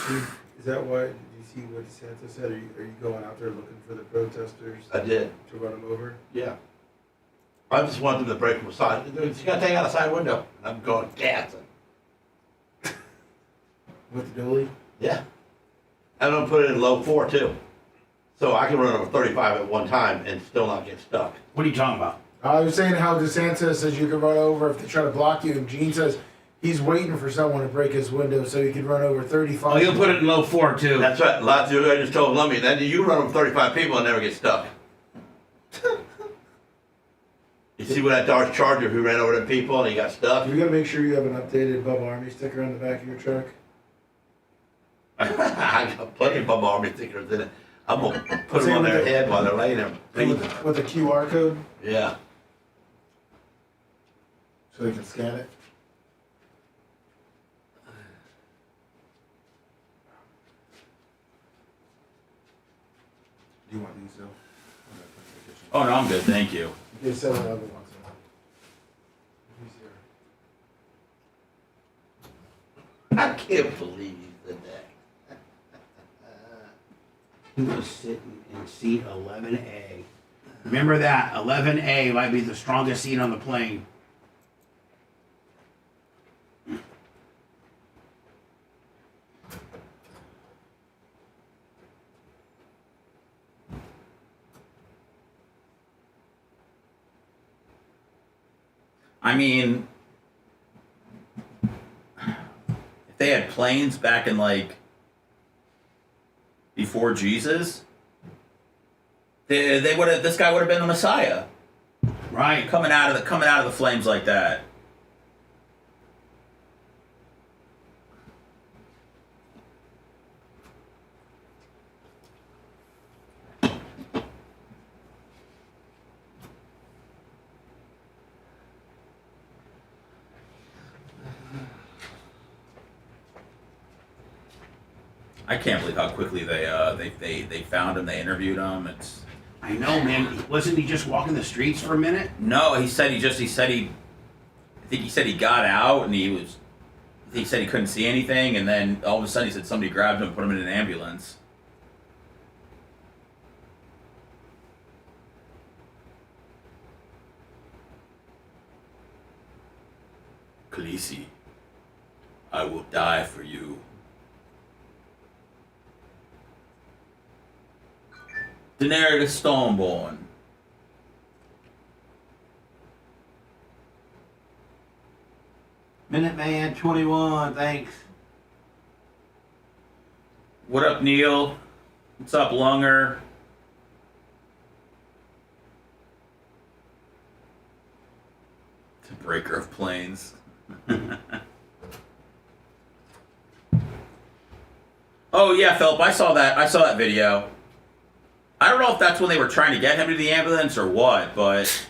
Is that why? Did you see what DeSantis said? Are you going out there looking for the protesters? I did. To run them over? Yeah. I just want them to break from the side. You got to take out a side window. And I'm going dancing. With the dually? Yeah. I'm going to put it in low 4 too. So I can run over 35 at one time and still not get stuck. What are you talking about? I was saying how DeSantis says you can run over if they try to block you. And Gene says he's waiting for someone to break his window so he can run over 35. Oh, you'll put it in low 4 too. That's right. Lots of I just told Lummy, then you run over 35 people and never get stuck. You see what that Dodge Charger who ran over the people and he got stuck? You gotta make sure you have an updated Bubba Army sticker on the back of your truck. I got plenty of Bubba Army stickers in it. I'm gonna put them on their head while they're laying there. With a QR code? Yeah. So they can scan it? Do you want these though? Oh no, I'm good, thank you. They sell other ones. I can't believe you did that. He was sitting in seat 11A. Remember that 11A might be the strongest seat on the plane. I mean, if they had planes back in like before Jesus, they would have. This guy would have been the Messiah, right? Coming out of the flames like that. I can't believe how quickly they found him. They interviewed him. I know, man. Wasn't he just walking the streets for a minute? No, I think he said he got out and he said he couldn't see anything, and then all of a sudden he said somebody grabbed him and put him in an ambulance. Khaleesi, I will die for you. Daenerys Stormborn. Minuteman 21, thanks. What up, Neil? What's up, Lunger? The breaker of planes. Oh yeah, Philip, I saw that video. I don't know if that's when they were trying to get him to the ambulance or what, but...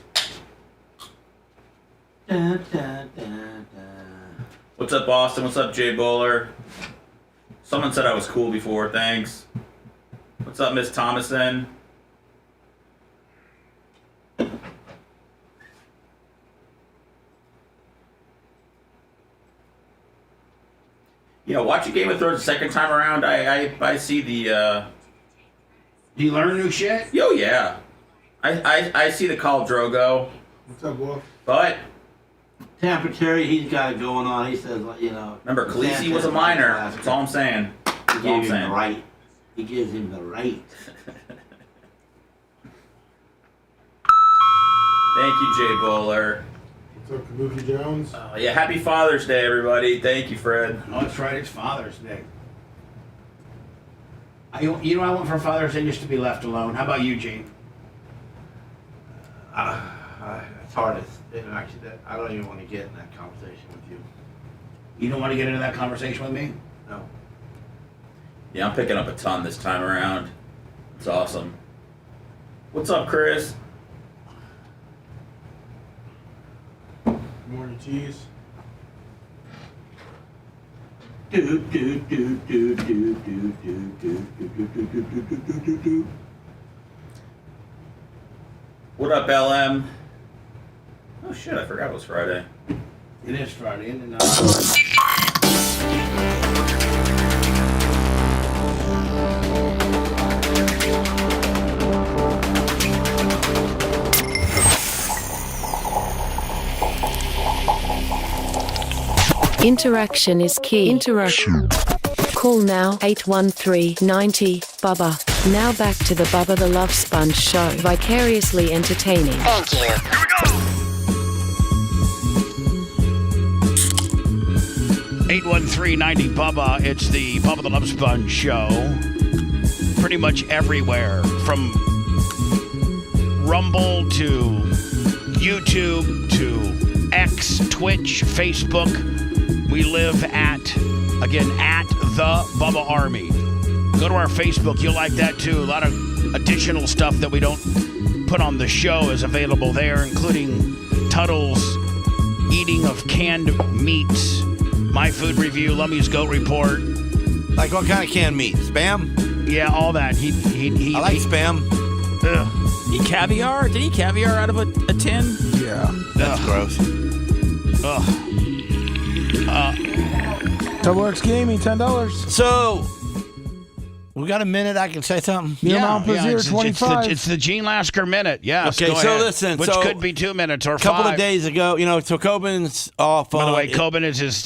What's up, Boston? What's up, Jay Bowler? Someone said I was cool before, thanks. What's up, Miss Thomason? You know, watching Game of Thrones the second time around, I see the... Do you learn new shit? Oh, yeah. I see the Khal Drogo. What's up, Wolf? But... Tampa Terry, he's got it going on. He says, you know... Remember, Khaleesi was a minor. That's all I'm saying. He gave him the right. He gives him the right. Thank you, Jay Bowler. What's up, Kabuki Jones? Yeah, happy Father's Day, everybody. Thank you, Fred. Oh, that's right. It's Father's Day. You know, I want for Father's Day just to be left alone. How about you, Gene? It's hard. Actually, I don't even want to get in that conversation with you. You don't want to get into that conversation with me? No. Yeah, I'm picking up a ton this time around. It's awesome. What's up, Chris? Morning, cheese. What up, LM? Oh shit, I forgot it was Friday. It is Friday, isn't it? Interaction is key. Interaction. Call now 813-90-BUBBA. Now back to the Bubba the Love Sponge show. Vicariously entertaining. Thank you. Here we go. 813-90-BUBBA. It's the Bubba the Love Sponge show. Pretty much everywhere. From Rumble to YouTube to X, Twitch, Facebook. We live at the Bubba Army. Go to our Facebook. You'll like that too. A lot of additional stuff that we don't put on the show is available there, including Tuttle's eating of canned meats, my food review, Lummy's goat report. Like what kind of canned meat? Spam? Yeah, all that. He I like spam. Ugh. Eat caviar? Did he eat caviar out of a tin? Yeah. That's gross. Ugh. Double X Gaming, $10. So, we got a minute I can say something? It's the Gene Lasker minute. Yes. Okay, go so ahead. listen. Which could be 2 minutes or 5. A couple of days ago, so Coben's off. By the way, Coben is his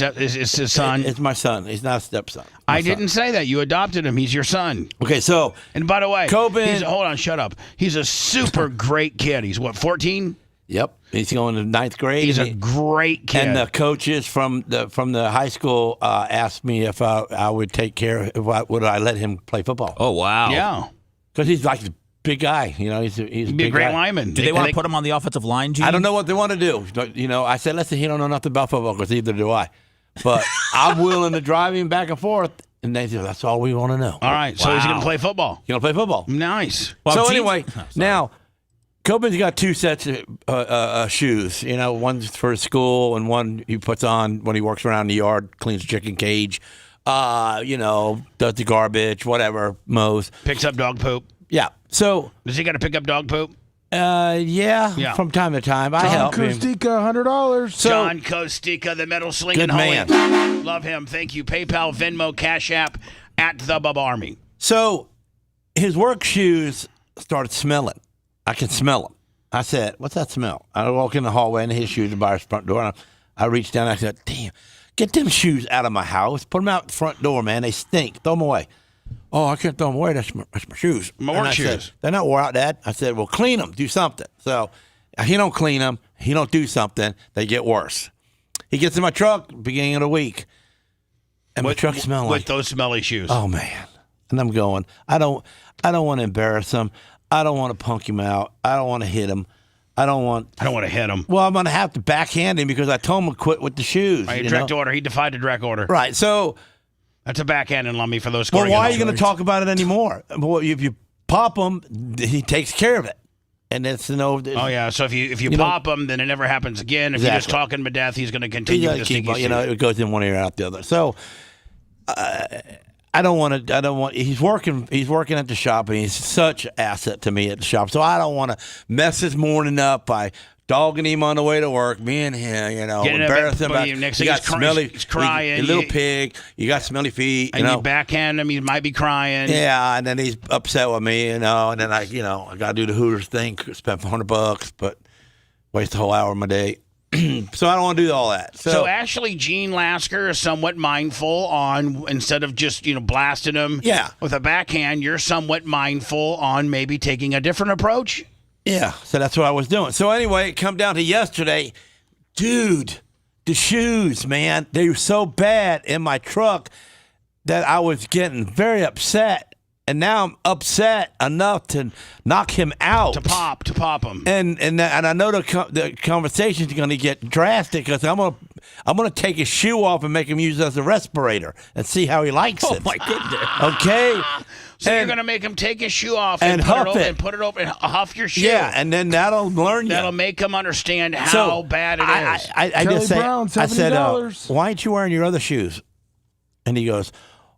son. It's my son. He's not a stepson. I didn't say that. You adopted him. He's your son. Okay, so. And by the way, Coben. hold on, shut up. He's a super great kid. He's what, 14? Yep, he's going to ninth grade. He's a great kid. And the coaches from the high school asked me if I would take care. Would I let him play football? Oh wow! Yeah, because he's like a big guy. He's He'd be a great lineman. Do they want to put him on the offensive line, Gene? I don't know what they want to do. I said, listen, he don't know nothing about football because neither do I. But I'm willing to drive him back and forth. And they said, that's all we want to know. All right, so he's going to play football. He's going to play football. Nice. Well, anyway, now Coben's got two sets of shoes. One's for school and one he puts on when he works around the yard, cleans the chicken cage, does the garbage, whatever, mows. Picks up dog poop. Yeah. So does he got to pick up dog poop? Yeah, from time to time. I help him. John Kostika, $100. John Kostika, the metal slinging good man. holy. Love him. Thank you. PayPal, Venmo, Cash App at the Bubba Army. So his work shoes started smelling. I can smell them. I said, what's that smell? I walk in the hallway and his shoes are by his front door. And I reached down and I said, damn, get them shoes out of my house. Put them out the front door, man. They stink. Throw them away. Oh, I can't throw them away. That's my shoes. My work shoes. Said, they're not wore out, Dad. I said, well, clean them. Do something. So he don't clean them. He don't do something. They get worse. He gets in my truck beginning of the week. And my truck smells like... With those smelly shoes. Oh, man. And I'm going, I don't want to embarrass him. I don't want to punk him out. I don't want to hit him. I don't want to hit him. Well, I'm going to have to backhand him because I told him to quit with the shoes. Right, direct order. He defied the direct order. Right. So... That's a backhanding Lummy for those scoring. Well, why are you going to talk about it anymore? Well, if you pop him, he takes care of it. And it's oh yeah, so if you pop him, then it never happens again. If you just talk him to death, he's going to continue with the it goes in one ear out the other. So I don't want. He's working at the shop, and he's such an asset to me at the shop. So I don't want to mess his morning up by dogging him on the way to work, me and him, embarrass him. Next he's smelly, he's crying. You little pig. You got smelly feet. And you backhand him, he might be crying. Yeah, and then he's upset with me, and then I got to do the Hooters thing, spend $400, but waste a whole hour of my day. So I don't want to do all that. So actually, Gene Lasker is somewhat mindful on, instead of just blasting him with a backhand, you're somewhat mindful on maybe taking a different approach. Yeah, so that's what I was doing. So anyway, it come down to yesterday. Dude, the shoes, man, they were so bad in my truck that I was getting very upset. And now I'm upset enough to knock him out. To pop him. And I know the conversation's going to get drastic because I'm gonna take his shoe off and make him use it as a respirator and see how he likes it. Oh, my goodness. Okay? So you're going to make him take his shoe off and huff it. And put it over and huff your shoe. Yeah, and then that'll learn you. That'll make him understand how bad it is. I just say, Brown, $70. I said, why aren't you wearing your other shoes? And he goes,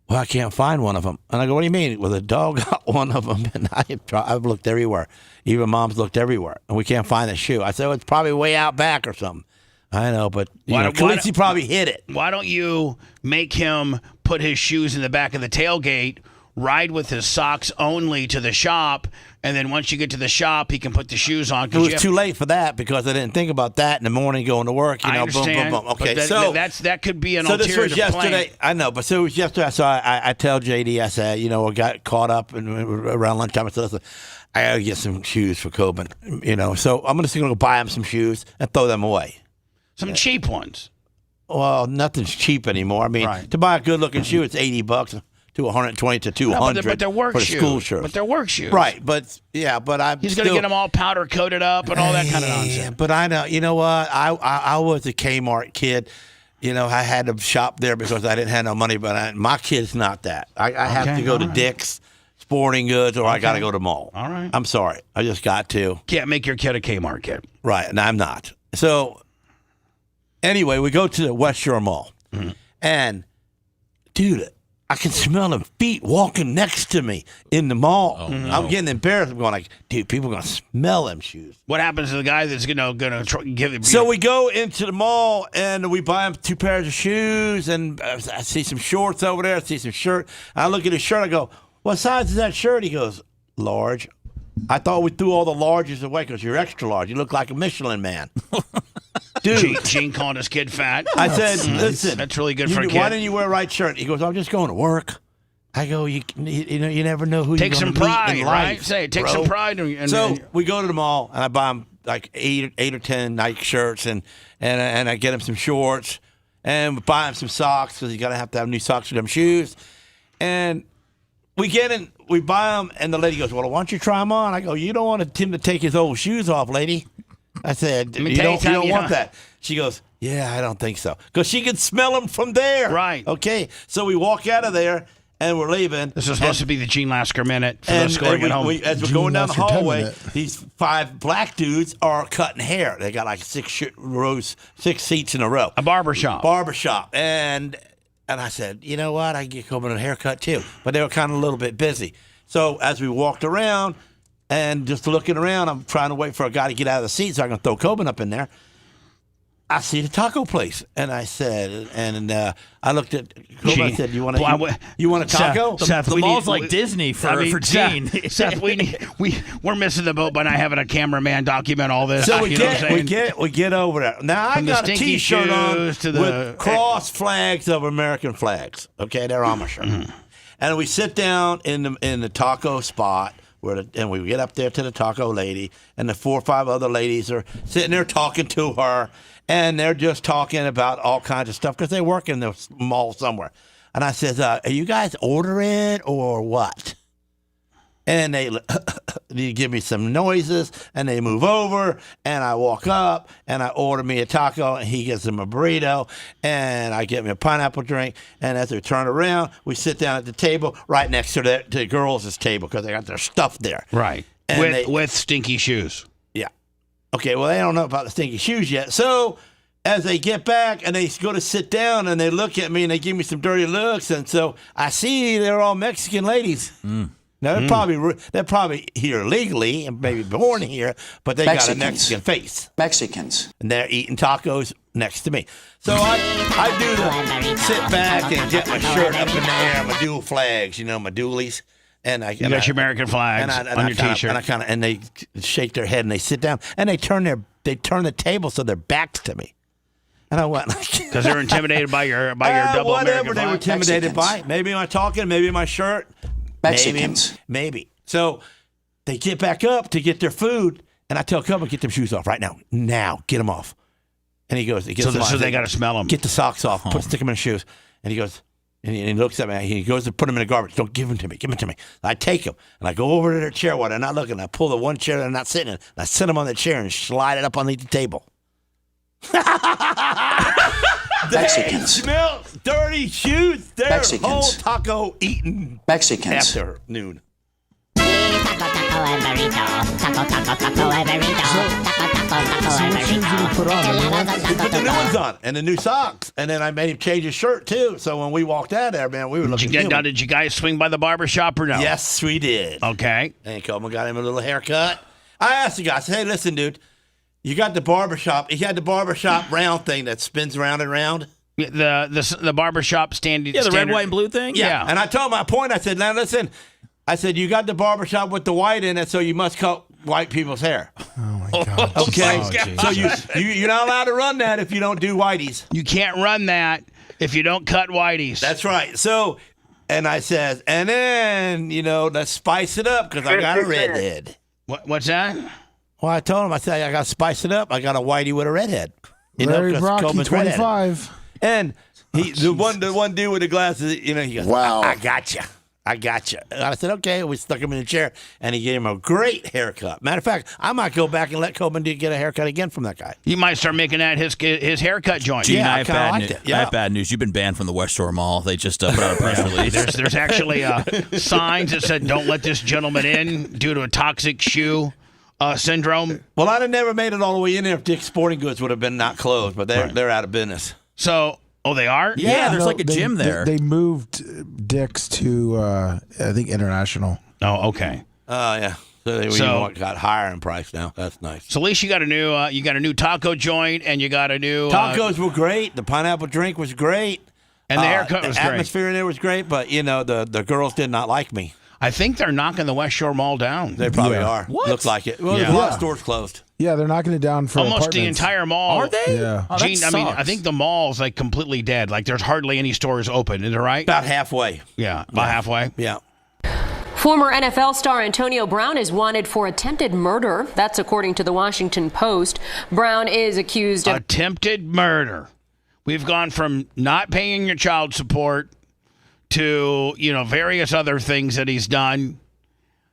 well, I can't find one of them. And I go, what do you mean? Well, the dog got one of them, and I've looked everywhere. Even Mom's looked everywhere, and we can't find the shoe. I said, well, it's probably way out back or something. I know, but Khaleesi probably hit it. Why don't you make him put his shoes in the back of the tailgate, ride with his socks only to the shop, and then once you get to the shop, he can put the shoes on. It was too late for that because I didn't think about that in the morning going to work. I understand. Boom, boom, boom. Okay, that could be an ulterior So this was yesterday. plan. I know, but so it was yesterday. So I tell JD, I said, I got caught up and around lunchtime. I said, listen, I got to get some shoes for Coben. So I'm just going to go buy him some shoes and throw them away. Some cheap ones. Well, nothing's cheap anymore. I mean, to buy a good-looking shoe, it's $80 to $120 to $200. But they're work for shoes. School shirts. But they're work shoes. Right, but I'm He's going to get them all powder coated up and all that kind of nonsense. But I know, you know what? I was a Kmart kid. I had to shop there because I didn't have no money. But my kid's not that. I have to go to Dick's Sporting Goods, or I got to go to mall. All right. I'm sorry. I just got to. Can't make your kid a Kmart kid. Right, and I'm not. So anyway, we go to the West Shore Mall, and dude, I can smell them feet walking next to me in the mall. Oh, no. I'm getting embarrassed. I'm going like, dude, people are going to smell them shoes. What happens to the guy that's going to give it? So we go into the mall, and we buy him 2 pairs of shoes, and I see some shorts over there. I see some shirt. I look at his shirt. I go, what size is that shirt? He goes, large. I thought we threw all the larges away because you're extra large. You look like a Michelin man. Dude. Gene called his kid fat. I said, listen. That's really good for a kid. Why didn't you wear a right shirt? He goes, I'm just going to work. I go, you never know who take you're some going to meet pride, in right? life, Say, take bro. some pride. So we go to the mall, and I buy him like eight or 10 Nike shirts, and I get him some shorts, and buy him some socks because he's gonna have to have new socks for them shoes, and we get in, we buy them, and the lady goes, "Well, why don't you try them on?" I go, "You don't want him to take his old shoes off, lady." I said, "You don't want that." She goes, "Yeah, I don't think so," because she can smell them from there. Right. Okay. So we walk out of there. And we're leaving. This is supposed to be the Gene Lasker minute for those scoring at home. As we're going down the hallway, these 5 black dudes are cutting hair. They got like 6 seats in a row. A barbershop. And I said, you know what? I can get Coben a haircut too. But they were kind of a little bit busy. So as we walked around and just looking around, I'm trying to wait for a guy to get out of the seat so I can throw Coben up in there. I see the taco place, and I said, I looked at Coben. I said, "You want a taco?" Seth, the mall's like Disney for Gene. Seth, we're missing the boat by not having a cameraman document all this. So we get over there. Now I got a T-shirt on with cross flags of American flags. Okay, they're on my shirt, and we sit down in the taco spot. And we get up there to the taco lady, and the 4 or 5 other ladies are sitting there talking to her, and they're just talking about all kinds of stuff because they work in the mall somewhere. And I says, "Are you guys ordering or what?" And they give me some noises, and they move over, and I walk up, and I order me a taco, and he gets him a burrito, and I get me a pineapple drink, and as we turn around, we sit down at the table right next to the girls' table because they got their stuff there. Right, and with stinky shoes. Yeah. Okay, well, they don't know about the stinky shoes yet, so as they get back and they go to sit down and they look at me and they give me some dirty looks, and so I see they're all Mexican ladies. Now, they're probably here legally and maybe born here, but they got a Mexican face. Mexicans. And they're eating tacos next to me. So I do the sit back and get my shirt up in the air, my dual flags, my dualies. And you got your American flags on your T-shirt. And they shake their head and they sit down and they turn the table so their backs to me. And I went like, because they're intimidated by your double American flag. Whatever they were intimidated by. Maybe my talking, maybe my shirt. Mexicans. Maybe. So they get back up to get their food, and I tell Coben, "Get them shoes off right now. Now, get them off." And he goes, so they got to smell them. Get the socks off. Stick them in the shoes. And he goes, and he looks at me. He goes to put them in the garbage. "Don't give them to me. Give them to me." I take them, and I go over to their chair while they're not looking. I pull the one chair they're not sitting in, and I sit them on the chair and slide it up on the table. Mexicans. Smell dirty shoes. They're Mexicans. whole taco eating Mexicans. afternoon. He put the new ones on and the new socks, and then I made him change his shirt too. So when we walked out there, man, we were looking. Did you guys swing by the barbershop or no? Yes, we did. Okay. And Coleman got him a little haircut. I asked the guy, I said, "Hey, listen, dude, you got the barbershop. He had the barbershop round thing that spins round and round." The barbershop standing. Yeah, the red, white, and blue thing. Yeah. And I told my point. I said, "Now listen." I said, "You got the barbershop with the white in it, so you must cut white people's hair." Oh my God. Okay. Oh, so you're not allowed to run that if you don't do whiteys. You can't run that if you don't cut whiteys. That's right. So, and I said, and then let's spice it up because I got a redhead. What's that? Well, I told him, I said, I got to spice it up. I got a whitey with a redhead. Larry Brocky, Coleman's 25. And the one dude with the glasses, he goes, "Wow, I got you. I got you." And I said, "Okay." We stuck him in the chair, and he gave him a great haircut. Matter of fact, I might go back and let Coben get a haircut again from that guy. You might start making that his haircut joint. Gene, Yeah, I have bad news. You've been banned from the West Shore Mall. They just put out a press release. There's actually signs that said, "Don't let this gentleman in due to a toxic shoe syndrome." Well, I'd have never made it all the way in there if Dick's Sporting Goods would have been not closed, but they're out of business. So, they are? Yeah, there's like a gym there. They moved Dick's to, I think, International. Oh, okay. Oh, yeah. So they got higher in price now. That's nice. So at least you got a new taco joint, and you got a new tacos were great. The pineapple drink was great, and the haircut was great. great. The atmosphere in there was great, but the girls did not like me. I think they're knocking the West Shore Mall down. They probably are. What? Looks like it. Well, there's a lot of stores closed. Yeah, they're knocking it down for almost the apartments. entire mall. Are they? Yeah. Oh, Gene, I think the mall's like completely dead. Like there's hardly any stores open. Is it right? About halfway. Yeah, about halfway. Yeah. Former NFL star Antonio Brown is wanted for attempted murder. That's according to the Washington Post. Brown is accused of attempted murder. We've gone from not paying your child support to, various other things that he's done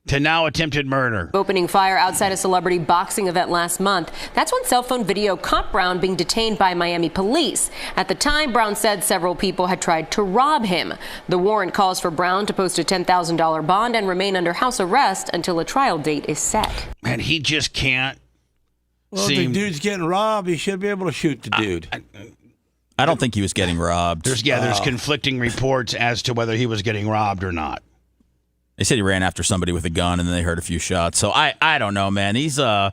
to now attempted murder. Opening fire outside a celebrity boxing event last month. That's when cell phone video caught Brown being detained by Miami police. At the time, Brown said several people had tried to rob him. The warrant calls for Brown to post a $10,000 bond and remain under house arrest until a trial date is set. And he just can't. Well, if the dude's getting robbed, he should be able to shoot the dude. I don't think he was getting robbed. There's conflicting reports as to whether he was getting robbed or not. They said he ran after somebody with a gun, and then they heard a few shots. So I don't know, man. He's I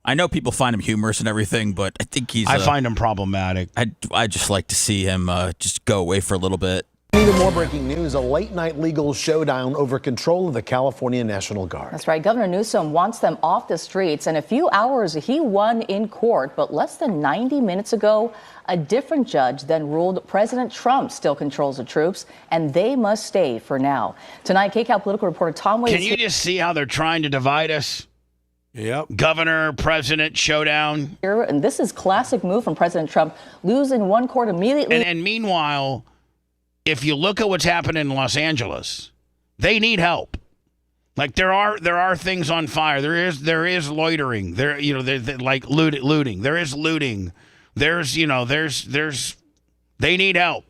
know people find him humorous and everything, but I think he's. I find him problematic. I just like to see him just go away for a little bit. Even more breaking news, a late-night legal showdown over control of the California National Guard. That's right. Governor Newsom wants them off the streets. In a few hours, he won in court. But less than 90 minutes ago, a different judge then ruled President Trump still controls the troops, and they must stay for now. Tonight, KCAL political reporter Tom Waits. Can you just see how they're trying to divide us? Yep. Governor, president, showdown. And this is classic move from President Trump, losing one court immediately. And meanwhile, if you look at what's happening in Los Angeles, they need help. Like there are things on fire. There is loitering. There like looting. There is looting. There's they need help.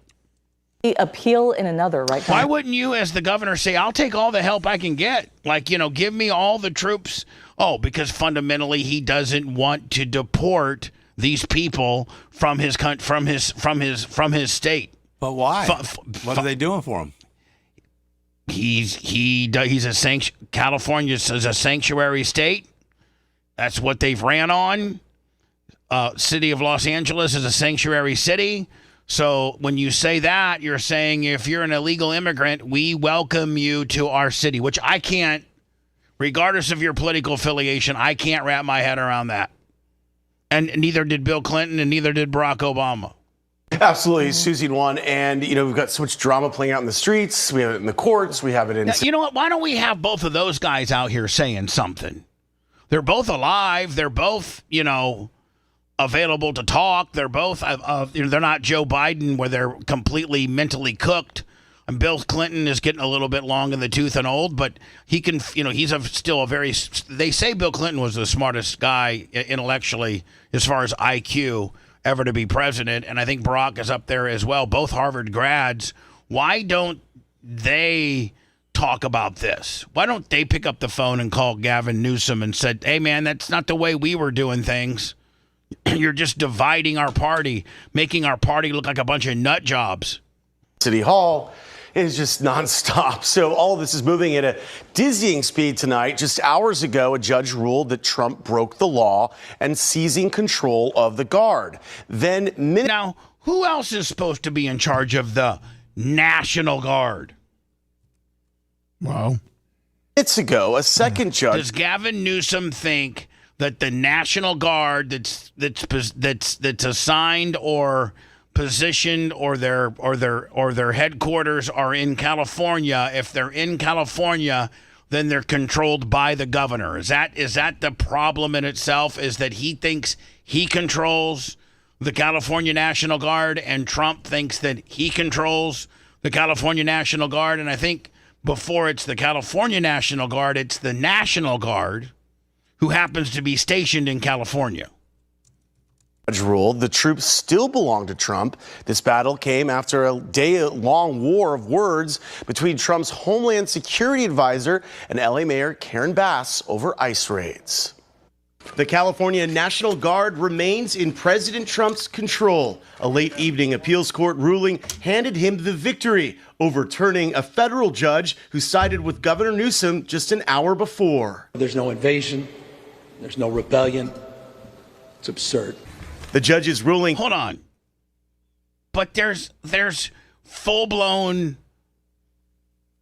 Appeal in another, right? Why wouldn't you, as the governor, say, "I'll take all the help I can get"? Like, give me all the troops. Oh, because fundamentally he doesn't want to deport these people from his state. But why? What are they doing for him? He's a California is a sanctuary state. That's what they've ran on. City of Los Angeles is a sanctuary city. So when you say that, you're saying if you're an illegal immigrant, we welcome you to our city, which I can't, regardless of your political affiliation, I can't wrap my head around that. And neither did Bill Clinton and neither did Barack Obama. Absolutely, Susie won, and we've got so much drama playing out in the streets. We have it in the courts. We have it in. Now, you know what? Why don't we have both of those guys out here saying something? They're both alive. They're both, available to talk. They're both. They're not Joe Biden, where they're completely mentally cooked. And Bill Clinton is getting a little bit long in the tooth and old, but he can. He's still a very. They say Bill Clinton was the smartest guy intellectually as far as IQ ever to be president, and I think Barack is up there as well, both Harvard grads. Why don't they talk about this? Why don't they pick up the phone and call Gavin Newsom and said, "Hey man, that's not the way we were doing things. You're just dividing our party, making our party look like a bunch of nut jobs." City Hall is just nonstop. So all of this is moving at a dizzying speed tonight. Just hours ago, a judge ruled that Trump broke the law and seizing control of the Guard. Then now, who else is supposed to be in charge of the National Guard? Wow. Minutes ago, a second judge. Does Gavin Newsom think that the National Guard that's assigned or positioned or their headquarters are in California? If they're in California, then they're controlled by the governor. Is that the problem in itself? Is that he thinks he controls the California National Guard and Trump thinks that he controls the California National Guard? And I think before it's the California National Guard, it's the National Guard who happens to be stationed in California. Ruled the troops still belong to Trump. This battle came after a day-long war of words between Trump's Homeland Security advisor and LA Mayor Karen Bass over ICE raids. The California National Guard remains in President Trump's control. A late evening appeals court ruling handed him the victory, overturning a federal judge who sided with Governor Newsom just an hour before. There's no invasion. There's no rebellion. It's absurd. The judge's ruling. Hold on. But there's full-blown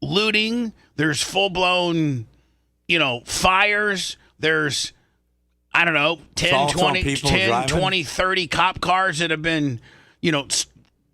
looting. There's full-blown, fires. There's, I don't know, 10, 20, 30 cop cars that have been,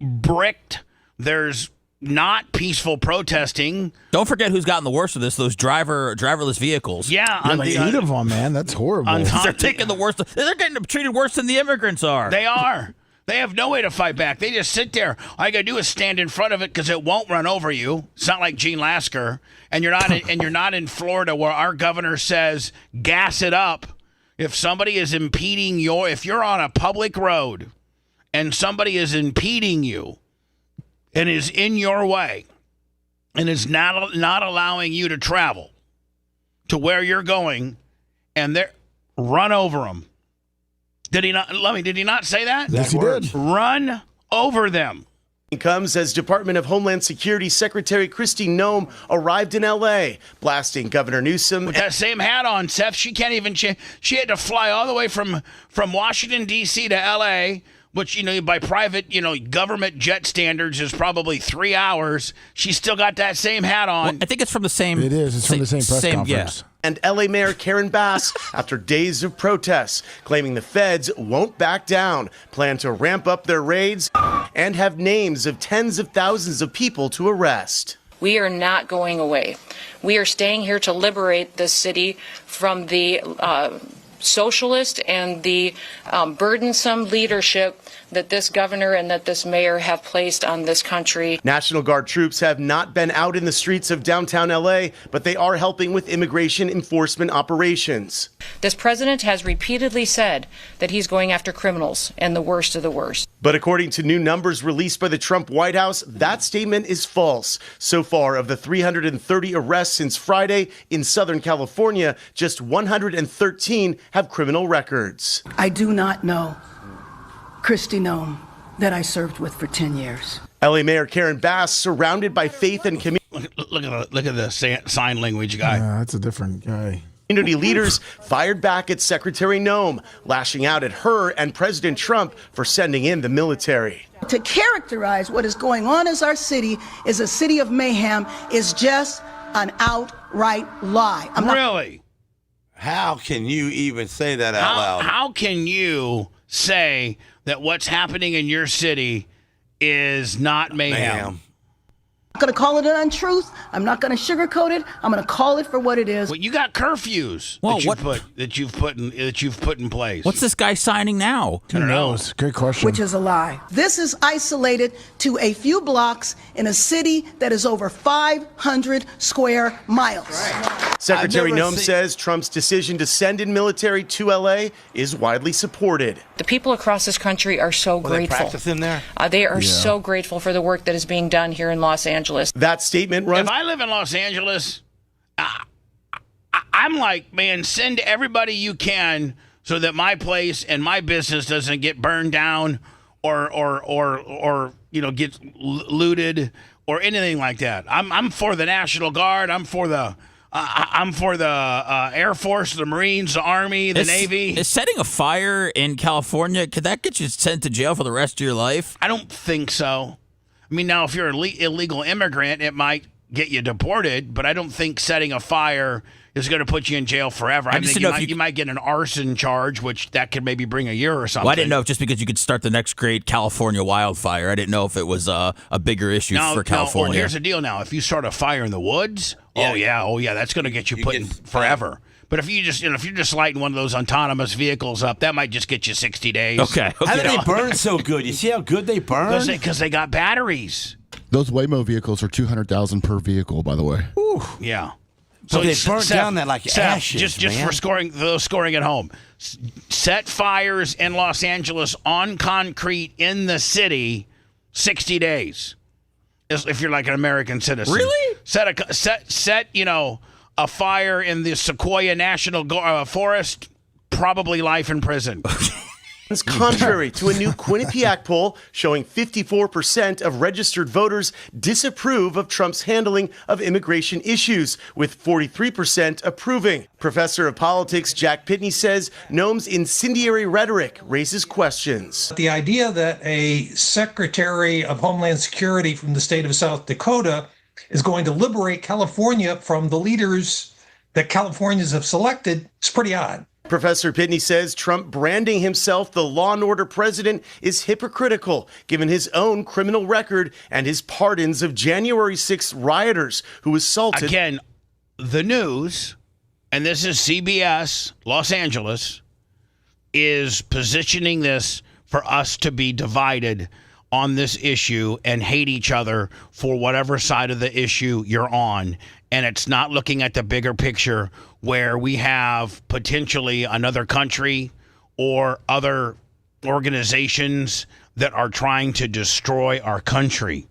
bricked. There's, not peaceful protesting. Don't forget who's gotten the worst of this, those driverless vehicles. Yeah. Like 8 of them, man. That's horrible. They're taking the worst. They're getting treated worse than the immigrants are. They are. They have no way to fight back. They just sit there. All you got to do is stand in front of it because it won't run over you. It's not like Gene Lasker. And you're not in Florida where our governor says, gas it up. If somebody is impeding if you're on a public road and somebody is impeding you and is in your way and is not allowing you to travel to where you're going, and run over them. Did he not say that? Yes, he did. Run over them. Comes as Department of Homeland Security Secretary Kristi Noem arrived in L.A., blasting Governor Newsom. With that same hat on, Seth, she can't even. She had to fly all the way from Washington, D.C. to L.A., which, by private, government jet standards is probably 3 hours. She's still got that same hat on. Well, I think it's from the same. It is. It's from the same press conference. Yeah. And L.A. Mayor Karen Bass, after days of protests, claiming the feds won't back down, plan to ramp up their raids, and have names of tens of thousands of people to arrest. We are not going away. We are staying here to liberate this city from the socialist and the burdensome leadership that this governor and that this mayor have placed on this country. National Guard troops have not been out in the streets of downtown L.A., but they are helping with immigration enforcement operations. This president has repeatedly said that he's going after criminals and the worst of the worst. But according to new numbers released by the Trump White House, that statement is false. So far, of the 330 arrests since Friday in Southern California, just 113 have criminal records. I do not know Kristi Noem that I served with for 10 years. L.A. Mayor Karen Bass, surrounded by faith and community. Look at the sign language guy. That's a different guy. Community leaders fired back at Secretary Noem, lashing out at her and President Trump for sending in the military. To characterize what is going on as our city is a city of mayhem is just an outright lie. Really? How can you even say that out loud? How can you say that what's happening in your city is not mayhem? I'm not going to call it an untruth. I'm not going to sugarcoat it. I'm going to call it for what it is. Well, you got curfews that you've put in place. What's this guy signing now? I don't know. Good question. Which is a lie. This is isolated to a few blocks in a city that is over 500 square miles. Right. Secretary Noem says Trump's decision to send in military to L.A. is widely supported. The people across this country are so grateful. They practice in there? They are so grateful for the work that is being done here in Los Angeles. That statement runs. If I live in Los Angeles, I'm like, man, send everybody you can so that my place and my business doesn't get burned down or get looted or anything like that. I'm for the National Guard. I'm for the Air Force, the Marines, the Army, the Navy. Is setting a fire in California, could that get you sent to jail for the rest of your life? I don't think so. I mean, now, if you're an illegal immigrant, it might get you deported, but I don't think setting a fire is going to put you in jail forever. I think you might get an arson charge, which that could maybe bring a year or something. Well, I didn't know if just because you could start the next great California wildfire. I didn't know if it was a bigger issue for California. Well, here's the deal now. If you start a fire in the woods, that's going to get you put in forever. But if you're just lighting one of those autonomous vehicles up, that might just get you 60 days. Okay. How do they burn so good? You see how good they burn? Because they got batteries. Those Waymo vehicles are $200,000 per vehicle, by the way. Ooh. Yeah. So they burn down that like ashes, just for scoring at home. Set fires in Los Angeles on concrete in the city, 60 days. If you're like an American citizen. Really? Set a fire in the Sequoia National Forest, probably life in prison. It's contrary to a new Quinnipiac poll showing 54% of registered voters disapprove of Trump's handling of immigration issues, with 43% approving. Professor of politics Jack Pitney says Noem's incendiary rhetoric raises questions. The idea that a Secretary of Homeland Security from the state of South Dakota is going to liberate California from the leaders that Californians have selected is pretty odd. Professor Pitney says Trump branding himself the law and order president is hypocritical, given his own criminal record and his pardons of January 6th rioters who assaulted. Again, the news, and this is CBS Los Angeles, is positioning this for us to be divided on this issue and hate each other for whatever side of the issue you're on. And it's not looking at the bigger picture where we have potentially another country or other organizations that are trying to destroy our country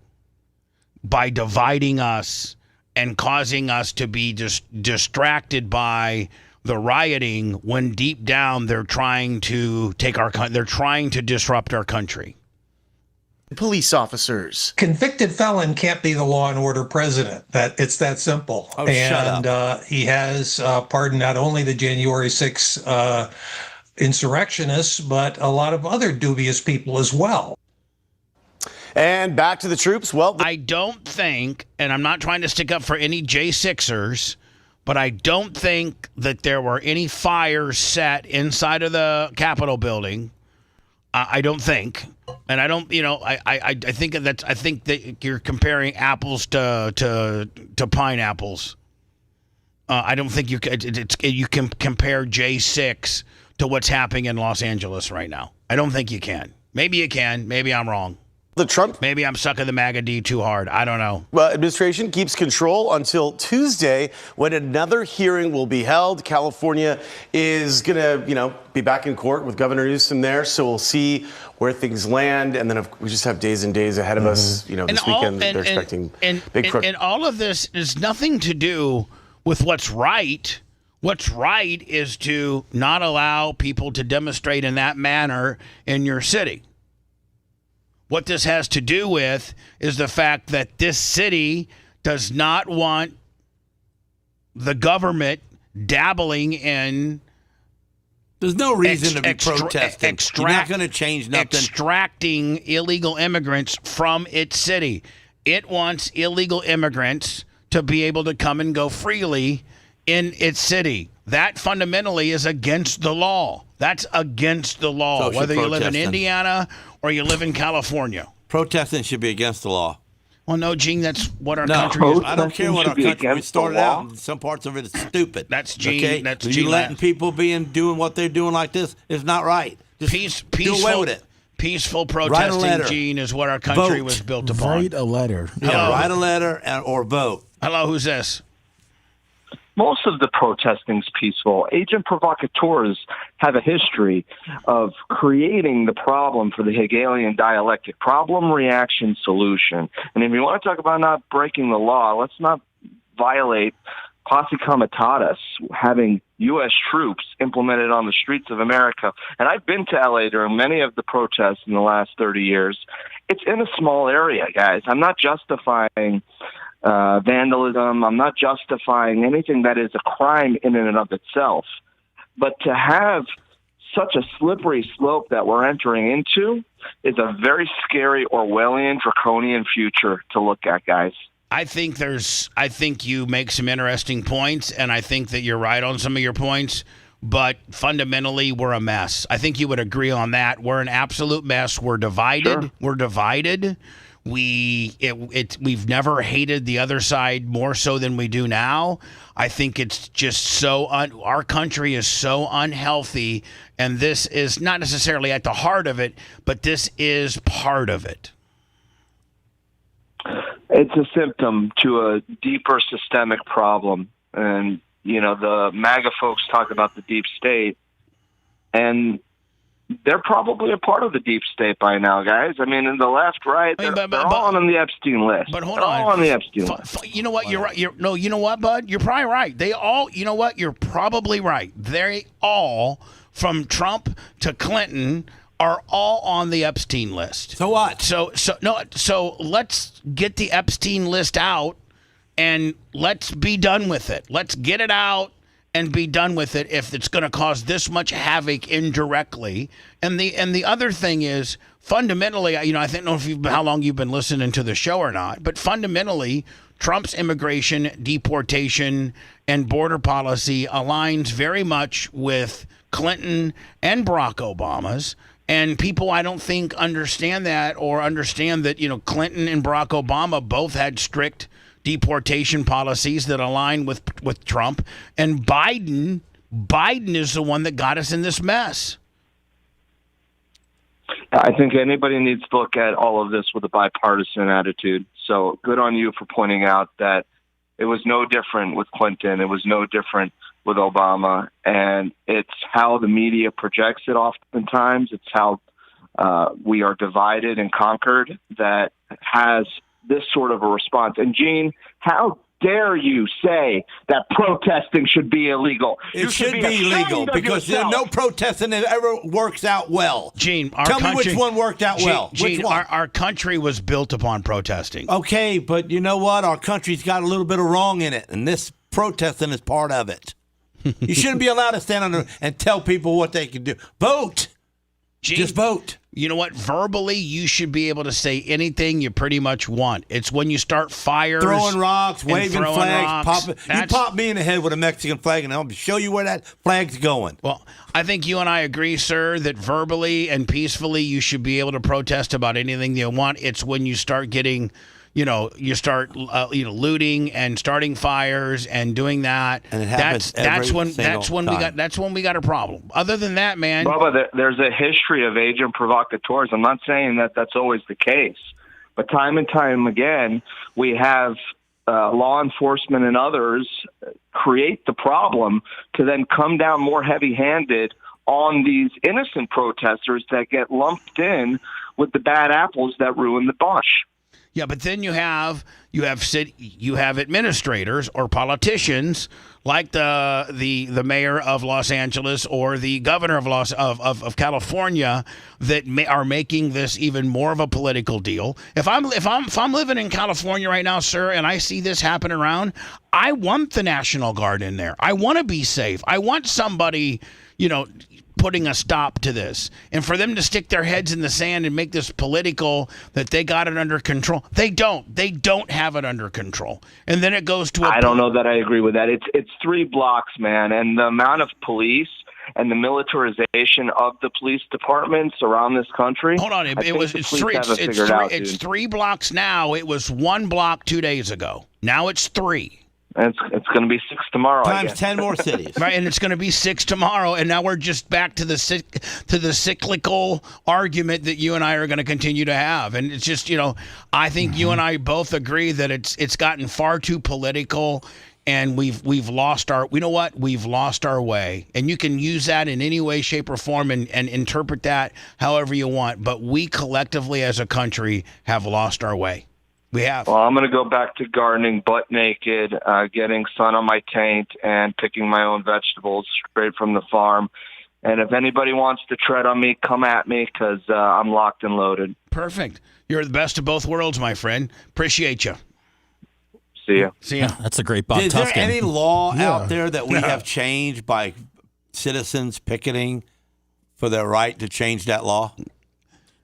by dividing us and causing us to be distracted by the rioting when deep down they're trying to disrupt our country. Police officers. Convicted felon can't be the law and order president. It's that simple. Oh, and shut up. He has pardoned not only the January 6th insurrectionists, but a lot of other dubious people as well. And back to the troops. Well, I don't think, and I'm not trying to stick up for any J6ers, but I don't think that there were any fires set inside of the Capitol building. I don't think, and I don't. I think that you're comparing apples to pineapples. I don't think you can compare J6 to what's happening in Los Angeles right now. I don't think you can. Maybe you can. Maybe I'm wrong. The Trump. Maybe I'm sucking the MAGA D too hard. I don't know. Well, administration keeps control until Tuesday when another hearing will be held. California is going to, be back in court with Governor Newsom there. So we'll see where things land. And then we just have days and days ahead of us. This weekend they're expecting big protests. And all of this is nothing to do with what's right. What's right is to not allow people to demonstrate in that manner in your city. What this has to do with is the fact that this city does not want the government dabbling in. There's no reason to be protesting. You're not going to change nothing. Extracting illegal immigrants from its city. It wants illegal immigrants to be able to come and go freely in its city. That fundamentally is against the law. That's against the law, whether you live in Indiana or you live in California. Protesting should be against the law. Well, no, Gene, that's what our country is. I don't care what our country. We started out, and some parts of it is stupid. That's Gene. Okay? That's You Gene. letting people doing what they're doing like this is not right. Just do away with it. Peaceful protesting, Gene, is what our country was built upon. Write a letter. Yeah, write a letter or vote. Hello, who's this? Most of the protesting is peaceful. Agent provocateurs have a history of creating the problem for the Hegelian dialectic, problem, reaction, solution. And if you want to talk about not breaking the law, let's not violate posse comitatus, having U.S. troops implemented on the streets of America. And I've been to L.A. during many of the protests in the last 30 years. It's in a small area, guys. I'm not justifying vandalism. I'm not justifying anything that is a crime in and of itself. But to have such a slippery slope that we're entering into is a very scary Orwellian, draconian future to look at, guys. I think you make some interesting points, and I think that you're right on some of your points, but fundamentally we're a mess. I think you would agree on that. We're an absolute mess. We're divided. Sure. We're divided. We've never hated the other side more so than we do now. I think it's just our country is so unhealthy, and this is not necessarily at the heart of it, but this is part of it. It's a symptom to a deeper systemic problem. And, the MAGA folks talk about the deep state, and they're probably a part of the deep state by now, guys. I mean, in the left, right, they're all on the Epstein list. But hold they're on. all on the Epstein list. You know what? You're right. You know what, bud? You're probably right. They all, you know what? You're probably right. They all, from Trump to Clinton, are all on the Epstein list. So what? So let's get the Epstein list out and let's be done with it. Let's get it out and be done with it if it's going to cause this much havoc indirectly. And the other thing is, fundamentally, I don't know how long you've been listening to the show or not, but fundamentally, Trump's immigration, deportation, and border policy aligns very much with Clinton and Barack Obama's. And people, I don't think, understand that or understand that, Clinton and Barack Obama both had strict deportation policies that align with Trump. And Biden is the one that got us in this mess. I think anybody needs to look at all of this with a bipartisan attitude. So good on you for pointing out that it was no different with Clinton. It was no different with Obama. And it's how the media projects it oftentimes. It's how we are divided and conquered that has this sort of a response. And, Gene, how dare you say that protesting should be illegal? It should be illegal because no protesting that ever works out well. Gene, tell me which one worked out well. Gene, which one? Our country was built upon protesting. Okay, but you know what? Our country's got a little bit of wrong in it, and this protesting is part of it. You shouldn't be allowed to stand on there and tell people what they can do. Vote. Gene, just vote. You know what? Verbally, you should be able to say anything you pretty much want. It's when you start fires. Throwing rocks, waving flags. Popping. You pop me in the head with a Mexican flag, and I'll show you where that flag's going. Well, I think you and I agree, sir, that verbally and peacefully you should be able to protest about anything you want. It's when you start getting... you start looting and starting fires and doing that. And it happens that's when we got a problem. Other than that, man, Bubba, there's a history of agent provocateurs. I'm not saying that that's always the case, but time and time again, we have law enforcement and others create the problem to then come down more heavy-handed on these innocent protesters that get lumped in with the bad apples that ruin the bunch. Yeah, but then you have administrators or politicians like the mayor of Los Angeles or the governor of California that are making this even more of a political deal. If I'm living in California right now, sir, and I see this happen around, I want the National Guard in there. I want to be safe. I want somebody, putting a stop to this. And for them to stick their heads in the sand and make this political that they got it under control. They don't have it under control. And then it goes to I don't know that I agree with that. It's 3 blocks, man. And the amount of police and the militarization of the police departments around this country. Hold on. It's 3 blocks now. It was 1 block 2 days ago. Now it's 3. And it's going to be 6 tomorrow. Times 10 more cities. Right, and it's going to be 6 tomorrow. And now we're just back to the cyclical argument that you and I are going to continue to have. And it's just, I think you and I both agree that it's gotten far too political, and we've lost our. You know what? We've lost our way. And you can use that in any way, shape, or form, and interpret that however you want. But we collectively, as a country, have lost our way. We have. Well, I'm going to go back to gardening butt naked, getting sun on my taint, and picking my own vegetables straight from the farm. And if anybody wants to tread on me, come at me, because I'm locked and loaded. Perfect. You're the best of both worlds, my friend. Appreciate you. See ya. See ya. That's a great Bob Tuskin. Is there any law out there that we have changed by citizens picketing for their right to change that law?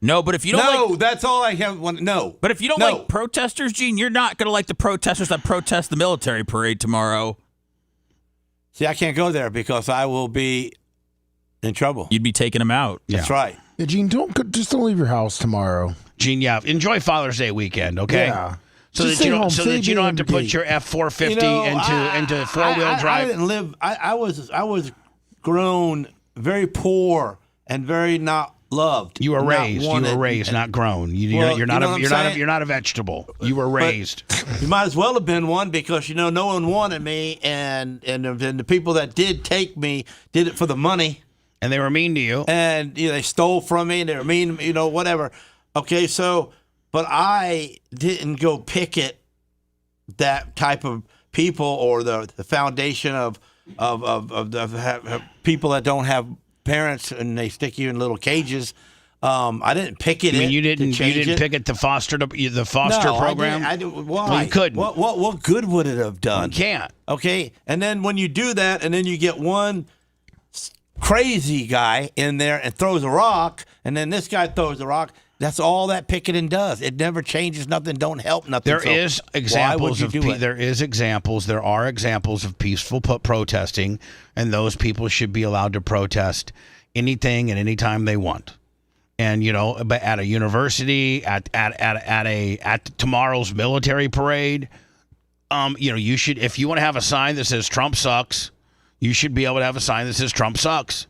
No, but if you don't that's all I have. No. But if you don't like protesters, Gene, you're not going to like the protesters that protest the military parade tomorrow. See, I can't go there because I will be in trouble. You'd be taking them out. That's right. Yeah, Gene, don't leave your house tomorrow. Gene, enjoy Father's Day weekend, okay? Yeah. So that you don't have to put your F-450 into four-wheel drive. I didn't live. I was grown very poor and very not loved. You were raised, not grown. You're not a vegetable. You were raised. You might as well have been one because no one wanted me, and the people that did take me did it for the money, and they were mean to you, and they stole from me, and they were mean, whatever. Okay, so but I didn't go picket that type of people or the foundation of people that don't have parents and they stick you in little cages. I didn't picket it. You didn't picket the foster program? I didn't. Why? Well, you couldn't. What good would it have done? You can't. Okay, and then when you do that, and then you get one crazy guy in there and throws a rock, and then this guy throws a rock, That's all that picketing does. It never changes nothing, don't help nothing. There is examples of there are examples of peaceful protesting, and those people should be allowed to protest anything and anytime they want. And but at a university, at tomorrow's military parade, you should, if you want to have a sign that says Trump sucks, you should be able to have a sign that says Trump sucks.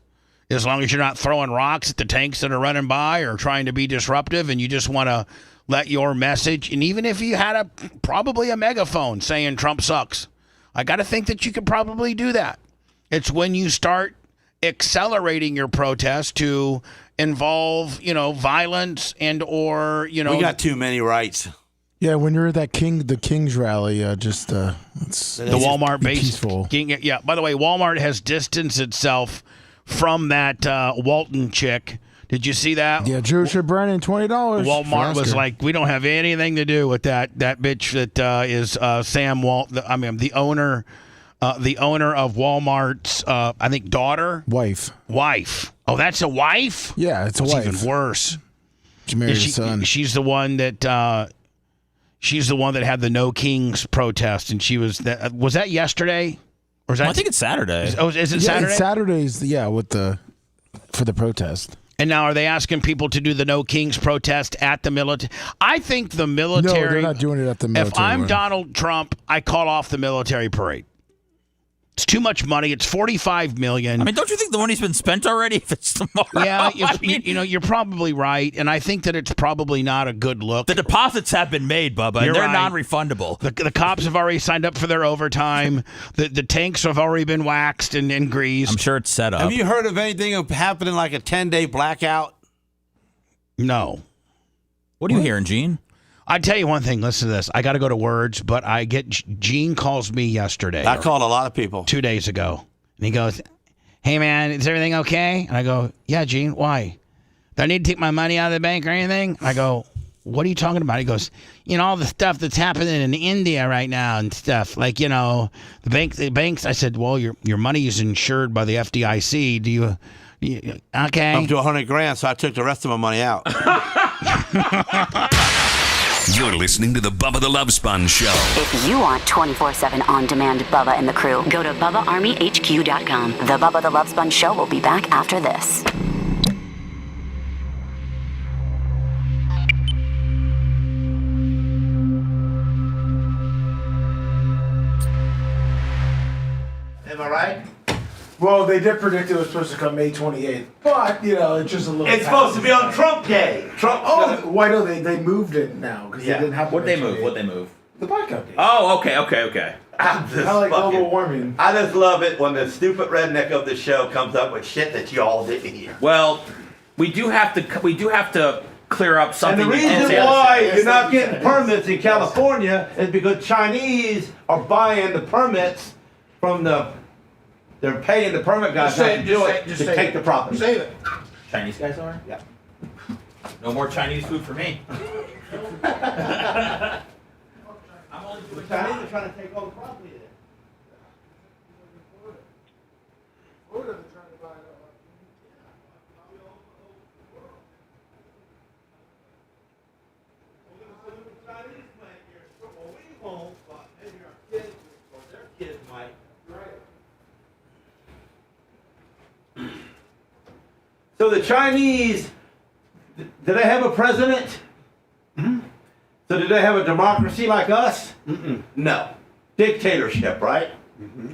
As long as you're not throwing rocks at the tanks that are running by or trying to be disruptive, and you just want to let your message, and even if you had probably a megaphone saying Trump sucks, I got to think that you could probably do that. It's when you start accelerating your protest to involve, violence or. We got too many rights. Yeah, when you're at that the King's rally, it's the Walmart base. Peaceful. Yeah. By the way, Walmart has distanced itself from that Walton chick. Did you see that? Yeah, Joe Brennan, $20. Walmart was like, we don't have anything to do with that bitch that is Sam Walt. The owner of Walmart's, I think, wife. Oh, that's a wife? Yeah, it's a wife. Even worse. She married his son. She's the one that. She's the one that had the No Kings protest, and she was that. Was that yesterday? Or is that? I think it's Saturday. Oh, is it Saturday? It's Saturdays. For the protest. And now, are they asking people to do the No Kings protest at the military? I think the military. No, they're not doing it at the military. If I'm Donald Trump, I call off the military parade. It's too much money. It's $45 million. I mean, don't you think the money's been spent already? If it's tomorrow, yeah, you're probably right, and I think that it's probably not a good look. The deposits have been made, Bubba, and they're non-refundable. The cops have already signed up for their overtime. The tanks have already been waxed and greased. I'm sure it's set up. Have you heard of anything happening like a 10-day blackout? No. What are you hearing, Gene? I tell you one thing. Listen to this. I got to go to words, but Gene calls me yesterday. I called a lot of people 2 days ago, and he goes, "Hey man, is everything okay?" And I go, "Yeah, Gene. Why? Do I need to take my money out of the bank or anything?" And I go, "What are you talking about?" He goes, all the stuff that's happening in India right now and stuff like the banks. I said, "Well, your money is insured by the FDIC. Do you okay?" Up to $100,000, so I took the rest of my money out. You're listening to the Bubba the Love Sponge Show. If you want 24/7 on-demand Bubba and the crew, go to BubbaArmyHQ.com. The Bubba the Love Sponge Show will be back after this. Am I right? Well, they did predict it was supposed to come May 28th, but it's just a little. It's supposed to be on Trump Day. Why no? They moved it now because they didn't have. What they move? The blackout date. Oh, okay. I'm just Kind of like global warming. I just love it when the stupid redneck of the show comes up with shit that you all didn't hear. Well, we do have to clear up something. And the reason why you're not getting permits in California is because Chinese are buying the permits from they're paying the permit guys to take the property. Save it. Chinese guys are? Yeah. No more Chinese food for me. The Chinese are trying to take all the property there. So the Chinese, do they have a president? Mm-hmm. So do they have a democracy like us? Mm-mm. No. Dictatorship, right? Mm-hmm.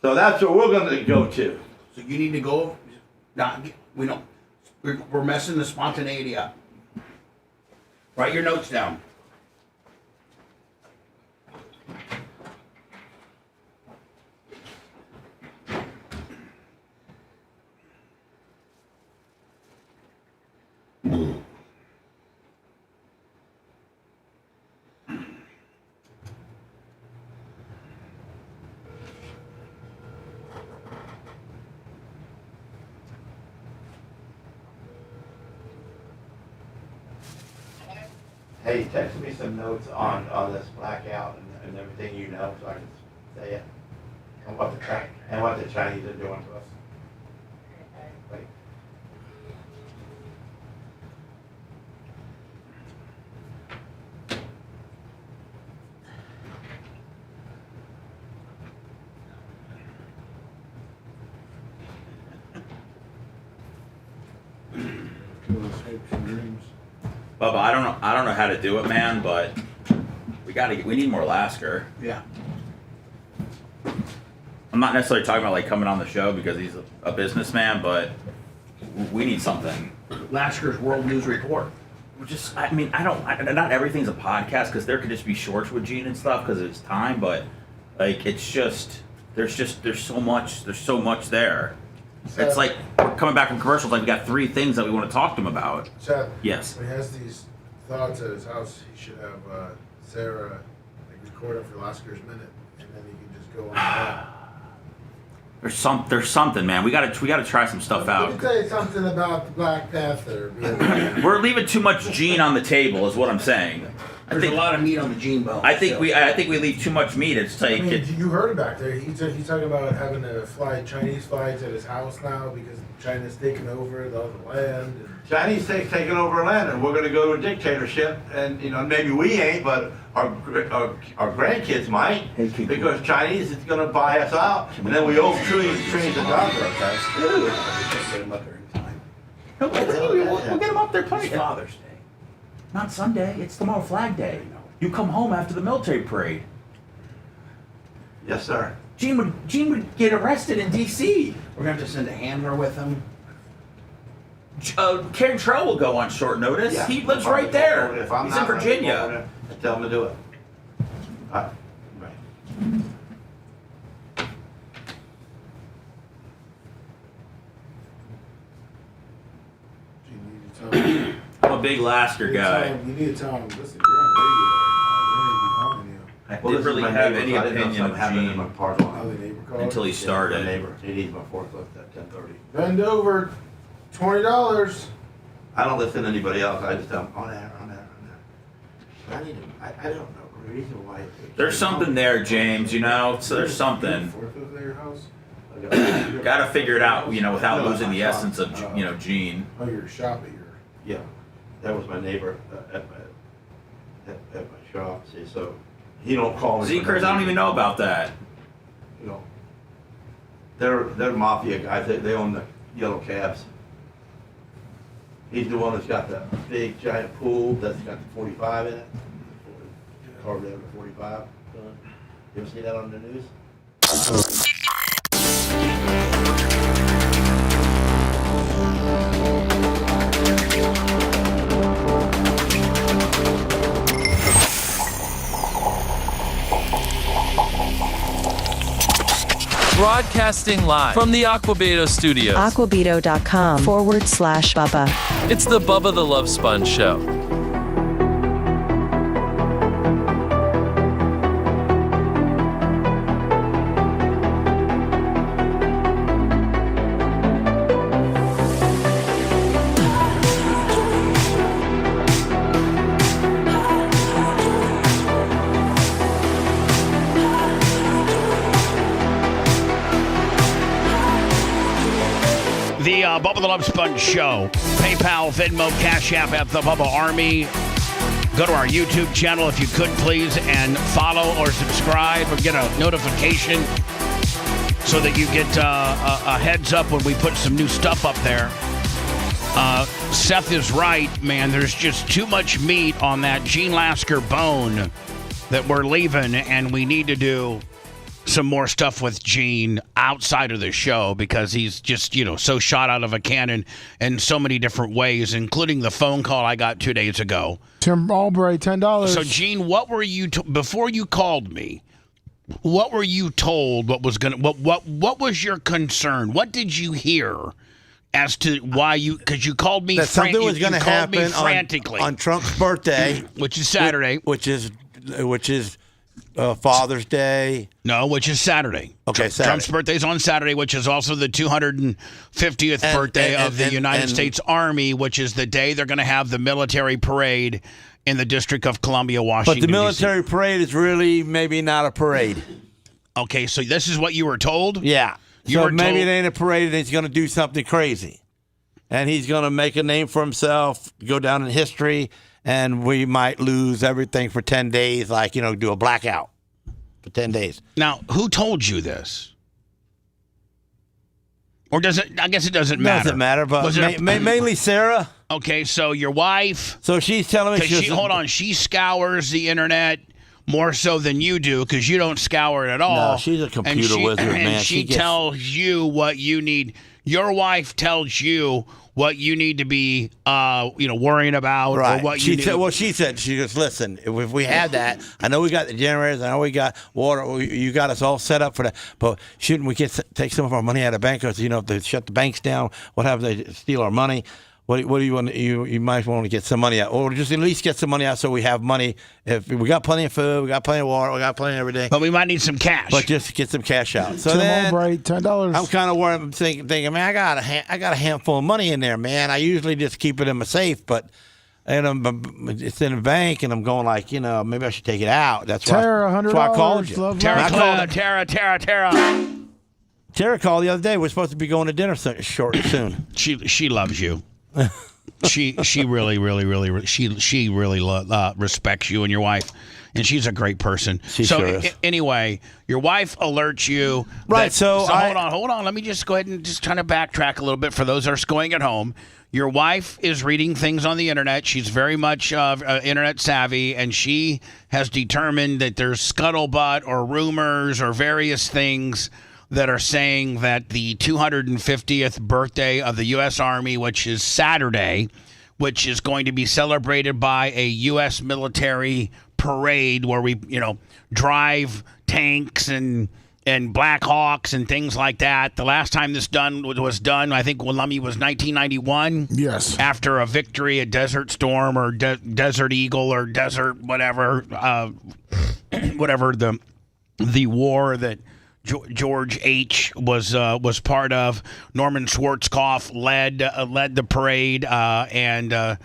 So that's what we're going to go to. So you need to go. We don't. We're messing the spontaneity up. Write your notes down. Hey, text me some notes on this blackout and everything you know, so I can say it. And what the Chinese are doing to us. Wait. hopes and dreams. Bubba, I don't know how to do it, man, but we need more Lasker. Yeah. I'm not necessarily talking about like coming on the show because he's a businessman, but we need something. Lasker's World News Report. Not everything's a podcast because there could just be shorts with Gene and stuff because it's time, but like it's just there's so much there. It's like we're coming back from commercials, like we got 3 things that we want to talk to him about. Seth, Yes. when he has these thoughts at his house, he should have Sarah record it for Lasker's Minute, and then he can just go on that. There's something, man. We gotta try some stuff out. Let me tell you something about the Black Panther. We're leaving too much Gene on the table, is what I'm saying. There's a lot of meat on the Gene bone. I think we leave too much meat. It's like you heard him back there. He's talking about having to fly Chinese flags at his house now because China's taking over the land. Chinese taking over land, and we're going to go to a dictatorship. And maybe we ain't, but our grandkids might, because Chinese is going to buy us out, and then we own trees and dogs. We'll get them up there plenty. It's Father's Day. Not Sunday. It's tomorrow, Flag Day. You come home after the military parade. Yes, sir. Gene would get arrested in D.C. We're going to have to send a handler with him. Karen Trell will go on short notice. Yeah, he lives right there. If I'm He's not in Virginia. over there, I tell him to do it. Right. I'm a big Lasker guy. You need to tell him, listen, you're on radio right now. They're going to be calling you. I didn't really have any opinion of in my parking lot. Oh, the neighbor called? until he started. The neighbor. He needs my forklift at 10:30. Bend over, $20. I don't listen to anybody else. I just tell them on there. I need to. I don't know the reason why. There's something there, James. So there's something. Forklift at your house? Got to figure it out, without losing the essence of, Gene. Oh, your shop at your. Yeah, that was my neighbor at my shop. See, so he don't call me. See, Chris, I don't even know about that. They're mafia guys. They own the yellow cabs. He's the one that's got the big giant pool that's got the 45 in it. Carved out the 45. You ever see that on the news? Broadcasting live from the Aquabeto studios. Aquabeto.com/Bubba. It's the Bubba the Love Sponge Show. The Bubba the Love Sponge Show. PayPal, Venmo, Cash App at the Bubba Army. Go to our YouTube channel if you could, please, and follow or subscribe or get a notification so that you get a heads up when we put some new stuff up there. Seth is right, man. There's just too much meat on that Gene Lasker bone that we're leaving, and we need to do some more stuff with Gene outside of the show because he's just, so shot out of a cannon in so many different ways, including the phone call I got 2 days ago. Tim Albright, $10. So, Gene, what were you before you called me? What were you told? What was what was your concern? What did you hear as to why you? Because you called me. That something was going to happen frantically on Trump's birthday, which is Saturday, which is Father's Day. No, which is Saturday. Okay, Saturday. Trump's birthday is on Saturday, which is also the 250th birthday of the United States Army, which is the day they're going to have the military parade in the District of Columbia, Washington. But the military parade is really maybe not a parade. Okay, so this is what you were told? Yeah. So maybe it ain't a parade and he's going to do something crazy. And he's going to make a name for himself, go down in history, and we might lose everything for 10 days, like, do a blackout for 10 days. Now, who told you this? Or does it? I guess it doesn't matter. Doesn't matter, but mainly Sarah. Okay, so your wife. So she's telling me hold on. She scours the internet more so than you do because you don't scour it at all. No, she's a computer wizard, man. And she tells you what you need. Your wife tells you what you need to be, worrying about. Right. Or what you need. She said, she goes, listen, if we have that, I know we got the generators, I know we got water, you got us all set up for that, but shouldn't we take some of our money out of bank? Because, if they shut the banks down, what happens if they steal our money? What do you want? You might want to get some money out, or just at least get some money out so we have money. If we got plenty of food, we got plenty of water, we got plenty of everything. But we might need some cash. But just get some cash out. So Tim then Albright, $10. I'm kind of worried. I'm thinking, man, I got a handful of money in there, man. I usually just keep it in my safe, but it's in a bank, and I'm going like, maybe I should take it out. That's Tara, why I called you. Tara. Tara called the other day. We're supposed to be going to dinner soon. She loves you. she really respects you and your wife, and she's a great person. Anyway, your wife alerts you. Right. So hold on. Let me just go ahead and just kind of backtrack a little bit for those that are going at home. Your wife is reading things on the internet. She's very much internet savvy, and she has determined that there's scuttlebutt or rumors or various things that are saying that the 250th birthday of the U.S. Army, which is Saturday, which is going to be celebrated by a U.S. military parade where we, drive tanks and Black Hawks and things like that. The last time this was done, I think, Lummy, was 1991. Yes. After a victory at Desert Storm or Desert Eagle or Desert whatever, whatever the war that George H. was part of. Norman Schwarzkopf led the parade, and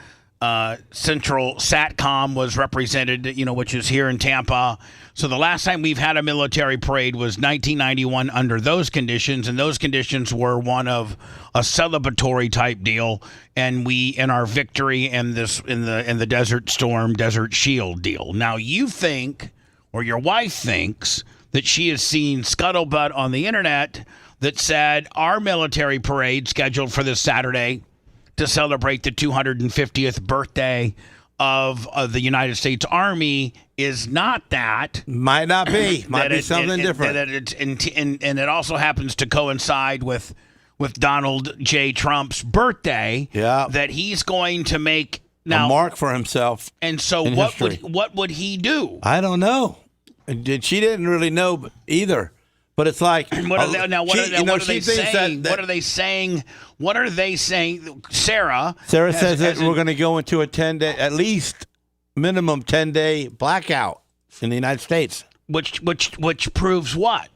Central Satcom was represented, which is here in Tampa. So the last time we've had a military parade was 1991 under those conditions, and those conditions were one of a celebratory type deal, and in our victory and in the Desert Storm, Desert Shield deal. Now you think, or your wife thinks, that she has seen scuttlebutt on the internet that said our military parade scheduled for this Saturday to celebrate the 250th birthday of the United States Army is not that. Might not be. Might be something different. And it also happens to coincide with Donald J. Trump's birthday. Yeah. That he's going to make a mark for himself. And so what would he do? I don't know. She didn't really know either, but it's like what are they saying? What are they saying? Sarah says that we're going to go into a 10-day, at least minimum 10-day blackout in the United States. Which proves what?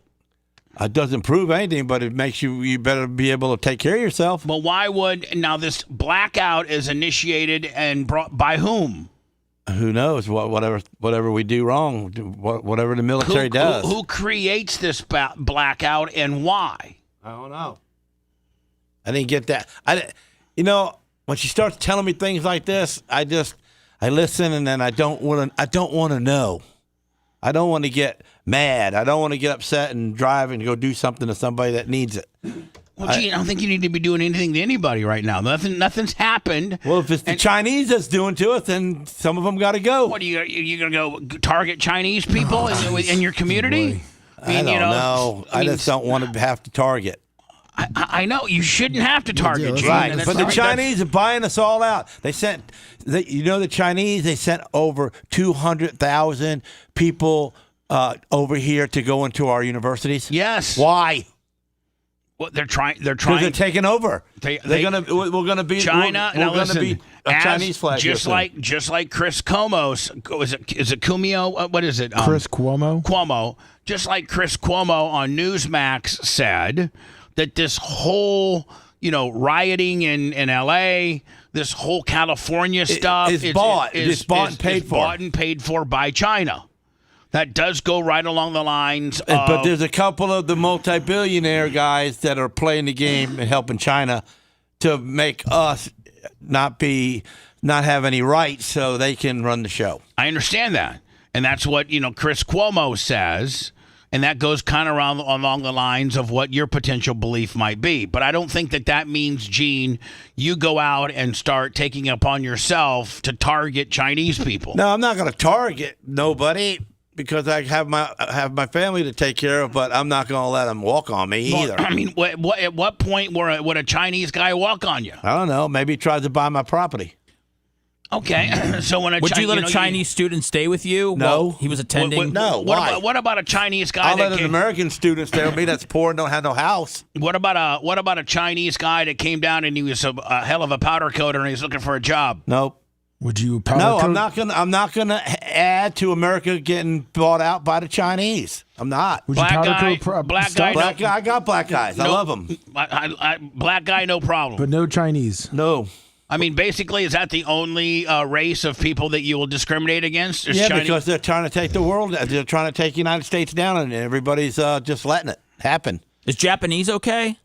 It doesn't prove anything, but it makes you better be able to take care of yourself. Well, why would now this blackout is initiated and brought by whom? Who knows? Whatever we do wrong, whatever the military does. Who creates this blackout and why? I don't know. I didn't get that. When she starts telling me things like this, I listen, and then I don't want to know. I don't want to get mad. I don't want to get upset and drive and go do something to somebody that needs it. Well, gee, I don't think you need to be doing anything to anybody right now. Nothing's happened. Well, if it's the Chinese that's doing to us, then some of them got to go. What are you going to go target Chinese people in your community? I don't know. I just don't want to have to target. I know you shouldn't have to target, Gene, right? But the Chinese are buying us all out. The Chinese. They sent over 200,000 people over here to go into our universities. Yes. Why? Well, they're trying. Because they're taking over. We're gonna be China. We're going to be a Chinese flag. Just like Chris Cuomo. Is it Cumio? What is it? Chris Cuomo. Cuomo. Just like Chris Cuomo on Newsmax said that this whole rioting in L.A., this whole California stuff is bought. It's bought and paid for. Bought and paid for by China. That does go right along the lines of... But there's a couple of the multi-billionaire guys that are playing the game and helping China to make us not have any rights so they can run the show. I understand that. And that's what, Chris Cuomo says. And that goes kind of along the lines of what your potential belief might be. But I don't think that means, Gene, you go out and start taking it upon yourself to target Chinese people. No, I'm not going to target nobody because I have my family to take care of, but I'm not going to let them walk on me either. I mean, at what point would a Chinese guy walk on you? I don't know. Maybe he tries to buy my property. Okay, so when would you let a Chinese student stay with you? No, he was attending. No, why? What about a Chinese guy? I'll let an American student stay with me that's poor and don't have no house. What about a Chinese guy that came down and he was a hell of a powder coater and he's looking for a job? Nope. Would you No, I'm not gonna add to America getting bought out by the Chinese. I'm not. Black guy. I got black guys. I love them. Black guy, no problem. But no Chinese. No. I mean, basically, is that the only race of people that you will discriminate against? Yeah, because they're trying to take the world. They're trying to take the United States down, and everybody's just letting it happen. Is Japanese okay?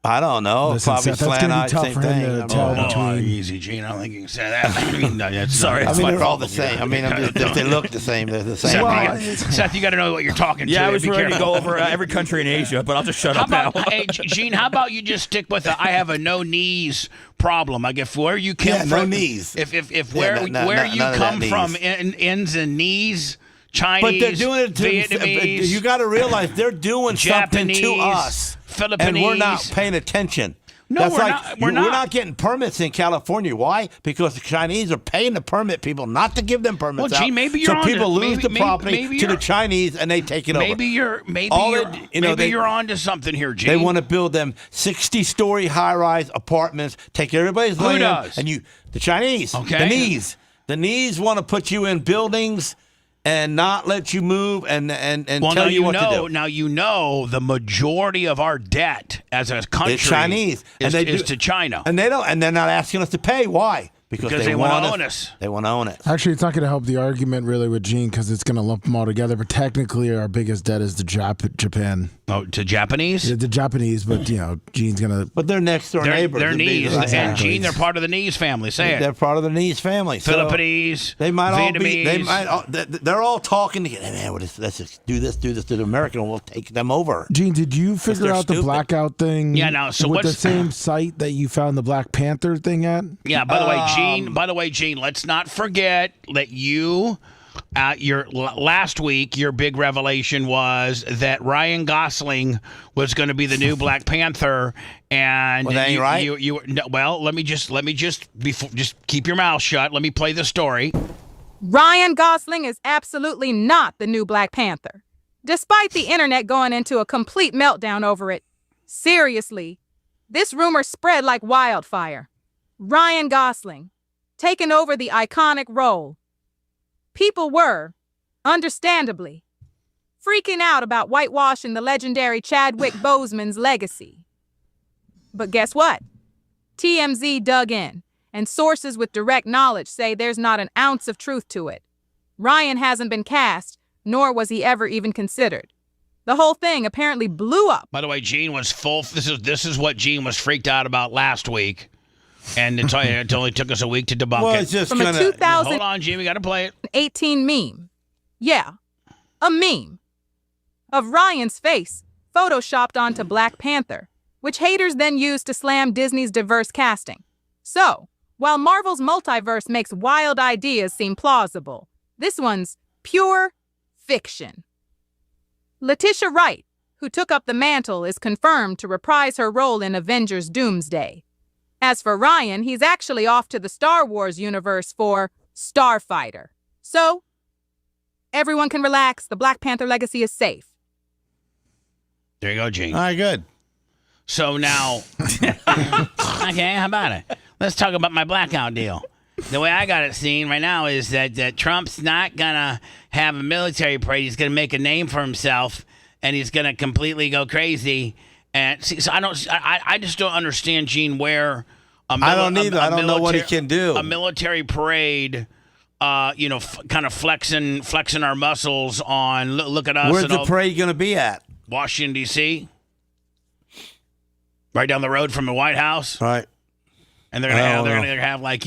I don't know. Listen, probably Seth, that's gonna be tough same for him thing. to tell between. Easy, Gene. I don't think you can say that. Sorry. I mean, they're all the same. I mean, they look the same. They're the same. Seth, you got to know what you're talking to. Yeah, I was ready careful. to go over every country in Asia, but I'll just shut up now. Hey, Gene, how about you just stick with I have a no knees problem? Like if where you come from, no knees. If where you come from ends in knees. Chinese, but they're doing it to Vietnamese. You got to realize they're doing Japanese, something to us, Philippines, and we're not paying attention. No, That's we're not. We're not getting permits in California. Why? Because the Chinese are paying the permit people not to give them permits. Well, Gene, maybe you're so people lose the property maybe to the Chinese and they take it over. Maybe you're on to something here, Gene. They want to build them 60-story high-rise apartments, take everybody's land. Who does? And the Chinese, okay. The knees want to put you in buildings and not let you move and tell you what to do. Now you know the majority of our debt as a country it's Chinese is to China, and they're not asking us to pay. Why? Because they want to own us. They want to own it. Actually, it's not going to help the argument really with Gene because it's going to lump them all together. But technically, our biggest debt is to Japan. Oh, to Japanese? Yeah, the Japanese, but Gene's going to. But they're next door neighbors. They're knees, and Gene, they're part of the knees family. Say it. They're part of the knees family. Philippines, they might Vietnamese. all be. They're all talking together. Hey, man, let's just do this to the American, and we'll take them over. Gene, did you figure out the blackout thing? Yeah, no. So with what's the same site that you found the Black Panther thing at? Yeah. By the way, Gene. Let's not forget that you. Your last week, your big revelation was that Ryan Gosling was going to be the new Black Panther, and that ain't right. Let me just keep your mouth shut. Let me play the story. Ryan Gosling is absolutely not the new Black Panther, despite the internet going into a complete meltdown over it. Seriously, this rumor spread like wildfire. Ryan Gosling taking over the iconic role. People were, understandably, freaking out about whitewashing the legendary Chadwick Boseman's legacy. But guess what? TMZ dug in, and sources with direct knowledge say there's not an ounce of truth to it. Ryan hasn't been cast, nor was he ever even considered. The whole thing apparently blew up. By the way, Gene was full. This is what Gene was freaked out about last week. And it only took us a week to debunk it. It's just from a 2000. Hold on, Gene, we got to play it. 18 meme. Yeah, a meme of Ryan's face photoshopped onto Black Panther, which haters then used to slam Disney's diverse casting. So, while Marvel's multiverse makes wild ideas seem plausible, this one's pure fiction. Letitia Wright, who took up the mantle, is confirmed to reprise her role in Avengers Doomsday. As for Ryan, he's actually off to the Star Wars universe for Starfighter. So, everyone can relax. The Black Panther legacy is safe. There you go, Gene. All right, good. So now, okay, how about it? Let's talk about my blackout deal. The way I got it seen right now is that Trump's not going to have a military parade. He's going to make a name for himself, and he's going to completely go crazy. And see, so I just don't understand, Gene, where I don't either. I don't know what he can do. A military parade, kind of flexing our muscles on. Look at us. Where's the parade going to be at? Washington D.C. Right down the road from the White House. Right. And they're gonna have like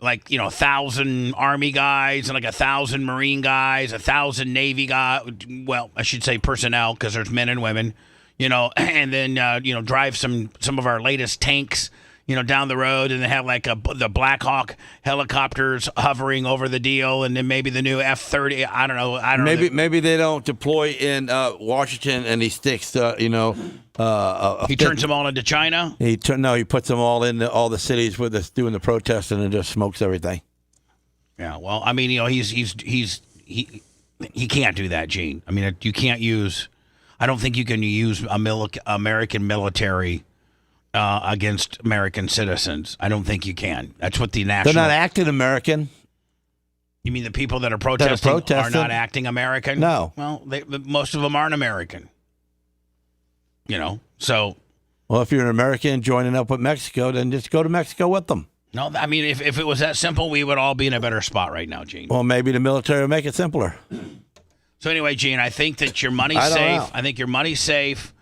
like 1,000 Army guys and like 1,000 Marine guys, 1,000 Navy guys. Well, I should say personnel because there's men and women. And then drive some of our latest tanks. Down the road, and they have like the Black Hawk helicopters hovering over the deal, and then maybe the new F-30. I don't know. Maybe they don't deploy in Washington, and he sticks. He turns them all into China. He puts them all in all the cities with us doing the protesting and just smokes everything. Yeah, well, I mean, he can't do that, Gene. I mean, you can't use. I don't think you can use American military. Against American citizens. I don't think you can. That's what the national... They're not acting American. You mean the people that are protesting are not acting American? No. Well, most of them aren't American. So... Well, if you're an American joining up with Mexico, then just go to Mexico with them. No, I mean, if it was that simple, we would all be in a better spot right now, Gene. Well, maybe the military will make it simpler. So anyway, Gene, I think that your money's safe. I think your money's safe.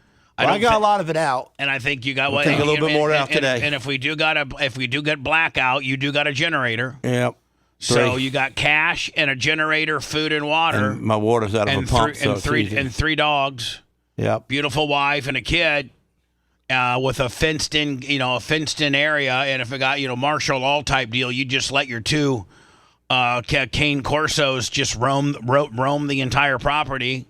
I got a lot of it out, and I think you got. We'll take a little bit more out today. And if we do get blackout, you do got a generator. Yep. So you got cash and a generator, food and water. And my water's out of a pump, and three dogs. Yep. Beautiful wife and a kid, with a fenced in area. And if it got martial law type deal, you just let your two cane Corsos just roam the entire property.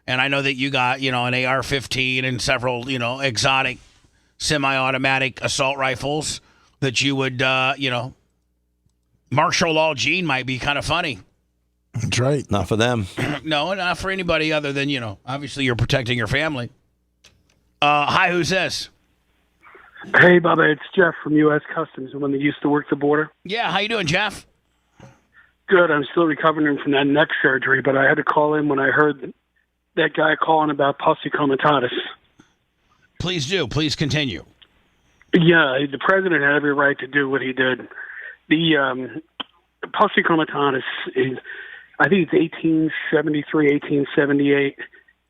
And I know that you got, an AR-15 and several, exotic semi-automatic assault rifles that you would, martial law Gene might be kind of funny. That's right. Not for them. No, not for anybody other than, obviously you're protecting your family. Hi, who's this? Hey, Bubba, it's Jeff from U.S. Customs, the one that used to work the border. Yeah, how you doing, Jeff? Good. I'm still recovering from that neck surgery, but I had to call in when I heard that guy calling about pussy comitatus. Please do. Please continue. Yeah, the president had every right to do what he did. The pussy comitatus is, I think it's 1873, 1878,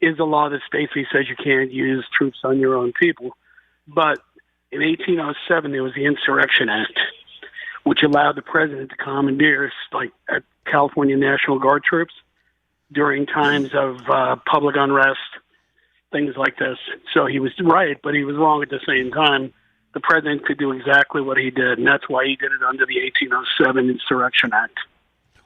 is the law that basically says you can't use troops on your own people. But in 1807, there was the Insurrection Act, which allowed the president to commandeer California National Guard troops during times of public unrest, things like this. So he was right, but he was wrong at the same time. The president could do exactly what he did, and that's why he did it under the 1807 Insurrection Act.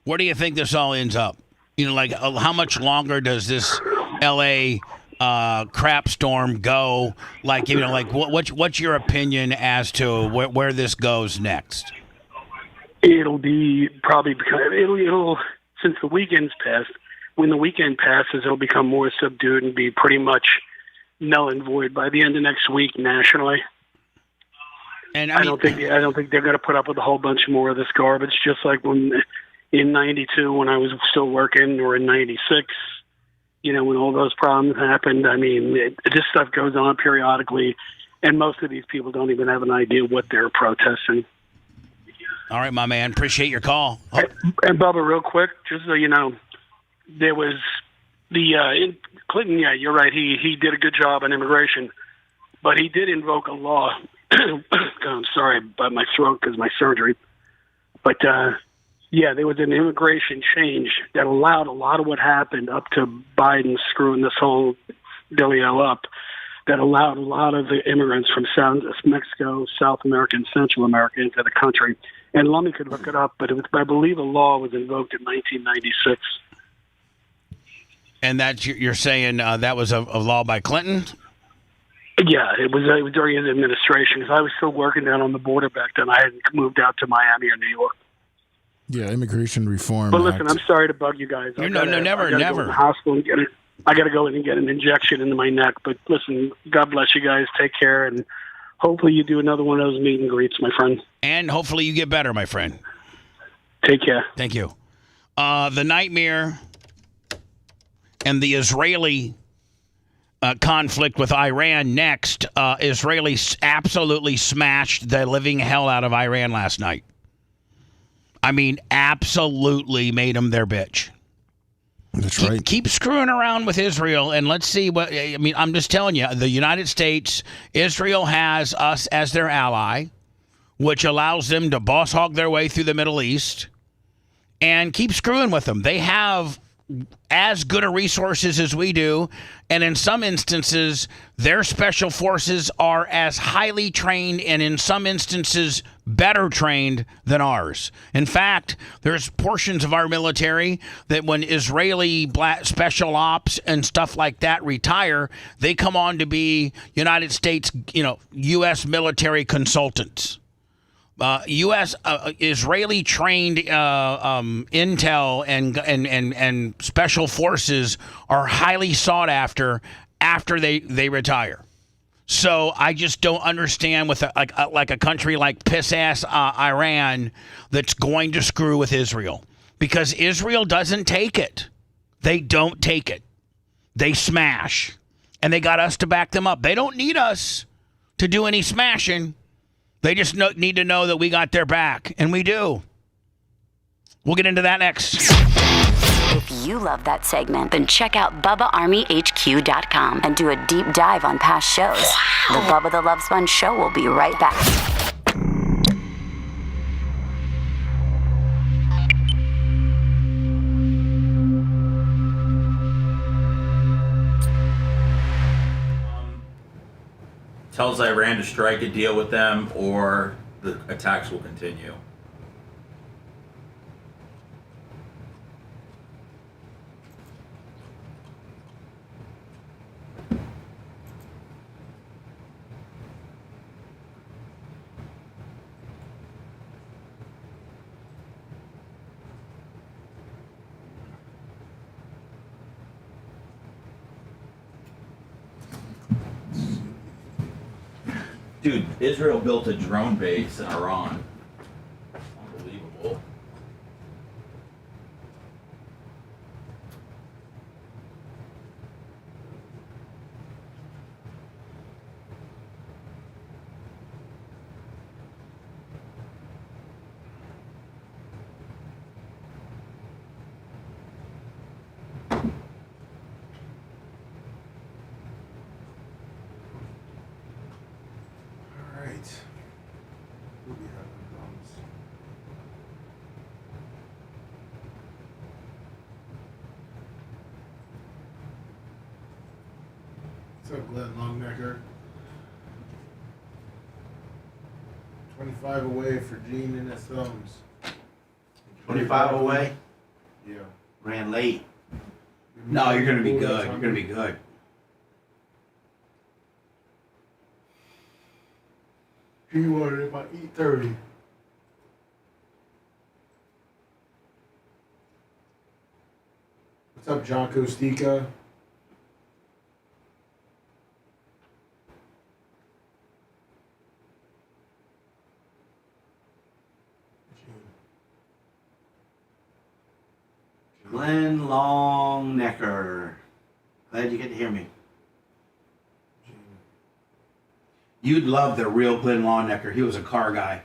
Where do you think this all ends up? How much longer does this L.A. Crap storm go? What's your opinion as to where this goes next? It'll be probably because it'll since the weekend's passed. When the weekend passes, it'll become more subdued and be pretty much null and void by the end of next week nationally. And I don't think they're going to put up with a whole bunch more of this garbage. Just like when in '92, when I was still working, or in '96, when all those problems happened. I mean, this stuff goes on periodically, and most of these people don't even have an idea what they're protesting. All right, my man. Appreciate your call. And Bubba, real quick, just so you know, there was the Clinton. Yeah, you're right. He did a good job on immigration, but he did invoke a law. I'm sorry about my throat because of my surgery. But yeah, there was an immigration change that allowed a lot of what happened up to Biden screwing this whole dealio up. That allowed a lot of the immigrants from Mexico, South America, and Central America into the country. And Lummy could look it up, but I believe a law was invoked in 1996. And that you're saying that was a law by Clinton? Yeah, it was during his administration. Because I was still working down on the border back then. I hadn't moved out to Miami or New York. Yeah, immigration reform. But listen, I'm sorry to bug you guys. Never. Go to the hospital and get it. I got to go in and get an injection into my neck. But listen, God bless you guys. Take care, and hopefully you do another one of those meet and greets, my friend. And hopefully you get better, my friend. Take care. Thank you. The nightmare and the Israeli conflict with Iran next. Israelis absolutely smashed the living hell out of Iran last night. I mean, absolutely made them their bitch. That's right. Keep screwing around with Israel, and let's see what... I mean, I'm just telling you, the United States, Israel has us as their ally. which allows them to boss hog their way through the Middle East and keep screwing with them. They have as good a resources as we do, and in some instances, their special forces are as highly trained and in some instances better trained than ours. In fact, there's portions of our military that when Israeli special ops and stuff like that retire, they come on to be United States, U.S. military consultants. U.S. Israeli trained intel and special forces are highly sought after they retire. So I just don't understand with a country like piss ass Iran that's going to screw with Israel, because Israel doesn't take it. They don't take it. They smash, and they got us to back them up. They don't need us to do any smashing. They just need to know that we got their back, and we do. We'll get into that next. If you love that segment, then check out BubbaArmyHQ.com and do a deep dive on past shows. The Bubba the Love Sponge Show will be right back. Tells Iran to strike a deal with them or the attacks will continue. Dude, Israel built a drone base in Iran. Unbelievable. What's up, Glenn Longnecker? 25 away for Gene and his thumbs. 25 away? Yeah. Ran late. No, you're going to be good. You're going to be good. He wanted it by 8:30. What's up, John Kostika? Glenn Longnecker. Glad you get to hear me. You'd love the real Glenn Longnecker. He was a car guy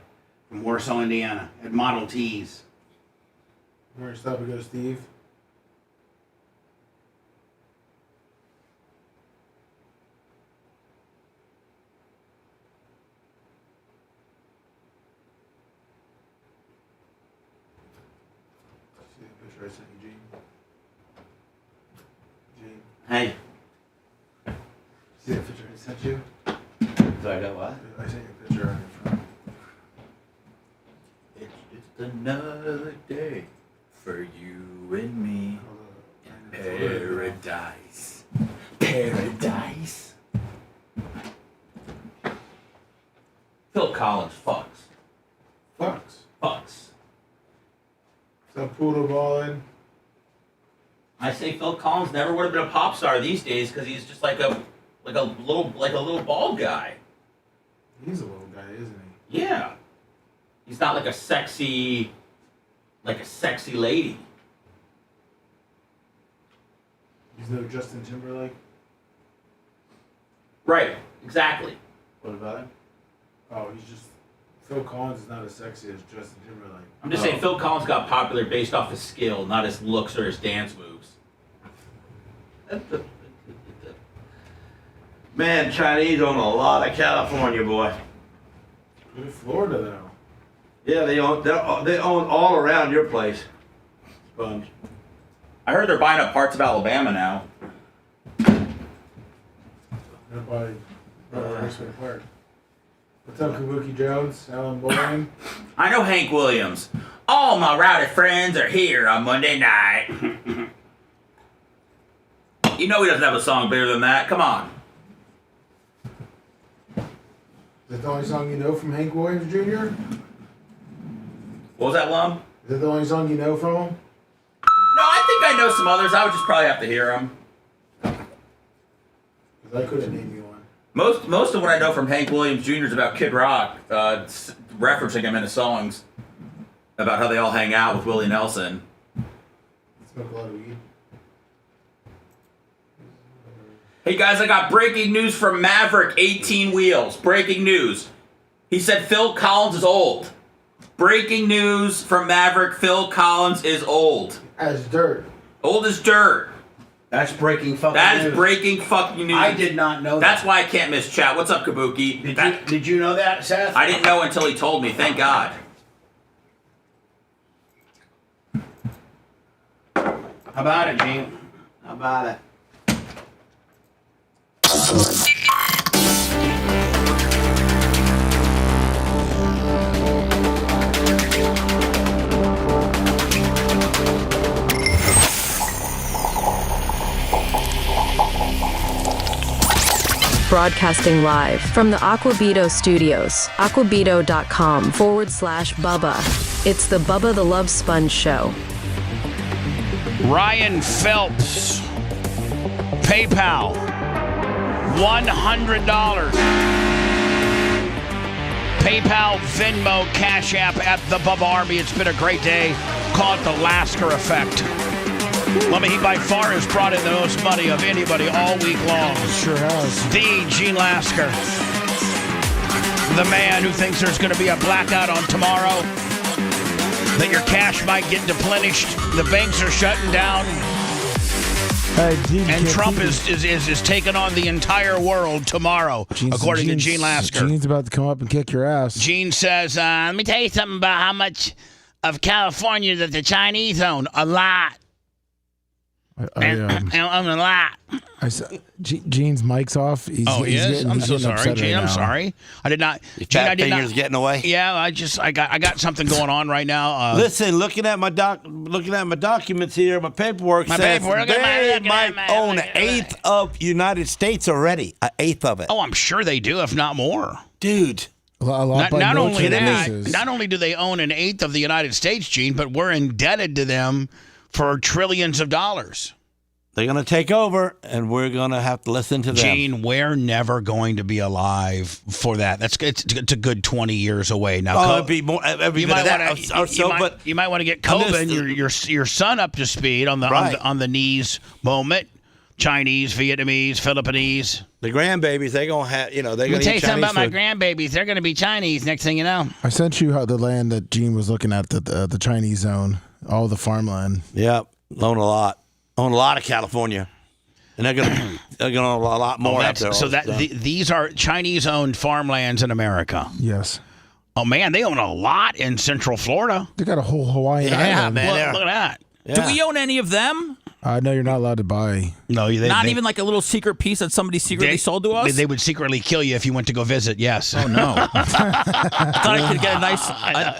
from Warsaw, Indiana. Had Model Ts. Where stop and go, Steve? See the picture I sent you, Gene? Gene? Hey. See the picture I sent you? Sorry, got what? I sent you a picture on your phone. It's just another day for you and me in paradise. Paradise. Phil Collins fucks. Fucks. Fucks. What's up, Poodle Ballin'? I say Phil Collins never would have been a pop star these days because he's just like a little bald guy. He's a little guy, isn't he? Yeah. He's not like a sexy lady. He's no Justin Timberlake? Right, exactly. What about him? Oh, he's just... Phil Collins is not as sexy as Justin Timberlake. I'm just saying Phil Collins got popular based off his skill, not his looks or his dance moves. Man, Chinese own a lot of California, boy. Look at Florida, though. Yeah, they own all around your place, Sponge. I heard they're buying up parts of Alabama now. Nobody. Park. What's up, Kabuki Jones? Alan Bowen? I know Hank Williams. All my rowdy friends are here on Monday night. You know he doesn't have a song bigger than that. Come on. Is that the only song you know from Hank Williams Jr.? What was that, Lum? Is that the only song you know from him? No, I think I know some others. I would just probably have to hear them. Because I couldn't name you one. Most of what I know from Hank Williams Jr. is about Kid Rock, referencing him in his songs about how they all hang out with Willie Nelson. Smoke a lot of weed. Hey guys, I got breaking news from Maverick 18 Wheels. Breaking news. He said Phil Collins is old. Breaking news from Maverick, Phil Collins is old. As dirt. Old as dirt. That's breaking fucking That news. is breaking fucking news. I did not know that. That's why I can't miss chat. What's up, Kabuki? Did you know that, Seth? I didn't know until he told me. Thank God. How about it, Gene? How about it? Broadcasting live from the Aquabito studios, aquabito.com/Bubba. It's the Bubba the Love Sponge Show. Ryan Phelps, PayPal, $100. PayPal, Venmo, Cash App at the Bubba Army. It's been a great day. Call it the Lasker effect. He by far has brought in the most money of anybody all week long. Sure has. The Gene Lasker. The man who thinks there's going to be a blackout on tomorrow. That your cash might get deplenished. The banks are shutting down. Hey, Gene, and Trump is taking on the entire world tomorrow, according to Gene Lasker. Gene's about to come up and kick your ass. Gene says, let me tell you something about how much of California that the Chinese own. A lot. I own a lot. Gene's mic's off. He is? I'm so sorry, Gene. I'm sorry. I did not. Your fat finger's getting away. Yeah, I got something going on right now. Listen, looking at my documents here, my paperwork says they might own an eighth of United States already. An eighth of it. Oh, I'm sure they do, if not more. Dude. Not only do they own an eighth of the United States, Gene, but we're indebted to them for trillions of dollars. They're going to take over, and we're going to have to listen to them. Gene, we're never going to be alive for that. It's a good 20 years away now. It'd be more. You might want to get Coben, your son, up to speed on the knees moment. Chinese, Vietnamese, Philippines. The grandbabies, they're going to have, they're going to eat Chinese tell you something about food. my grandbabies. They're going to be Chinese next thing you know. I sent you the land that Gene was looking at, the Chinese zone, all the farmland. Yeah, own a lot of California. And they're going to own a lot more out there. So these are Chinese-owned farmlands in America. Yes. Oh, man, they own a lot in Central Florida. They got a whole Hawaiian island. Man. Look at that. Yeah. Do we own any of them? No, you're not allowed to buy. No, not even like a little secret piece that somebody secretly sold to us? They would secretly kill you if you went to go visit, yes. Oh, no. I thought I could get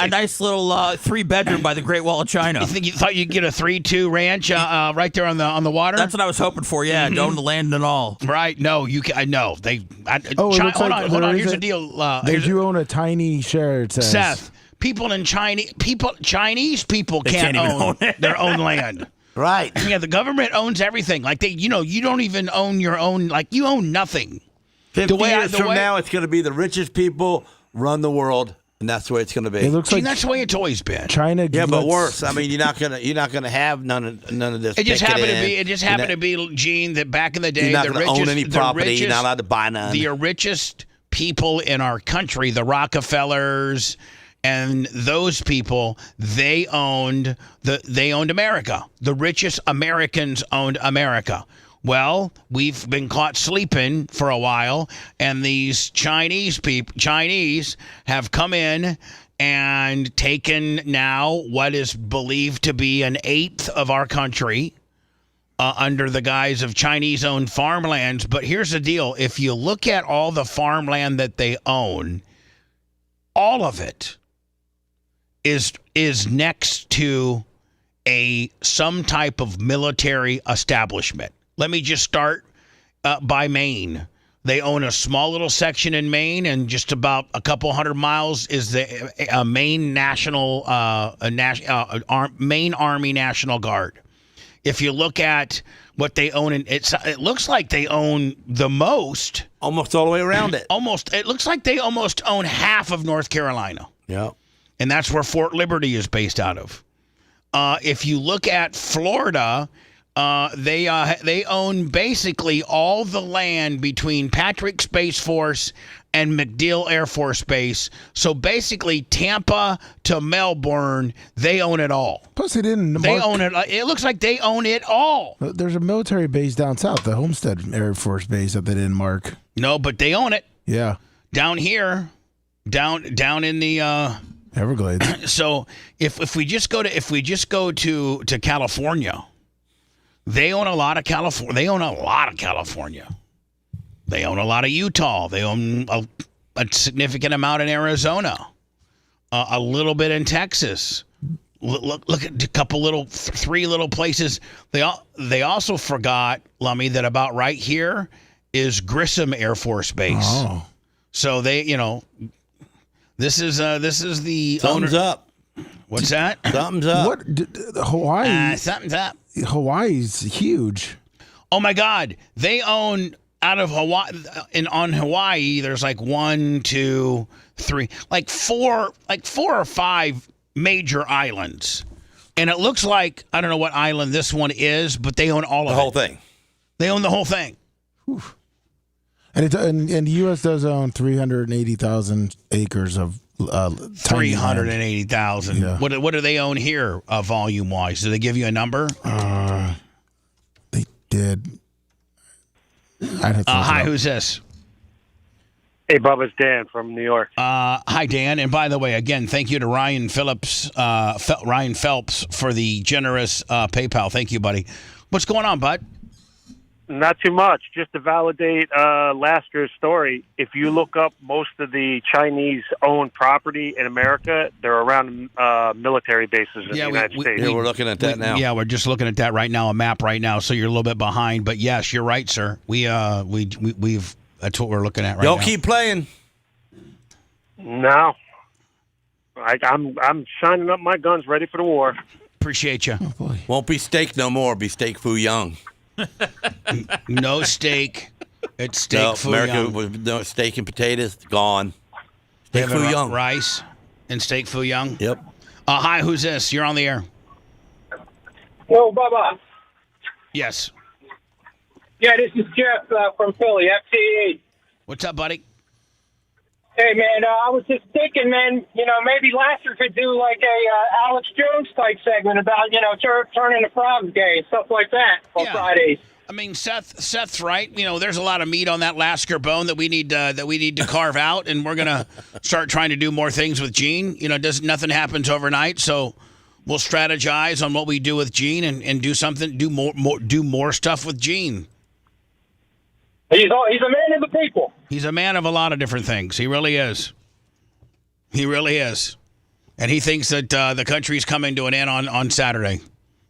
a nice little 3-bedroom by the Great Wall of China. You thought you'd get a 3-2 ranch right there on the water? That's what I was hoping for, yeah. To own the land and all. Right. No, I know. Hold on. Here's the deal. They do own a tiny share, it says. Seth, Chinese people can't own their own land. Right. Yeah, the government owns everything. Like you don't even own your own. Like you own nothing. 50 years from now, it's going to be the richest people run the world, and that's the way it's going to be. It looks like that's the way it's always been. China, but worse. I mean, you're not gonna have none of this. It just happened to be, Gene, that back in the day, you're not going to own any property. You're not allowed to buy none. The richest people in our country, the Rockefellers. And those people, they owned America. The richest Americans owned America. Well, we've been caught sleeping for a while, and these Chinese have come in and taken now what is believed to be an eighth of our country under the guise of Chinese-owned farmlands. But here's the deal. If you look at all the farmland that they own, all of it is next to some type of military establishment. Let me just start by Maine. They own a small little section in Maine, and just about a couple 100 miles is the Maine Maine Army National Guard. If you look at what they own, it looks like they own the most. Almost all the way around it. It looks like they almost own half of North Carolina. Yeah. And that's where Fort Liberty is based out of. If you look at Florida, they own basically all the land between Patrick Space Force and MacDill Air Force Base. So basically, Tampa to Melbourne, they own it all. Plus, they didn't. They own it. It looks like they own it all. There's a military base down south, the Homestead Air Force Base, that they didn't mark. No, but they own it. Yeah. Down here, down in the Everglades. So if we just go to California. They own a lot of California. They own a lot of California. They own a lot of Utah. They own a significant amount in Arizona. A little bit in Texas. Look at three little places. They also forgot, Lummy, that about right here is Grissom Air Force Base. Oh. So they, this is the Something's up. What's that? Something's up. What? Hawaii? Something's up. Hawaii's huge. Oh my God! They own out of Hawaii. On Hawaii, there's like 1, 2, 3, like four or five major islands, and it looks like I don't know what island this one is, but they own all of the whole thing. They own the whole thing. Whew. And the U.S. does own 380,000 acres of 380,000. Yeah. What do they own here, volume wise? Do they give you a number? They did. I'd have to Hi, who's this? Hey, Bubba, it's Dan from New York. Hi, Dan. And by the way, again, thank you to Ryan Phelps for the generous PayPal. Thank you, buddy. What's going on, bud? Not too much. Just to validate Lasker's story, if you look up most of the Chinese-owned property in America, they're around military bases in the United States. We're looking at that now. Yeah, we're just looking at that right now, a map right now. So you're a little bit behind, but yes, you're right, sir. We've that's what we're looking at right now. Don't keep playing. No, I'm signing up my guns, ready for the war. Appreciate you. Oh, Won't be steak no more. Be steak foo young. No steak. It's steak foo America young. with no steak and potatoes gone. Steak foo young. Rice and steak foo young. Yep. Hi, who's this? You're on the air. Hello, Bubba. Yes. Yeah, this is Jeff from Philly, FTE. What's up, buddy? Hey, man, I was just thinking, man, maybe Lasker could do like a Alex Jones type segment about, turning the frogs gay and stuff like that on Fridays. I mean, Seth's right. There's a lot of meat on that Lasker bone that we need to carve out, and we're gonna start trying to do more things with Gene. Nothing happens overnight, so we'll strategize on what we do with Gene and do more stuff with Gene. He's a man of the people. He's a man of a lot of different things. He really is. He really is. And he thinks that the country's coming to an end on Saturday.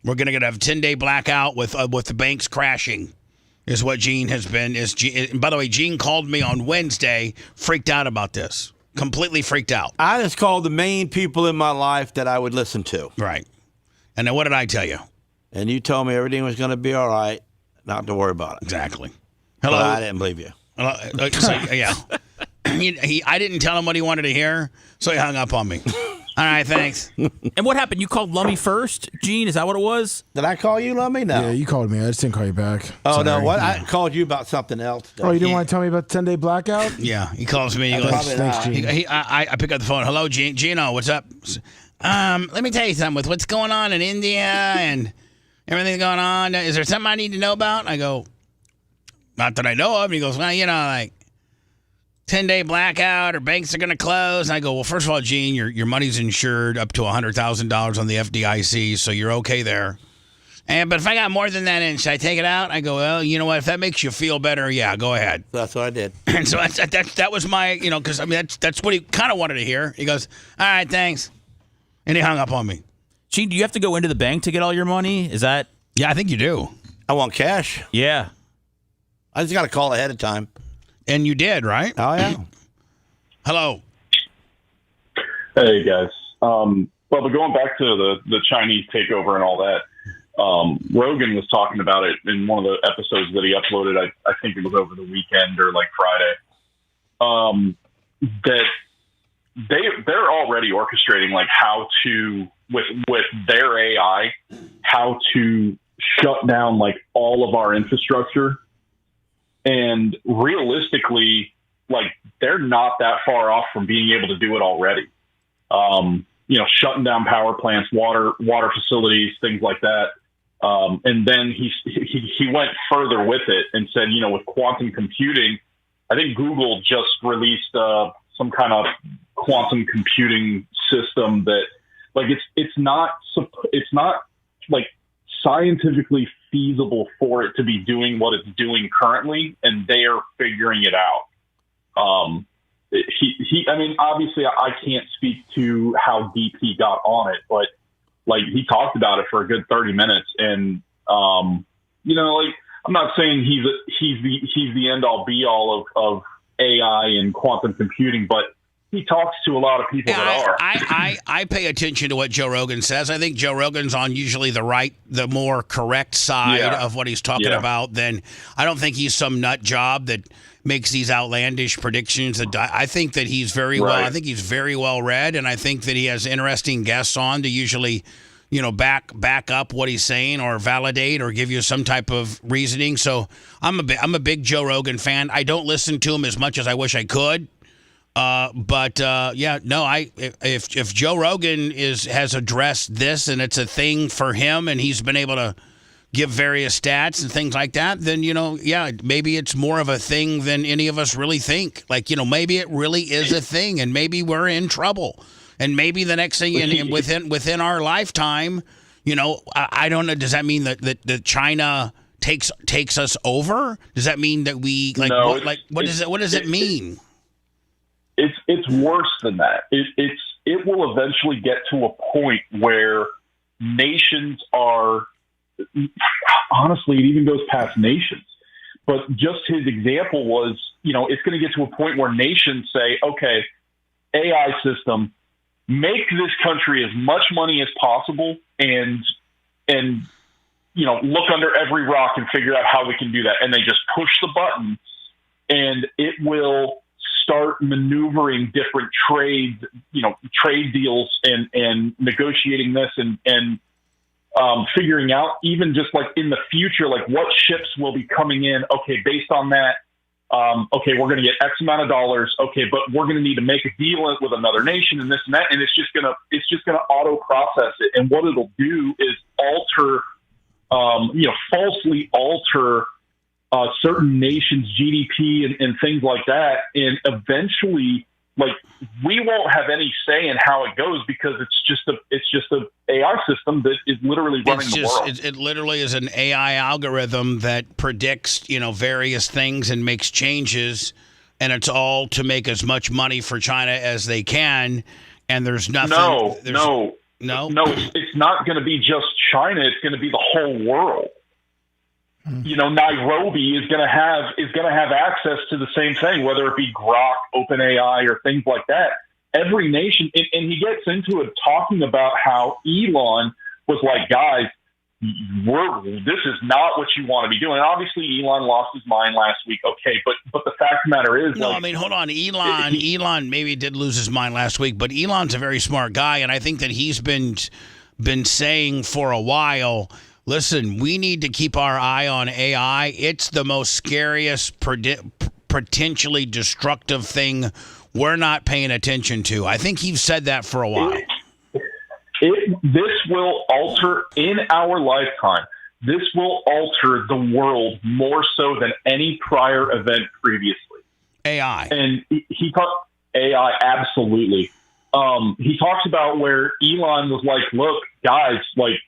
We're going to have a 10-day blackout with the banks crashing is what Gene has been. And by the way, Gene called me on Wednesday, freaked out about this. Completely freaked out. I just called the main people in my life that I would listen to. Right. And then what did I tell you? And you told me everything was going to be all right, not to worry about it. Exactly. Hello. But I didn't believe you. Yeah. I didn't tell him what he wanted to hear, so he hung up on me. All right, thanks. And what happened? You called Lummy first, Gene? Is that what it was? Did I call you Lummy? No. Yeah, you called me. I just didn't call you back. Oh, no. Sorry. What? I called you about something else. Oh, you didn't want to tell me about the 10-day blackout? Yeah, he calls me. He goes, Thanks, Gene. I pick up the phone. Hello, Gino, what's up? Let me tell you something. With what's going on in India and everything going on, is there something I need to know about? I go, not that I know of. And he goes, well, 10-day blackout or banks are going to close. And I go, well, first of all, Gene, your money's insured up to $100,000 on the FDIC, so you're okay there. But if I got more than that in, should I take it out? I go, well, you know what? If that makes you feel better, yeah, go ahead. That's what I did. And so that was my, because, I mean, that's what he kind of wanted to hear. He goes, all right, thanks. And he hung up on me. Gene, do you have to go into the bank to get all your money? Is that? Yeah, I think you do. I want cash. Yeah. I just got to call ahead of time. And you did, right? Oh, yeah. Hello. Hey, guys. But going back to the Chinese takeover and all that, Rogan was talking about it in one of the episodes that he uploaded. I think it was over the weekend or like Friday. That they're already orchestrating like how to with their AI, how to shut down like all of our infrastructure. And realistically, like they're not that far off from being able to do it already. Shutting down power plants, water facilities, things like that. And then he went further with it and said, with quantum computing, I think Google just released some kind of quantum computing system that, like, it's not like scientifically feasible for it to be doing what it's doing currently, and they are figuring it out. I mean, obviously, I can't speak to how deep he got on it, but like he talked about it for a good 30 minutes, and like I'm not saying he's the end all be all of AI and quantum computing, but he talks to a lot of people that are. I pay attention to what Joe Rogan says. I think Joe Rogan's on usually the more correct side of what he's talking about. Then I don't think he's some nut job that makes these outlandish predictions. I think that he's very well. I think he's very well read, and I think that he has interesting guests on to usually, back up what he's saying or validate or give you some type of reasoning. So I'm a big Joe Rogan fan. I don't listen to him as much as I wish I could. If Joe Rogan has addressed this and it's a thing for him and he's been able to give various stats and things like that, then, maybe it's more of a thing than any of us really think. Like, maybe it really is a thing and maybe we're in trouble. And maybe the next thing within our lifetime, I don't know. Does that mean that China takes us over? Does that mean that we what does it mean? It's worse than that. It will eventually get to a point where nations are, honestly, it even goes past nations. But just his example was, it's going to get to a point where nations say, okay, AI system, make this country as much money as possible and look under every rock and figure out how we can do that. And they just push the button and it will start maneuvering different trade deals and negotiating this and figuring out even just like in the future, like what ships will be coming in. Okay, based on that, okay, we're going to get X amount of dollars. Okay, but we're going to need to make a deal with another nation and this and that, and it's just going to auto process it. And what it'll do is falsely alter certain nations' GDP and things like that, and eventually, like, we won't have any say in how it goes because it's just a AI system that is literally running the world. It literally is an AI algorithm that predicts, various things and makes changes, and it's all to make as much money for China as they can. And there's nothing. No. It's not going to be just China. It's going to be the whole world. Nairobi is going to have access to the same thing, whether it be Grok, OpenAI, or things like that. Every nation, and he gets into it talking about how Elon was like, guys, this is not what you want to be doing. And obviously, Elon lost his mind last week. Okay, but the fact of the matter is, hold on, Elon maybe did lose his mind last week, but Elon's a very smart guy, and I think that he's been saying for a while, listen, we need to keep our eye on AI. It's the most scariest, potentially destructive thing we're not paying attention to. I think he's said that for a while. This will alter in our lifetime. This will alter the world more so than any prior event previously. AI. And he talked AI, absolutely. He talks about where Elon was like, look, guys, like,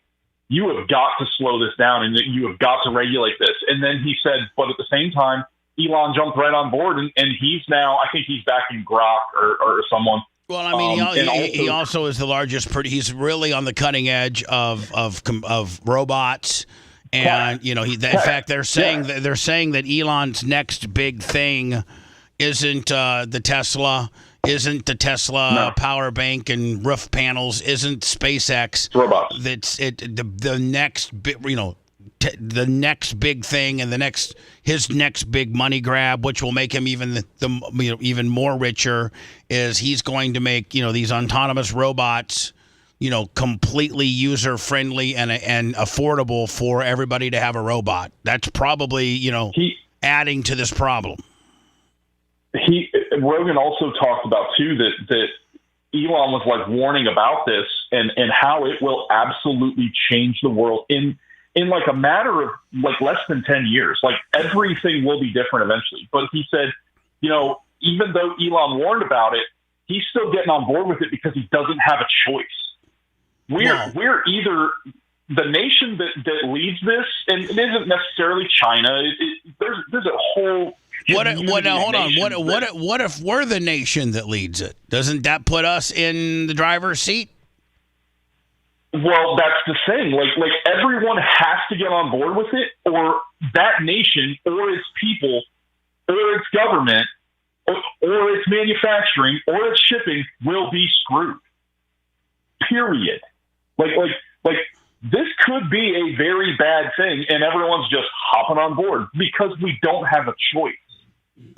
you have got to slow this down and you have got to regulate this. And then he said, but at the same time, Elon jumped right on board, and he's now, I think he's backing Grok or someone. Well, I mean, he also is the largest. He's really on the cutting edge of robots, and in fact, they're saying that Elon's next big thing isn't the Tesla, power bank and roof panels, isn't SpaceX. Robots. That's the next big, the next big thing, and his next big money grab, which will make him even more richer, is he's going to make these autonomous robots completely user friendly and affordable for everybody to have a robot. That's probably adding to this problem. Rogan also talked about too that Elon was like warning about this and how it will absolutely change the world in like a matter of like less than 10 years. Like everything will be different eventually. But he said, even though Elon warned about it, he's still getting on board with it because he doesn't have a choice. We're either the nation that leads this, and it isn't necessarily China. There's a whole. Hold on. What if we're the nation that leads it? Doesn't that put us in the driver's seat? Well, that's the thing. Like everyone has to get on board with it, or that nation, or its people, or its government, or its manufacturing, or its shipping will be screwed. Period. Like this could be a very bad thing, and everyone's just hopping on board because we don't have a choice.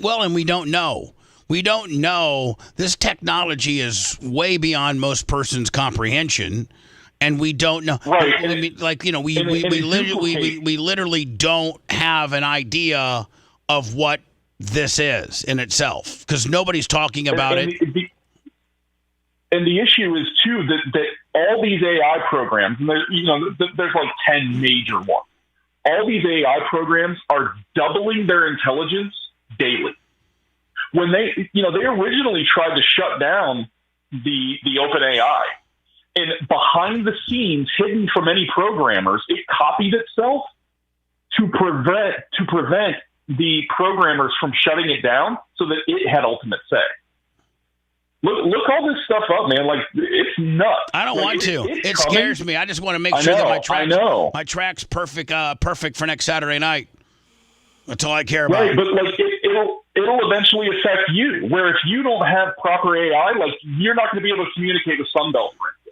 Well, and we don't know. We don't know. This technology is way beyond most person's comprehension. And we don't know. Right. I mean, we literally don't have an idea of what this is in itself because nobody's talking about it. And the issue is too that all these AI programs, and there's like 10 major ones. All these AI programs are doubling their intelligence daily. When they originally tried to shut down the OpenAI. And behind the scenes, hidden from any programmers, it copied itself to prevent the programmers from shutting it down so that it had ultimate say. Look all this stuff up, man. Like, it's nuts. I don't want to. It scares me. I just want to make sure that my track's perfect for next Saturday night. That's all I care about. Right, but like it'll eventually affect you. Where if you don't have proper AI, like you're not going to be able to communicate with Sunbelt, for instance.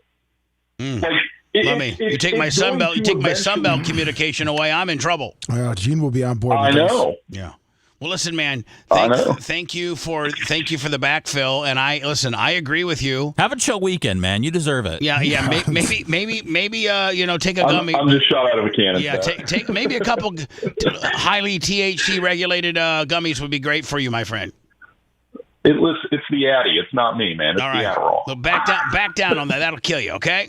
You take my Sunbelt communication away, I'm in trouble. Well, Gene will be on board. I know. Yeah. Well, listen, man. Thank you for the backfill. And I agree with you. Have a chill weekend, man. You deserve it. Yeah. Maybe take a gummy. I'm just shot out of a cannon. Yeah, take maybe a couple highly THC regulated gummies would be great for you, my friend. It's the Addy. It's not me, man. It's all right. The Adderall. So back down on that. That'll kill you. Okay.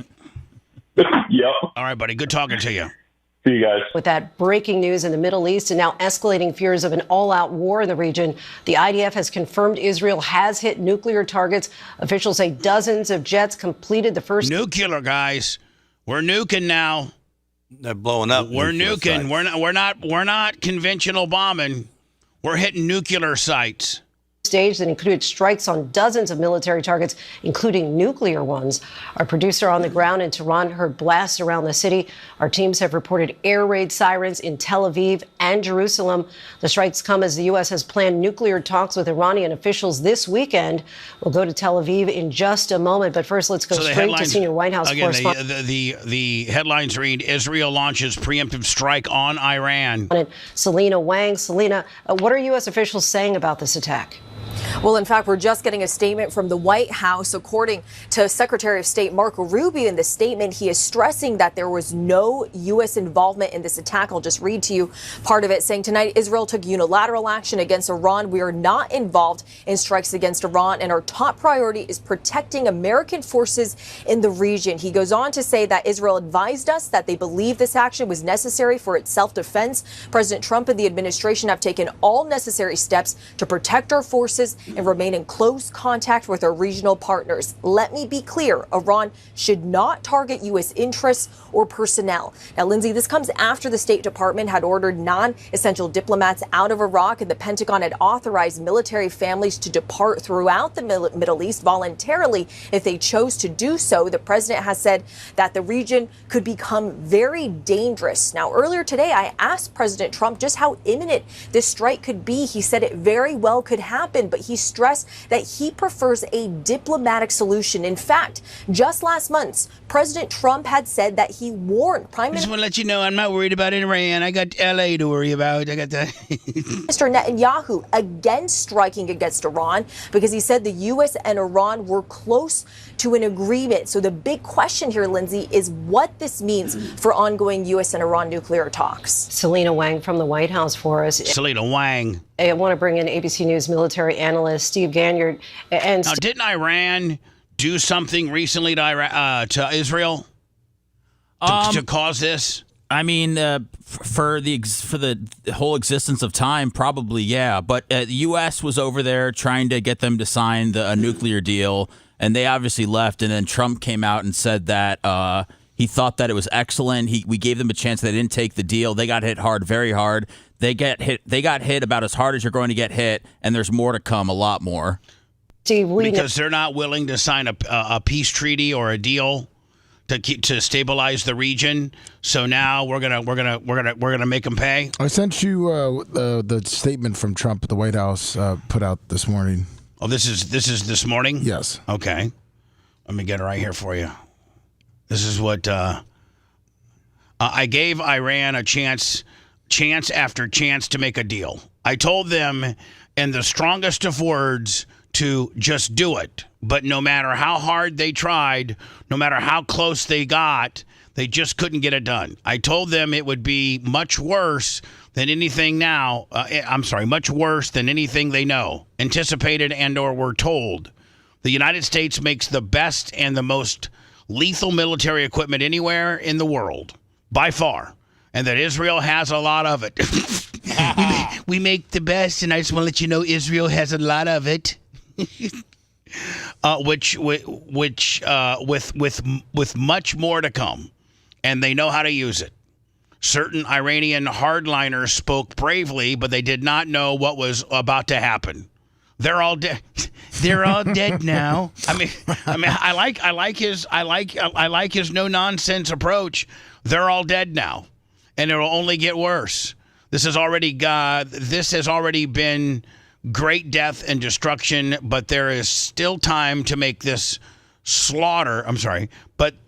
Yep. All right, buddy. Good talking to you. See you guys. With that breaking news in the Middle East and now escalating fears of an all-out war in the region, the IDF has confirmed Israel has hit nuclear targets. Officials say dozens of jets completed the first nuclear guys. We're nuking now. They're blowing up. We're nuking. Sites. We're not conventional bombing. We're hitting nuclear sites. Stage that included strikes on dozens of military targets, including nuclear ones. Our producer on the ground in Tehran heard blasts around the city. Our teams have reported air raid sirens in Tel Aviv and Jerusalem. The strikes come as the U.S. has planned nuclear talks with Iranian officials this weekend. We'll go to Tel Aviv in just a moment, but first let's go straight to senior White House correspondent. The headlines read, Israel launches preemptive strike on Iran. Selena Wang. Selena, what are U.S. officials saying about this attack? Well, in fact, we're just getting a statement from the White House. According to Secretary of State Marco Rubio, in the statement, he is stressing that there was no U.S. involvement in this attack. I'll just read to you part of it, saying tonight Israel took unilateral action against Iran. We are not involved in strikes against Iran, and our top priority is protecting American forces in the region. He goes on to say that Israel advised us that they believe this action was necessary for its self-defense. President Trump and the administration have taken all necessary steps to protect our forces and remain in close contact with our regional partners. Let me be clear, Iran should not target U.S. interests or personnel. Now, Lindsay, this comes after the State Department had ordered non-essential diplomats out of Iraq, and the Pentagon had authorized military families to depart throughout the Middle East voluntarily if they chose to do so. The president has said that the region could become very dangerous. Now, earlier today, I asked President Trump just how imminent this strike could be. He said it very well could happen, but he stressed that he prefers a diplomatic solution. In fact, just last month, President Trump had said that he warned Prime Just want to let you know I'm not worried about Iran. I got L.A. to worry about. I got that. Minister Netanyahu against striking against Iran because he said the U.S. and Iran were close to an agreement. So the big question here, Lindsay, is what this means for ongoing U.S. and Iran nuclear talks. Selena Wang from the White House for us. Selena Wang. I want to bring in ABC News military analyst Steve Ganyard. And now, didn't Iran do something recently to Israel to cause this? I mean, for the whole existence of time, probably, yeah. But the U.S. was over there trying to get them to sign a nuclear deal, and they obviously left. And then Trump came out and said that he thought that it was excellent. We gave them a chance. They didn't take the deal. They got hit hard, very hard. They got hit about as hard as you're going to get hit, and there's more to come, a lot more. Because they're not willing to sign a peace treaty or a deal to stabilize the region. So now we're gonna make them pay. I sent you the statement from Trump at the White House put out this morning. Oh, this is this morning? Yes. Okay. Let me get it right here for you. This is what I gave Iran a chance after chance to make a deal. I told them in the strongest of words to just do it. But no matter how hard they tried, no matter how close they got, they just couldn't get it done. I told them it would be much worse than anything now. Much worse than anything they know, anticipated and or were told. The United States makes the best and the most lethal military equipment anywhere in the world, by far. And that Israel has a lot of it. we make the best, and I just want to let you know Israel has a lot of it. With much more to come, and they know how to use it. Certain Iranian hardliners spoke bravely, but they did not know what was about to happen. They're all dead. They're all dead now. I like his no nonsense approach. They're all dead now, and it'll only get worse. This has already been great death and destruction, but there is still time to make this slaughter. I'm sorry, but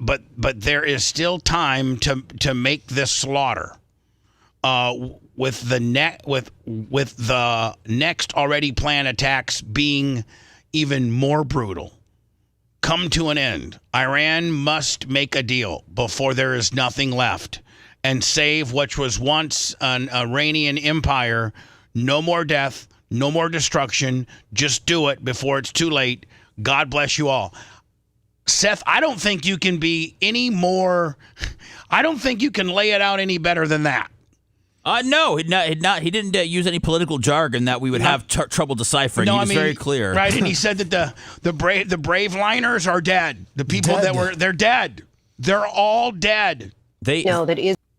there is still time to make this slaughter. With the next already planned attacks being even more brutal, come to an end. Iran must make a deal before there is nothing left, and save what was once an Iranian empire. No more death. No more destruction. Just do it before it's too late. God bless you all. Seth, I don't think you can be any more. I don't think you can lay it out any better than that. No, he didn't use any political jargon that we would have trouble deciphering. No, he was very clear, right? And he said that the brave liners are dead. The people they're dead. They're all dead.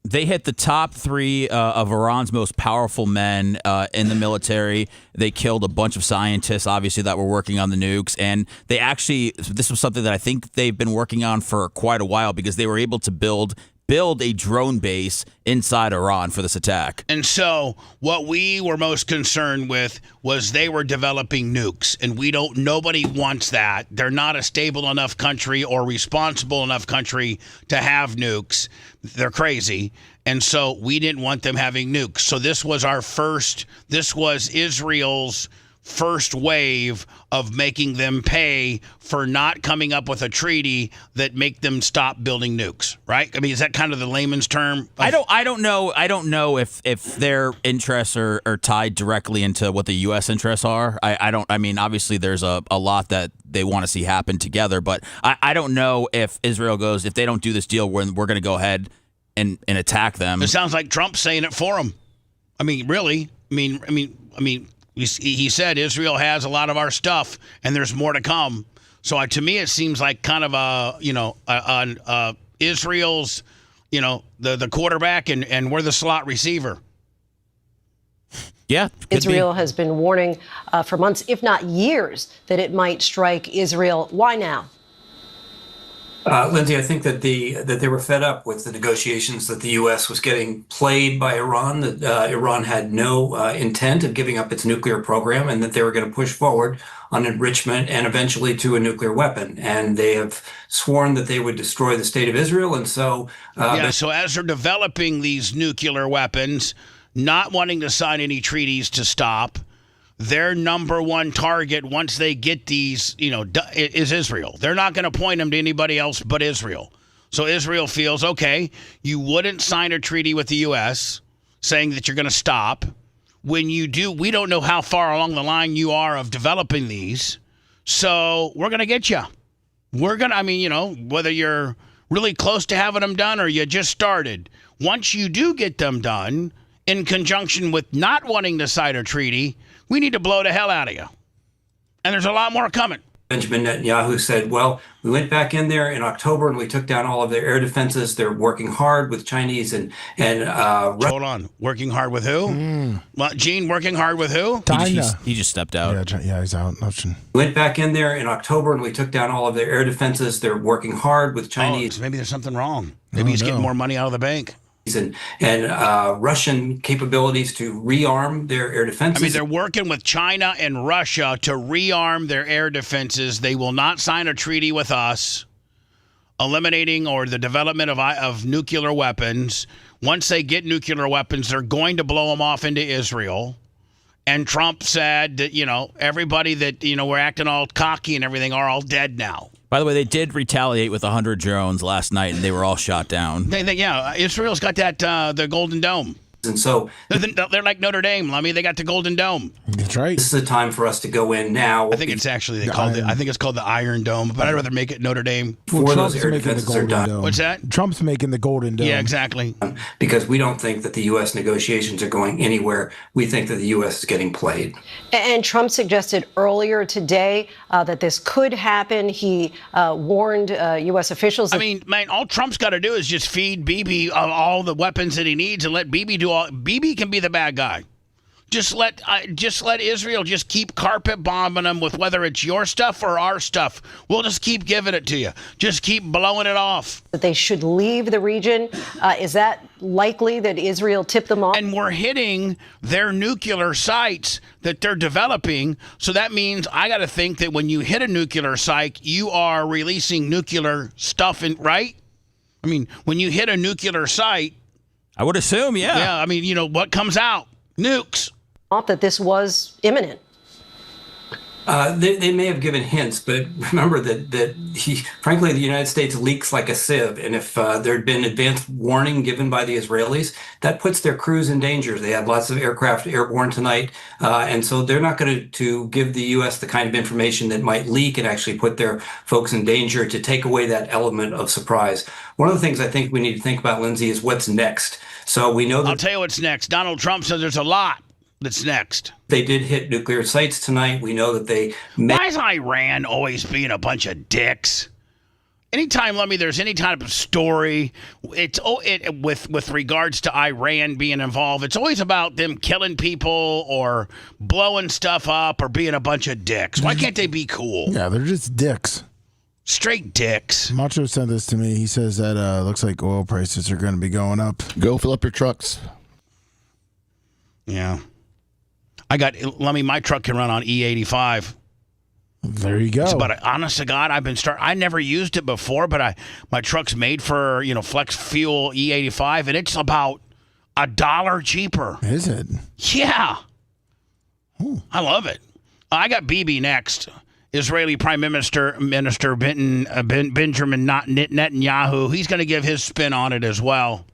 They hit the top 3 of Iran's most powerful men in the military. They killed a bunch of scientists, obviously, that were working on the nukes. And this was something that I think they've been working on for quite a while, because they were able to build a drone base inside Iran for this attack. And so what we were most concerned with was they were developing nukes, and nobody wants that. They're not a stable enough country or responsible enough country to have nukes. They're crazy. And so we didn't want them having nukes. So this was Israel's first wave of making them pay for not coming up with a treaty that make them stop building nukes, right? I mean, is that kind of the layman's term? I don't know if their interests are tied directly into what the U.S. interests are. I mean, obviously there's a lot that they want to see happen together, but I don't know if Israel goes, if they don't do this deal, we're going to go ahead and attack them. It sounds like Trump's saying it for them. I mean, really? I mean, he said Israel has a lot of our stuff, and there's more to come. So to me, it seems like kind of Israel's, the quarterback, and we're the slot receiver. Yeah, Israel has been warning for months, if not years, that it might strike Israel. Why now? Lindsay, I think that they were fed up with the negotiations, that the U.S. was getting played by Iran, that Iran had no intent of giving up its nuclear program, and that they were going to push forward on enrichment and eventually to a nuclear weapon. And they have sworn that they would destroy the state of Israel. And so, so as they're developing these nuclear weapons, not wanting to sign any treaties to stop, their number one target once they get these, is Israel. They're not going to point them to anybody else but Israel. So Israel feels, okay, you wouldn't sign a treaty with the U.S. saying that you're going to stop. When you do, we don't know how far along the line you are of developing these. So we're going to get you. We're going to, whether you're really close to having them done or you just started, once you do get them done, in conjunction with not wanting to sign a treaty, we need to blow the hell out of you. And there's a lot more coming. Benjamin Netanyahu said, well, we went back in there in October and we took down all of their air defenses. They're working hard with Chinese and hold on. Working hard with who? What, Gene, working hard with who? He just stepped out. Yeah, he's out. Went back in there in October and we took down all of their air defenses. They're working hard with Chinese. Maybe there's something wrong. Maybe he's getting more money out of the bank. And Russian capabilities to rearm their air defenses. I mean, they're working with China and Russia to rearm their air defenses. They will not sign a treaty with us, eliminating or the development of nuclear weapons. Once they get nuclear weapons, they're going to blow them off into Israel. And Trump said that, everybody that, we're acting all cocky and everything are all dead now. By the way, they did retaliate with 100 drones last night, and they were all shot down. Israel's got that the Golden Dome. And so they're like Notre Dame, Lummy. They got the Golden Dome. That's right. This is the time for us to go in now. I think it's actually I think it's called the Iron Dome, but I'd rather make it Notre Dame. Before those air defenses are done. What's that? Trump's making the Golden Dome. Yeah, exactly. Because we don't think that the U.S. negotiations are going anywhere. We think that the U.S. is getting played. And Trump suggested earlier today that this could happen. He warned U.S. officials. I mean, man, all Trump's got to do is just feed Bibi all the weapons that he needs and let Bibi do all. Bibi can be the bad guy. Just let Israel just keep carpet bombing them with whether it's your stuff or our stuff. We'll just keep giving it to you. Just keep blowing it off. That they should leave the region. Is that likely that Israel tipped them off? And we're hitting their nuclear sites that they're developing. So that means I got to think that when you hit a nuclear site, you are releasing nuclear stuff, right? I mean, when you hit a nuclear site, I would assume, yeah. Yeah, I mean, what comes out? Nukes. That this was imminent. They may have given hints, but remember that frankly, the United States leaks like a sieve. And if there had been advance warning given by the Israelis, that puts their crews in danger. They had lots of aircraft airborne tonight. And so they're not going to give the U.S. the kind of information that might leak and actually put their folks in danger to take away that element of surprise. One of the things I think we need to think about, Lindsay, is what's next. So we know that. I'll tell you what's next. Donald Trump says there's a lot that's next. They did hit nuclear sites tonight. We know that they. Why is Iran always being a bunch of dicks? Anytime, there's any type of story, with regards to Iran being involved, it's always about them killing people or blowing stuff up or being a bunch of dicks. Why can't they be cool? Yeah, they're just dicks. Straight dicks. Macho sent this to me. He says that looks like oil prices are going to be going up. Go fill up your trucks. Yeah. My truck can run on E85. There you go. But honest to God, I never used it before, but my truck's made for, flex fuel E85, and it's about $1 cheaper. Is it? Yeah. Ooh. I love it. I got Bibi next. Israeli Prime Minister Benjamin Netanyahu. He's going to give his spin on it as well.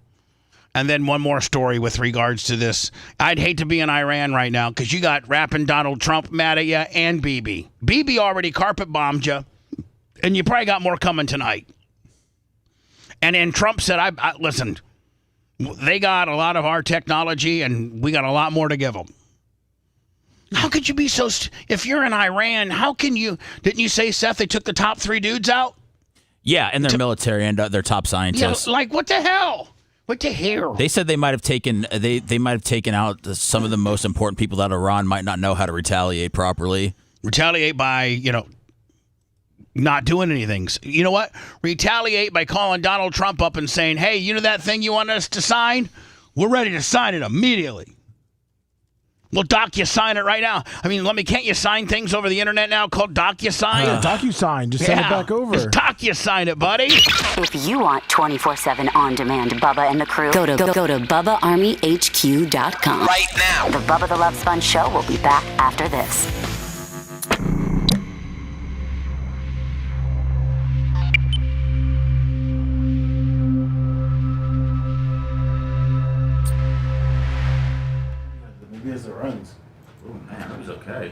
And then one more story with regards to this. I'd hate to be in Iran right now because you got rapping Donald Trump mad at you and Bibi. Bibi already carpet bombed you, and you probably got more coming tonight. And Trump said, I listen, they got a lot of our technology, and we got a lot more to give them. How could you be so... if you're in Iran, how can you... Didn't you say, Seth, they took the top 3 dudes out? Yeah, and their military and their top scientists. Yeah, like, what the hell? What the hell? They said they might have taken out some of the most important people that Iran might not know how to retaliate properly. Retaliate by, not doing anything. You know what? Retaliate by calling Donald Trump up and saying, hey, you know that thing you want us to sign? We're ready to sign it immediately. Well, DocuSign it right now. I mean, can't you sign things over the internet now called DocuSign? DocuSign. Just send it back over. Just DocuSign it, buddy. If you want 24/7 on-demand Bubba and the crew, go to BubbaArmyHQ.com. Right now. The Bubba the Love Sponge Show will be back after this. Maybe as it runs. Oh man, that was okay.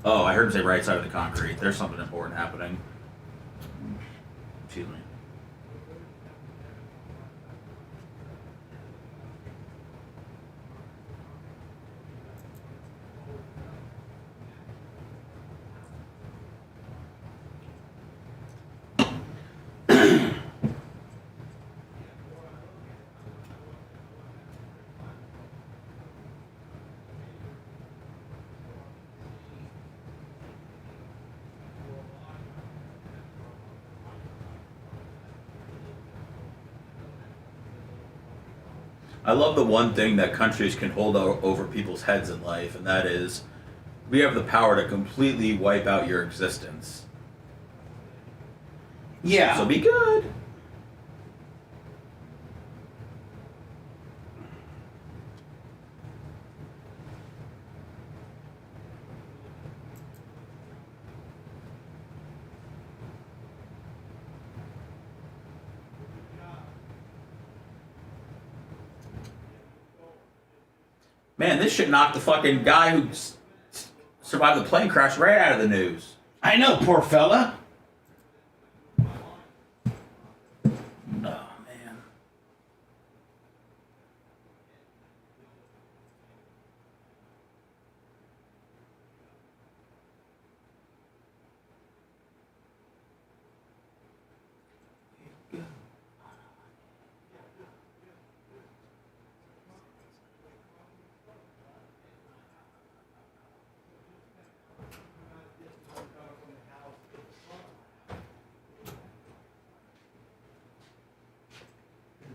Oh, I heard him say right side of the concrete. There's something important happening. Excuse me. I love the one thing that countries can hold over people's heads in life, and that is we have the power to completely wipe out your existence. Yeah. So be good. Man, this should knock the fucking guy who survived the plane crash right out of the news. I know, poor fella. Oh, man.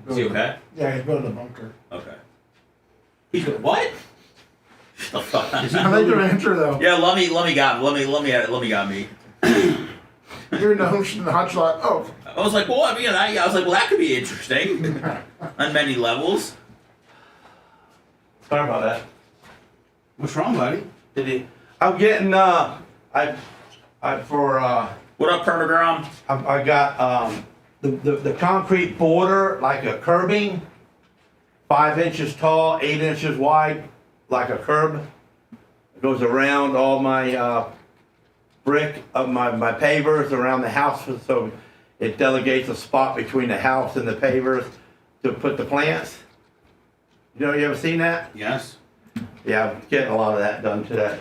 Is he okay? Yeah, he's building a bunker. Okay. He's what? The fuck? I like your answer though. Yeah, let me got me. You're in the hot shot. Oh. I was like, well, I mean, I was like, well, that could be interesting on many levels. Sorry about that. What's wrong, buddy? I'm getting what up, Permagram? I got the concrete border like a curbing, 5 inches tall, 8 inches wide, like a curb. It goes around all my brick of my pavers around the house, so it delegates a spot between the house and the pavers to put the plants. You ever seen that? Yes. Yeah, I'm getting a lot of that done today.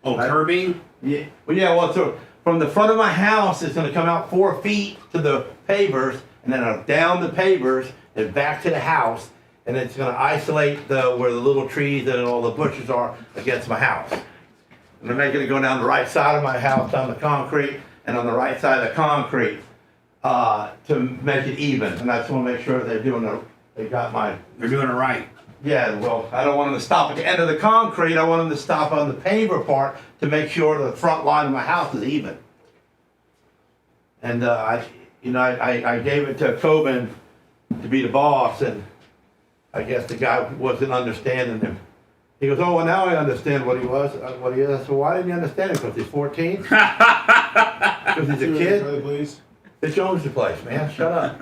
Oh, curbing? Yeah. Well, so from the front of my house, it's going to come out 4 feet to the pavers, and then down the pavers and back to the house, and it's going to isolate where the little trees and all the bushes are against my house. And I'm making it go down the right side of my house on the concrete, and on the right side of the concrete to make it even. And I just want to make sure they're doing it right. Yeah, well, I don't want them to stop at the end of the concrete. I want them to stop on the paver part to make sure the front line of my house is even. And I gave it to Coben to be the boss, and I guess the guy wasn't understanding him. He goes, oh, well, now I understand what he was, what he is. So why didn't you understand it? Because he's 14? Because he's a kid? Please. Bitch owns the place, man. Shut up.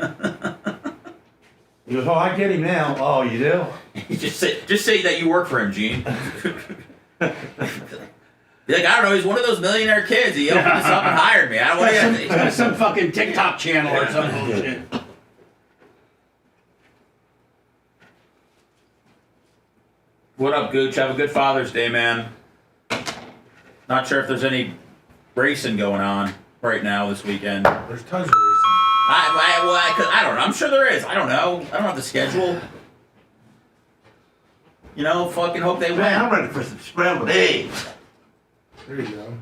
He goes, oh, I get him now. Oh, you do? Just say that you work for him, Gene. Be like, I don't know, he's one of those millionaire kids. He opened this up and hired me. I don't want He's got some fucking TikTok channel or some bullshit. What up, Gooch? Have a good Father's Day, man. Not sure if there's any racing going on right now this weekend. There's tons of racing. I don't know. I'm sure there is. I don't know. I don't have the schedule. You know, fucking hope they win. Man, I'm ready for some scrambled eggs. There you go.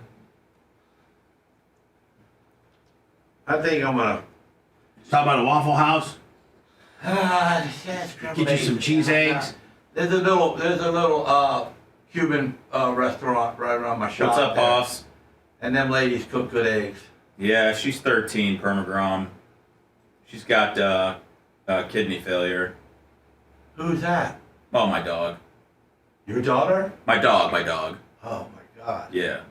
I think I'm gonna Talk about a Waffle House. scrambled Get you some cheese eggs. There's a little Cuban restaurant right around my shop. What's up, there. boss? And them ladies cook good eggs. Yeah, she's 13, Permagrom. She's got kidney failure. Who's that? Oh, my dog. Your daughter? My dog. Oh my God. Yeah.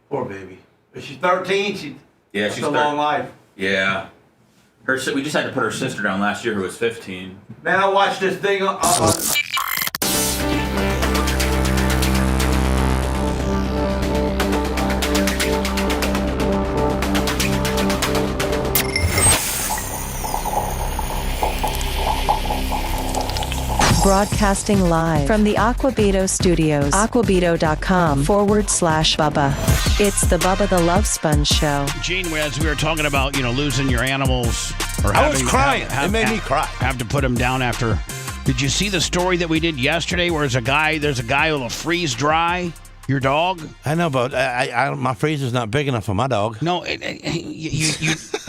Poor baby. But she's 13. Yeah, she's a long life. Yeah. We just had to put her sister down last year, who was 15. Man, I watched this thing on Broadcasting live from the Aquabito Studios, aquabito.com/Bubba. It's the Bubba the Love Sponge Show. Gene, as we were talking about, losing your animals, or I was crying. It made me cry. Have to put them down after. Did you see the story that we did yesterday? Where there's a guy who'll freeze dry your dog. I know, but my freezer's not big enough for my dog. No, I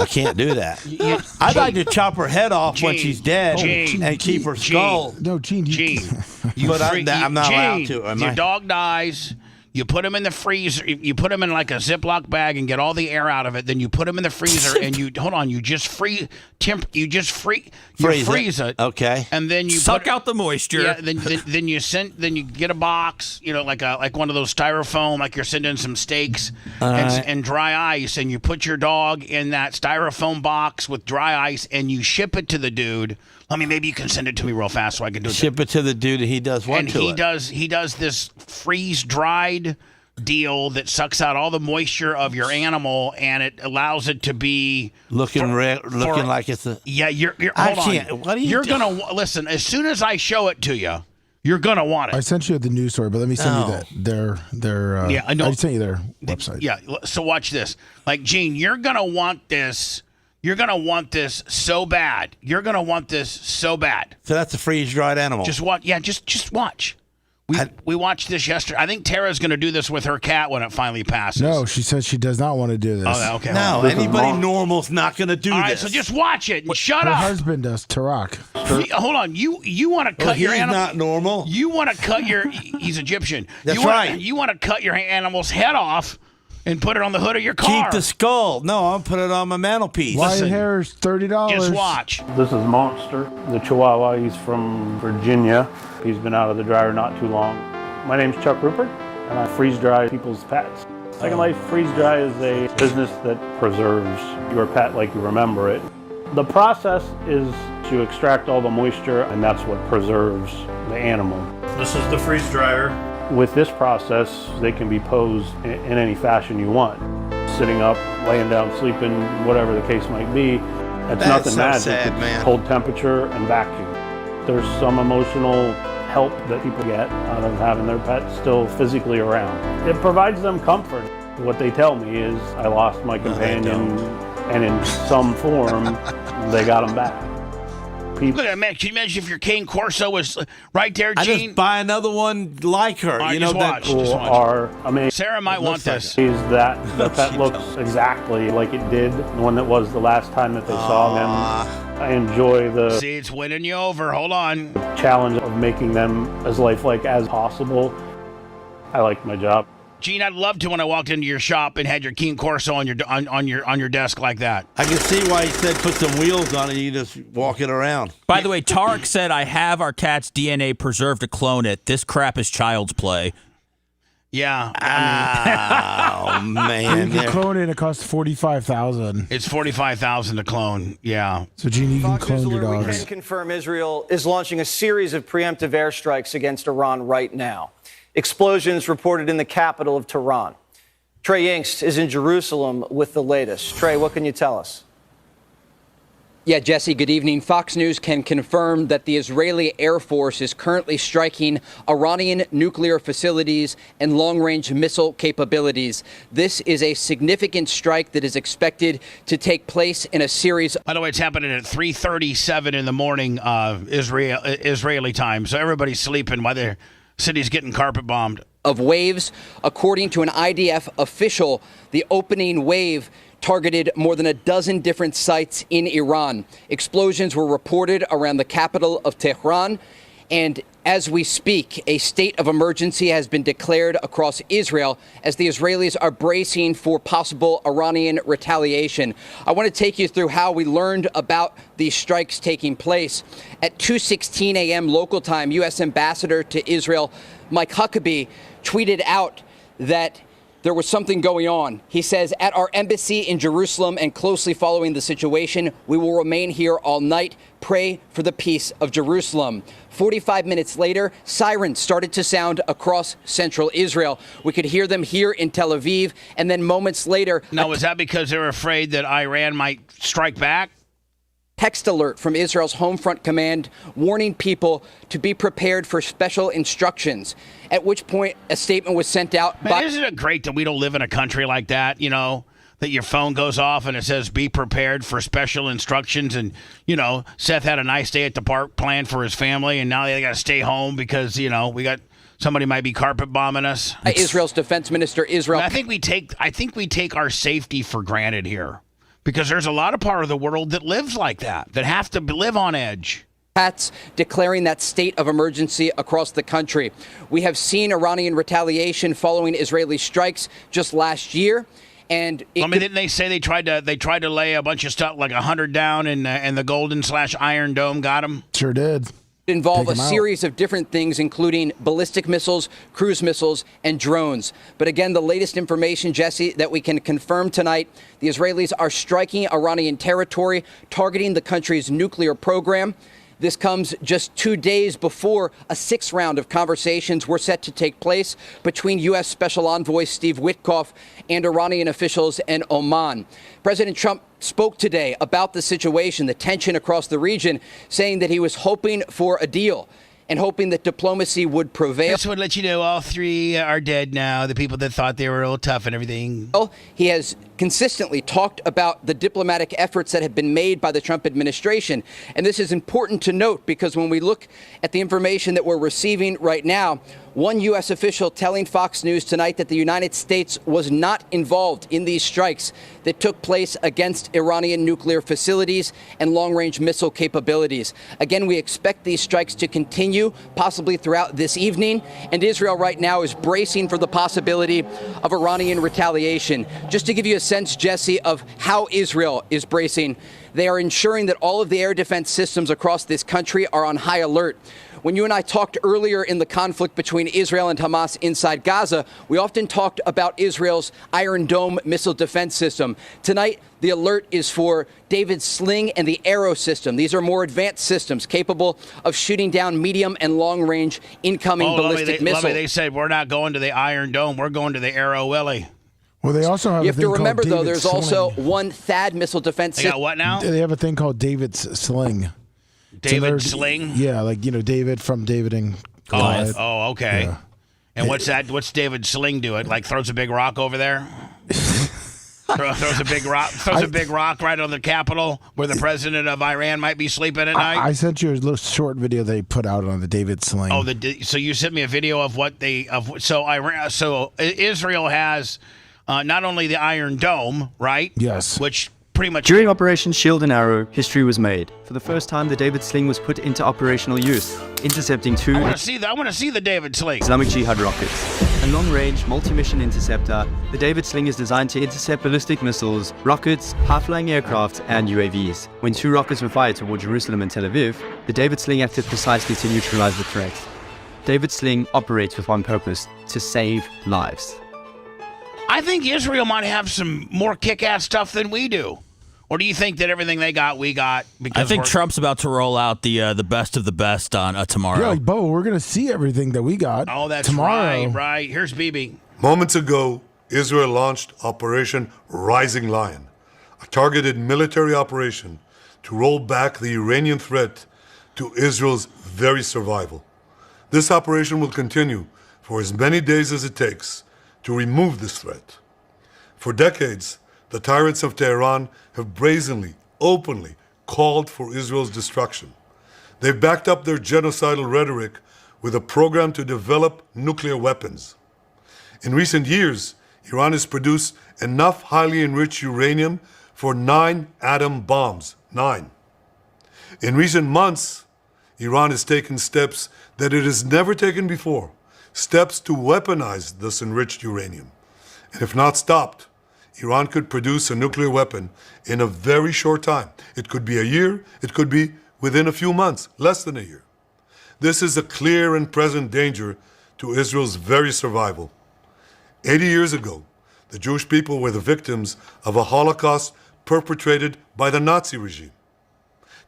can't do that. I'd like to chop her head off when she's dead and keep her skull. No, Gene. But I'm not allowed to. Your dog dies. You put him in the freezer. You put him in like a Ziploc bag and get all the air out of it. Then you put him in the freezer and you freeze it. Okay. And then you suck out the moisture. Yeah. Then you get a box. Like one of those styrofoam, like you're sending some steaks and dry ice, and you put your dog in that styrofoam box with dry ice, and you ship it to the dude. Maybe you can send it to me real fast so I can do it. Ship it to the dude, and he does what to it? He does this freeze-dried deal that sucks out all the moisture of your animal, and it allows it to be looking like it's a. Yeah, hold on. What are you? You're gonna listen as soon as I show it to you. You're gonna want it. I sent you the news story, but let me send you their yeah, I know. I sent you their website. Yeah. So watch this. Like, Gene, you're gonna want this. You're going to want this so bad. So that's a freeze-dried animal. Just watch. Yeah, just watch. We watched this yesterday. I think Tara's going to do this with her cat when it finally passes. No, she says she does not want to do this. Oh, okay. No, anybody normal's not going to do this. All right, so just watch it and shut her up. Her husband does, Tarak. Hold on. You want to cut your animal? He's not normal. You want to cut he's Egyptian. That's right. You want to cut your animal's head off and put it on the hood of your car. Keep the skull. No, I'll put it on my mantelpiece. Wyatt Hair's $30. Just watch. This is Monster, the Chihuahua. He's from Virginia. He's been out of the dryer not too long. My name's Chuck Rupert, and I freeze dry people's pets. Second Life Freeze Dry is a business that preserves your pet like you remember it. The process is to extract all the moisture, and that's what preserves the animal. This is the freeze dryer. With this process, they can be posed in any fashion you want. Sitting up, laying down, sleeping, whatever the case might be. It's nothing magic. Sad, man. Cold temperature and vacuum. There's some emotional help that people get out of having their pet still physically around. It provides them comfort. What they tell me is, I lost my companion, and in some form, they got him back. Look at that, man. Can you imagine if your Cane Corso was right there, Gene? I just buy another one like her. Right, you know watch. Sarah might want this. Is that the pet looks exactly like it did when it was the last time that they saw them. I enjoy the See, it's winning you over. Hold on. challenge of making them as lifelike as possible. I like my job. Gene, I'd love to when I walked into your shop and had your King Corso on your desk like that. I can see why he said put some wheels on it. You just walk it around. By the way, Tarek said, I have our cat's DNA preserved to clone it. This crap is child's play. Yeah. Oh, man. You can clone it, and it costs $45,000. It's $45,000 to clone. Yeah. So, Gene, you can Fox clone News your Alert, we dogs. can confirm Israel is launching a series of preemptive airstrikes against Iran right now. Explosions reported in the capital of Tehran. Trey Yingst is in Jerusalem with the latest. Trey, what can you tell us? Yeah, Jesse, good evening. Fox News can confirm that the Israeli Air Force is currently striking Iranian nuclear facilities and long-range missile capabilities. This is a significant strike that is expected to take place in a series. By the way, it's happening at 3:37 in the morning, Israeli time. So everybody's sleeping while the city's getting carpet bombed. Of waves, according to an IDF official, the opening wave targeted more than a dozen different sites in Iran. Explosions were reported around the capital of Tehran, and as we speak, a state of emergency has been declared across Israel as the Israelis are bracing for possible Iranian retaliation. I want to take you through how we learned about these strikes taking place. At 2:16 a.m. local time, U.S. Ambassador to Israel Mike Huckabee tweeted out that there was something going on. He says, at our embassy in Jerusalem and closely following the situation, we will remain here all night. Pray for the peace of Jerusalem. 45 minutes later, sirens started to sound across central Israel. We could hear them here in Tel Aviv. And then moments later... Now, was that because they were afraid that Iran might strike back? Text alert from Israel's Home Front Command warning people to be prepared for special instructions, at which point a statement was sent out by... Isn't it great that we don't live in a country like that, you know, that your phone goes off and it says be prepared for special instructions? And, you know, Seth had a nice day at the park planned for his family, and now they got to stay home because, you know, somebody might be carpet bombing us. Israel's defense minister, Israel... I think we take our safety for granted here. Because there's a lot of part of the world that lives like that have to live on edge. Declaring that state of emergency across the country. We have seen Iranian retaliation following Israeli strikes just last year. And didn't they say they tried to lay a bunch of stuff, like 100 down, and the Golden/Iron Dome got them? Sure did. Involve a series of different things, including ballistic missiles, cruise missiles, and drones. But again, the latest information, Jesse, that we can confirm tonight, the Israelis are striking Iranian territory, targeting the country's nuclear program. This comes just 2 days before a sixth round of conversations were set to take place between U.S. Special Envoy Steve Witkoff and Iranian officials in Oman. President Trump spoke today about the situation, the tension across the region, saying that he was hoping for a deal and hoping that diplomacy would prevail. This would let you know all three are dead now, the people that thought they were real tough and everything. Well, he has consistently talked about the diplomatic efforts that have been made by the Trump administration. And this is important to note because when we look at the information that we're receiving right now, one U.S. official telling Fox News tonight that the United States was not involved in these strikes that took place against Iranian nuclear facilities and long-range missile capabilities. Again, we expect these strikes to continue, possibly throughout this evening. And Israel right now is bracing for the possibility of Iranian retaliation. Just to give you a sense, Jesse, of how Israel is bracing, they are ensuring that all of the air defense systems across this country are on high alert. When you and I talked earlier in the conflict between Israel and Hamas inside Gaza, we often talked about Israel's Iron Dome missile defense system. Tonight, the alert is for David's Sling and the Arrow system. These are more advanced systems capable of shooting down medium and long-range incoming ballistic missiles. They said, we're not going to the Iron Dome, we're going to the Arrow Willie. Well, they also have. You have to remember, though, there's also one THAAD missile defense system. They got what now? They have a thing called David's Sling. David Sling? Yeah, like, you know, David from David and Goliath. Oh, okay. Yeah. And what's that? What's David Sling do? It like throws a big rock over there? throws a big rock right on the Capitol where the president of Iran might be sleeping at night? I sent you a little short video they put out on the David Sling. Oh, so you sent me a video of what so Israel has not only the Iron Dome, right? Yes. Which pretty much... During Operation Shield and Arrow, history was made. For the first time, the David Sling was put into operational use, intercepting two... I want to see the David Sling. Islamic Jihad rockets. A long-range, multi-mission interceptor, the David Sling is designed to intercept ballistic missiles, rockets, high-flying aircraft, and UAVs. When 2 rockets were fired toward Jerusalem and Tel Aviv, the David Sling acted precisely to neutralize the threat. David Sling operates with one purpose: to save lives. I think Israel might have some more kick-ass stuff than we do. Or do you think that everything they got, we got? I think Trump's about to roll out the best of the best on tomorrow. Yeah, Bo, we're going to see everything that we got tomorrow. Right. Here's BB. Moments ago, Israel launched Operation Rising Lion, a targeted military operation to roll back the Iranian threat to Israel's very survival. This operation will continue for as many days as it takes to remove this threat. For decades, the tyrants of Tehran have brazenly, openly called for Israel's destruction. They've backed up their genocidal rhetoric with a program to develop nuclear weapons. In recent years, Iran has produced enough highly enriched uranium for 9 atom bombs. 9. In recent months, Iran has taken steps that it has never taken before, steps to weaponize this enriched uranium. And if not stopped, Iran could produce a nuclear weapon in a very short time. It could be a year, it could be within a few months, less than a year. This is a clear and present danger to Israel's very survival. 80 years ago, the Jewish people were the victims of a Holocaust perpetrated by the Nazi regime.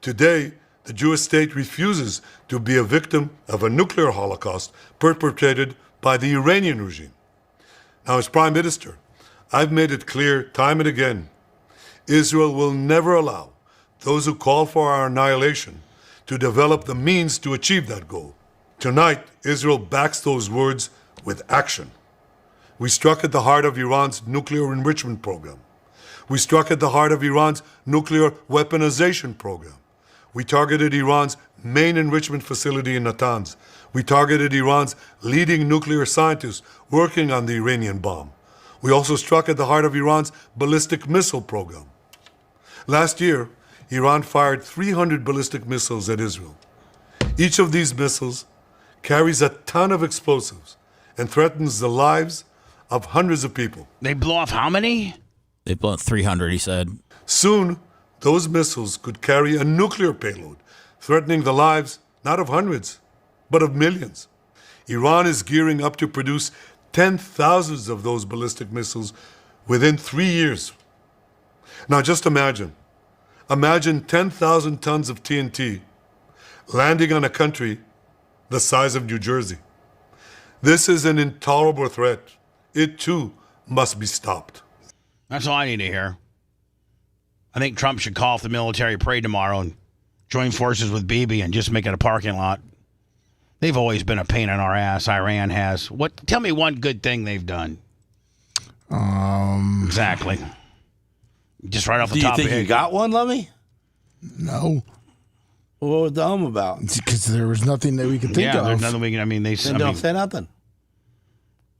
Today, the Jewish state refuses to be a victim of a nuclear Holocaust perpetrated by the Iranian regime. Now, as Prime Minister, I've made it clear time and again, Israel will never allow those who call for our annihilation to develop the means to achieve that goal. Tonight, Israel backs those words with action. We struck at the heart of Iran's nuclear enrichment program. We struck at the heart of Iran's nuclear weaponization program. We targeted Iran's main enrichment facility in Natanz. We targeted Iran's leading nuclear scientists working on the Iranian bomb. We also struck at the heart of Iran's ballistic missile program. Last year, Iran fired 300 ballistic missiles at Israel. Each of these missiles carries a ton of explosives and threatens the lives of hundreds of people. They blow off how many? They blow up 300, he said. Soon, those missiles could carry a nuclear payload, threatening the lives not of hundreds, but of millions. Iran is gearing up to produce 10,000s of those ballistic missiles within 3 years. Now just imagine 10,000 tons of TNT landing on a country the size of New Jersey. This is an intolerable threat. It too must be stopped. That's all I need to hear. I think Trump should call off the military parade tomorrow and join forces with Bibi and just make it a parking lot. They've always been a pain in our ass. Iran has. Tell me one good thing they've done. Exactly. Just right off the top of your head. Do you think you got one, Lummy? No. What was dumb about? Because there was nothing that we could think of. Yeah, there's nothing we can. I mean, don't say nothing.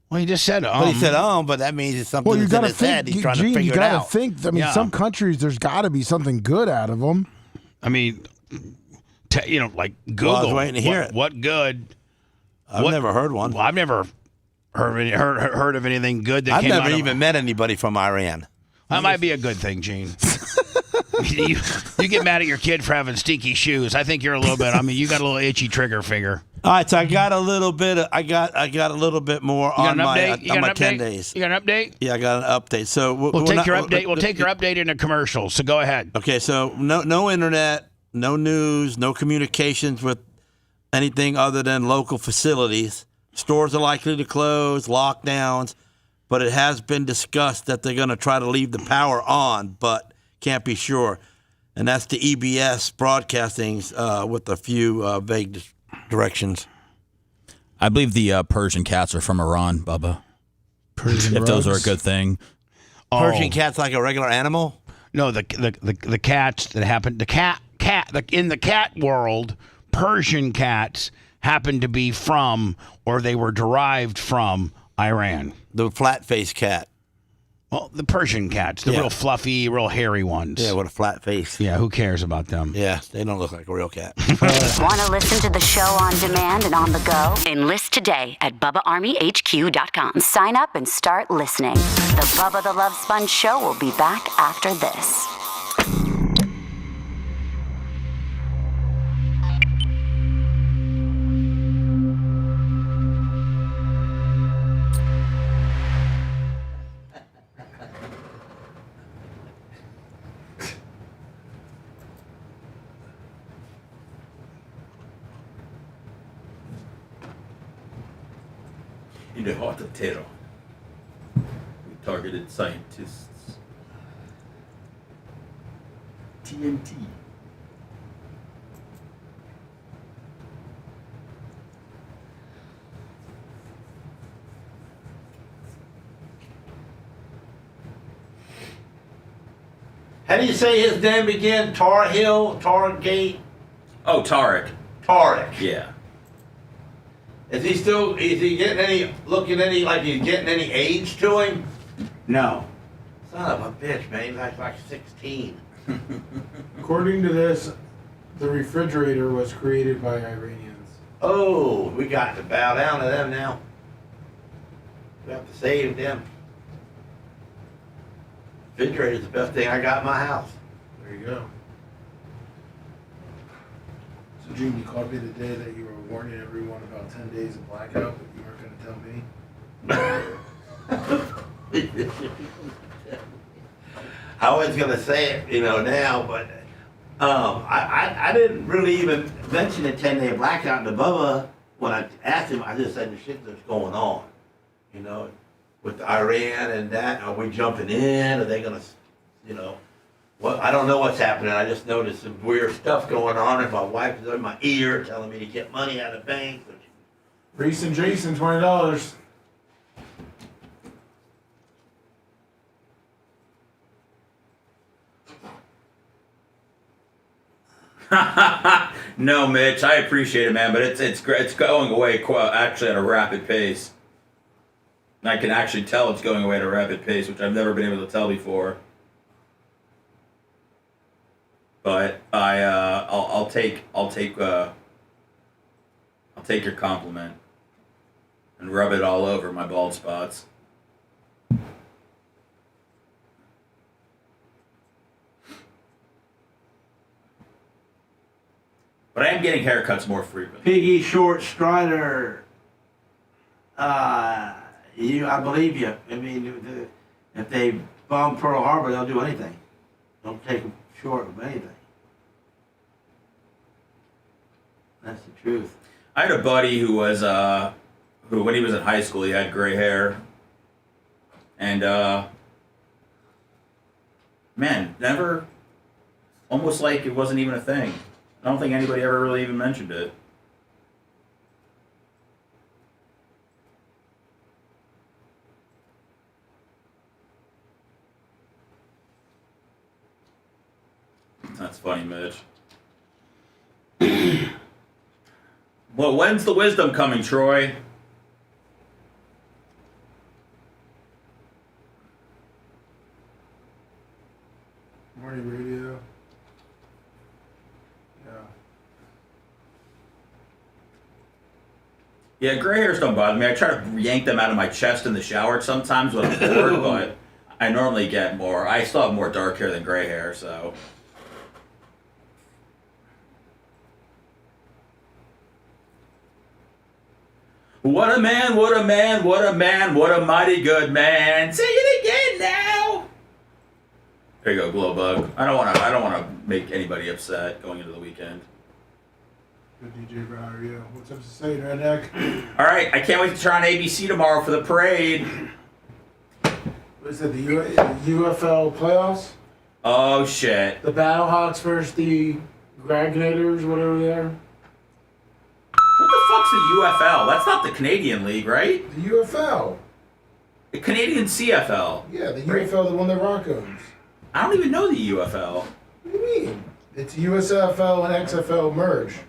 Well, he just said, Well, he said, but that means it's something that's in his head. He's trying to figure you it gotta out. think. I mean, some countries, there's got to be something good out of them. I mean, like Google. Well, I was waiting to hear it. What good? I've never heard one. Well, I've never heard of anything good that I've came out never of even met anybody from Iran. That might be a good thing, Gene. you get mad at your kid for having stinky shoes. I think you're a little bit. I mean, you got a little itchy trigger finger. All right, so I got a little bit. I got a little bit more on my 10 days. You got an update? Yeah, I got an update. So we'll take your update. We'll take your update in a commercial. So go ahead. Okay, so no internet, no news, no communications with anything other than local facilities. Stores are likely to close, lockdowns, but it has been discussed that they're going to try to leave the power on, but can't be sure. And that's the EBS broadcastings with a few vague directions. I believe the Persian cats are from Iran, Bubba. If those are a good thing. Persian cats like a regular animal? No, the cats that happen. In the cat world, Persian cats happen to be from, or they were derived from, Iran. The flat-faced cat. Well, the Persian cats, the real fluffy, real hairy ones. Yeah, with a flat face. Yeah, who cares about them? Yeah, they don't look like a real cat. Want to listen to the show on demand and on the go? Enlist today at BubbaArmyHQ.com. Sign up and start listening. The Bubba the Love Sponge Show will be back after this. In the heart of terror, we targeted scientists. TNT. How do you say his name again? Tar Hill? Targate? Oh, Tarek. Tarek. Yeah. Is he getting any, looking any, like he's getting any age to him? No. Son of a bitch, man. He's like 16. According to this, the refrigerator was created by Iranians. Oh, we got to bow down to them now. We have to save them. Refrigerator's the best thing I got in my house. There you go. So, Gene, you called me the day that you were warning everyone about 10 days of blackout, but you weren't going to tell me? I was going to say it, now, but I didn't really even mention the 10-day blackout to Bubba when I asked him. I just said the shit that's going on, with Iran and that. Are we jumping in? Are they going to, well, I don't know what's happening. I just noticed some weird stuff going on, and my wife is in my ear telling me to get money out of the bank. Reese and Jason, $20. No, Mitch, I appreciate it, man, but it's going away actually at a rapid pace. And I can actually tell it's going away at a rapid pace, which I've never been able to tell before. But I'll take your compliment and rub it all over my bald spots. But I am getting haircuts more frequently. Piggy Short Strider, I believe you. I mean, if they bomb Pearl Harbor, they'll do anything. Don't take them short of anything. That's the truth. I had a buddy who was, who when he was in high school, he had gray hair. And, man, never, almost like it wasn't even a thing. I don't think anybody ever really even mentioned it. That's funny, Mitch. Well, when's the wisdom coming, Troy? Morning radio. Yeah, gray hairs don't bother me. I try to yank them out of my chest in the shower sometimes when I'm bored, but I normally get more. I still have more dark hair than gray hair, so. What a man, what a man, what a man, what a mighty good man. Say it again now. There you go, Glowbug. I don't wanna make anybody upset going into the weekend. Good DJ Brown, how are you? What's up to say, Redneck? All right, I can't wait to turn on ABC tomorrow for the parade. What is it, the UFL playoffs? Oh, shit. The Battlehawks versus the Gragnators, whatever they are. What the fuck's the UFL? That's not the Canadian League, right? The UFL. The Canadian CFL. Yeah, the UFL, the one that Rock owns. I don't even know the UFL. What do you mean? It's USFL and XFL merge.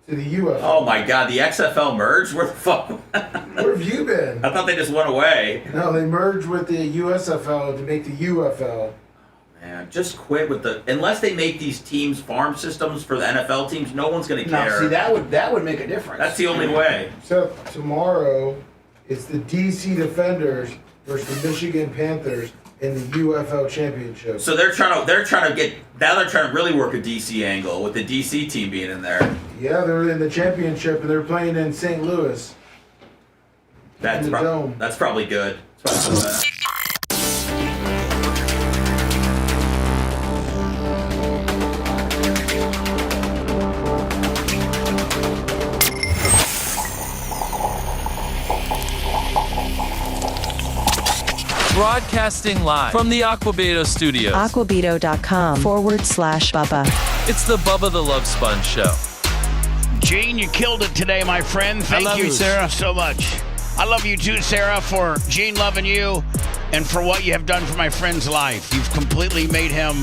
to the UFL. Oh my God, the XFL merged? Where the fuck? Where have you been? I thought they just went away. No, they merged with the USFL to make the UFL. Man, just quit with unless they make these teams farm systems for the NFL teams, no one's going to care. No, see, that would make a difference. That's the only way. So tomorrow, it's the DC Defenders versus the Michigan Panthers in the UFL Championship. So they're trying to really work a DC angle with the DC team being in there. Yeah, they're in the championship and they're playing in St. Louis. That's probably good. That's probably good. Broadcasting live from the Aquabedo studios. Aquabedo.com/Bubba. It's the Bubba the Love Sponge Show. Gene, you killed it today, my friend. Thank you, Sarah, so much. I love you too, Sarah, for Gene loving you and for what you have done for my friend's life. You've completely made him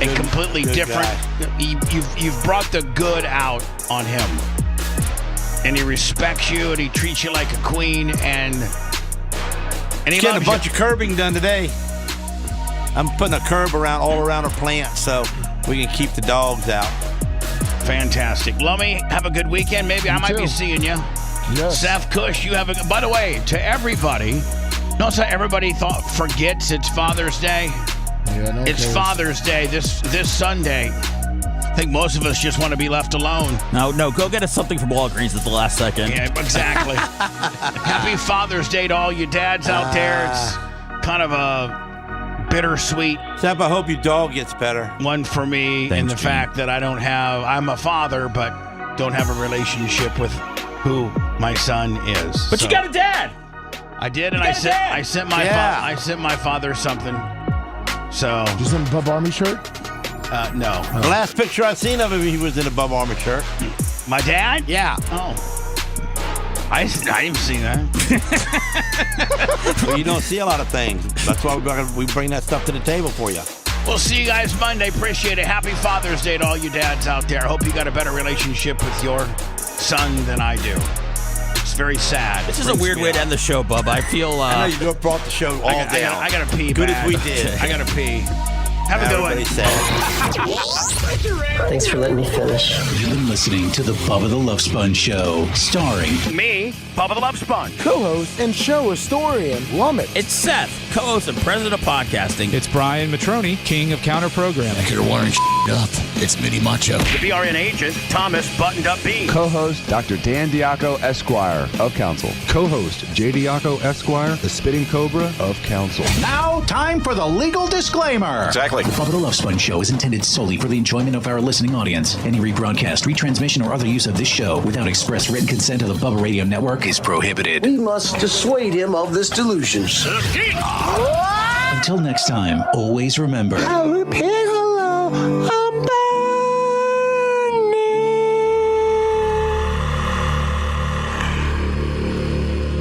a completely different. You've brought the good out on him. And he respects you and he treats you like a queen and he getting a loves bunch you. of curbing done today. I'm putting a curb all around our plant so we can keep the dogs out. Fantastic. Lummy, have a good weekend. Maybe I might be seeing you. Yes. Seth Cush, you have a good... By the way, to everybody, notice how everybody forgets it's Father's Day? Yeah, no It's cares. Father's Day this Sunday. I think most of us just want to be left alone. No, go get us something from Walgreens at the last second. Yeah, exactly. Happy Father's Day to all you dads out there. It's kind of a bittersweet. Seth, I hope your dog gets better. One for me in the fact that I'm a father, but don't have a relationship with who my son is. But you got a dad. I did, and I sent my father something. So. You sent a Bubba Army shirt? No. The last picture I've seen of him, he was in a Bubba Army shirt. My dad? Yeah. Oh. I didn't see that. Well, you don't see a lot of things. That's why we bring that stuff to the table for you. We'll see you guys Monday. Appreciate it. Happy Father's Day to all you dads out there. I hope you got a better relationship with your son than I do. It's very sad. This is a weird way to end the show, Bub. I feel. I know you brought the show all down. I gotta pee. Good bad. as we did. I gotta pee. Have a good one. Thanks for letting me finish. You've been listening to the Bubba the Love Sponge Show, starring me, Bubba the Love Sponge, co-host and show historian Lummit. It's Seth, co-host and president of podcasting. It's Brian Matroni, king of counter programming. You're wiring up. It's Mini Macho. The BRN agent, Thomas Buttoned Up B. Co-host Dr. Dan Diaco, Esquire of Council. Co-host J. Diaco, Esquire, the Spitting Cobra of Council. Now, time for the legal disclaimer. Exactly. The Bubba the Love Sponge Show is intended solely for the enjoyment of our listening audience. Any rebroadcast, retransmission, or other use of this show without express written consent of the Bubba Radio Network is prohibited. We must dissuade him of this delusion. Until next time, always remember. I'll repeat hello. I'm back.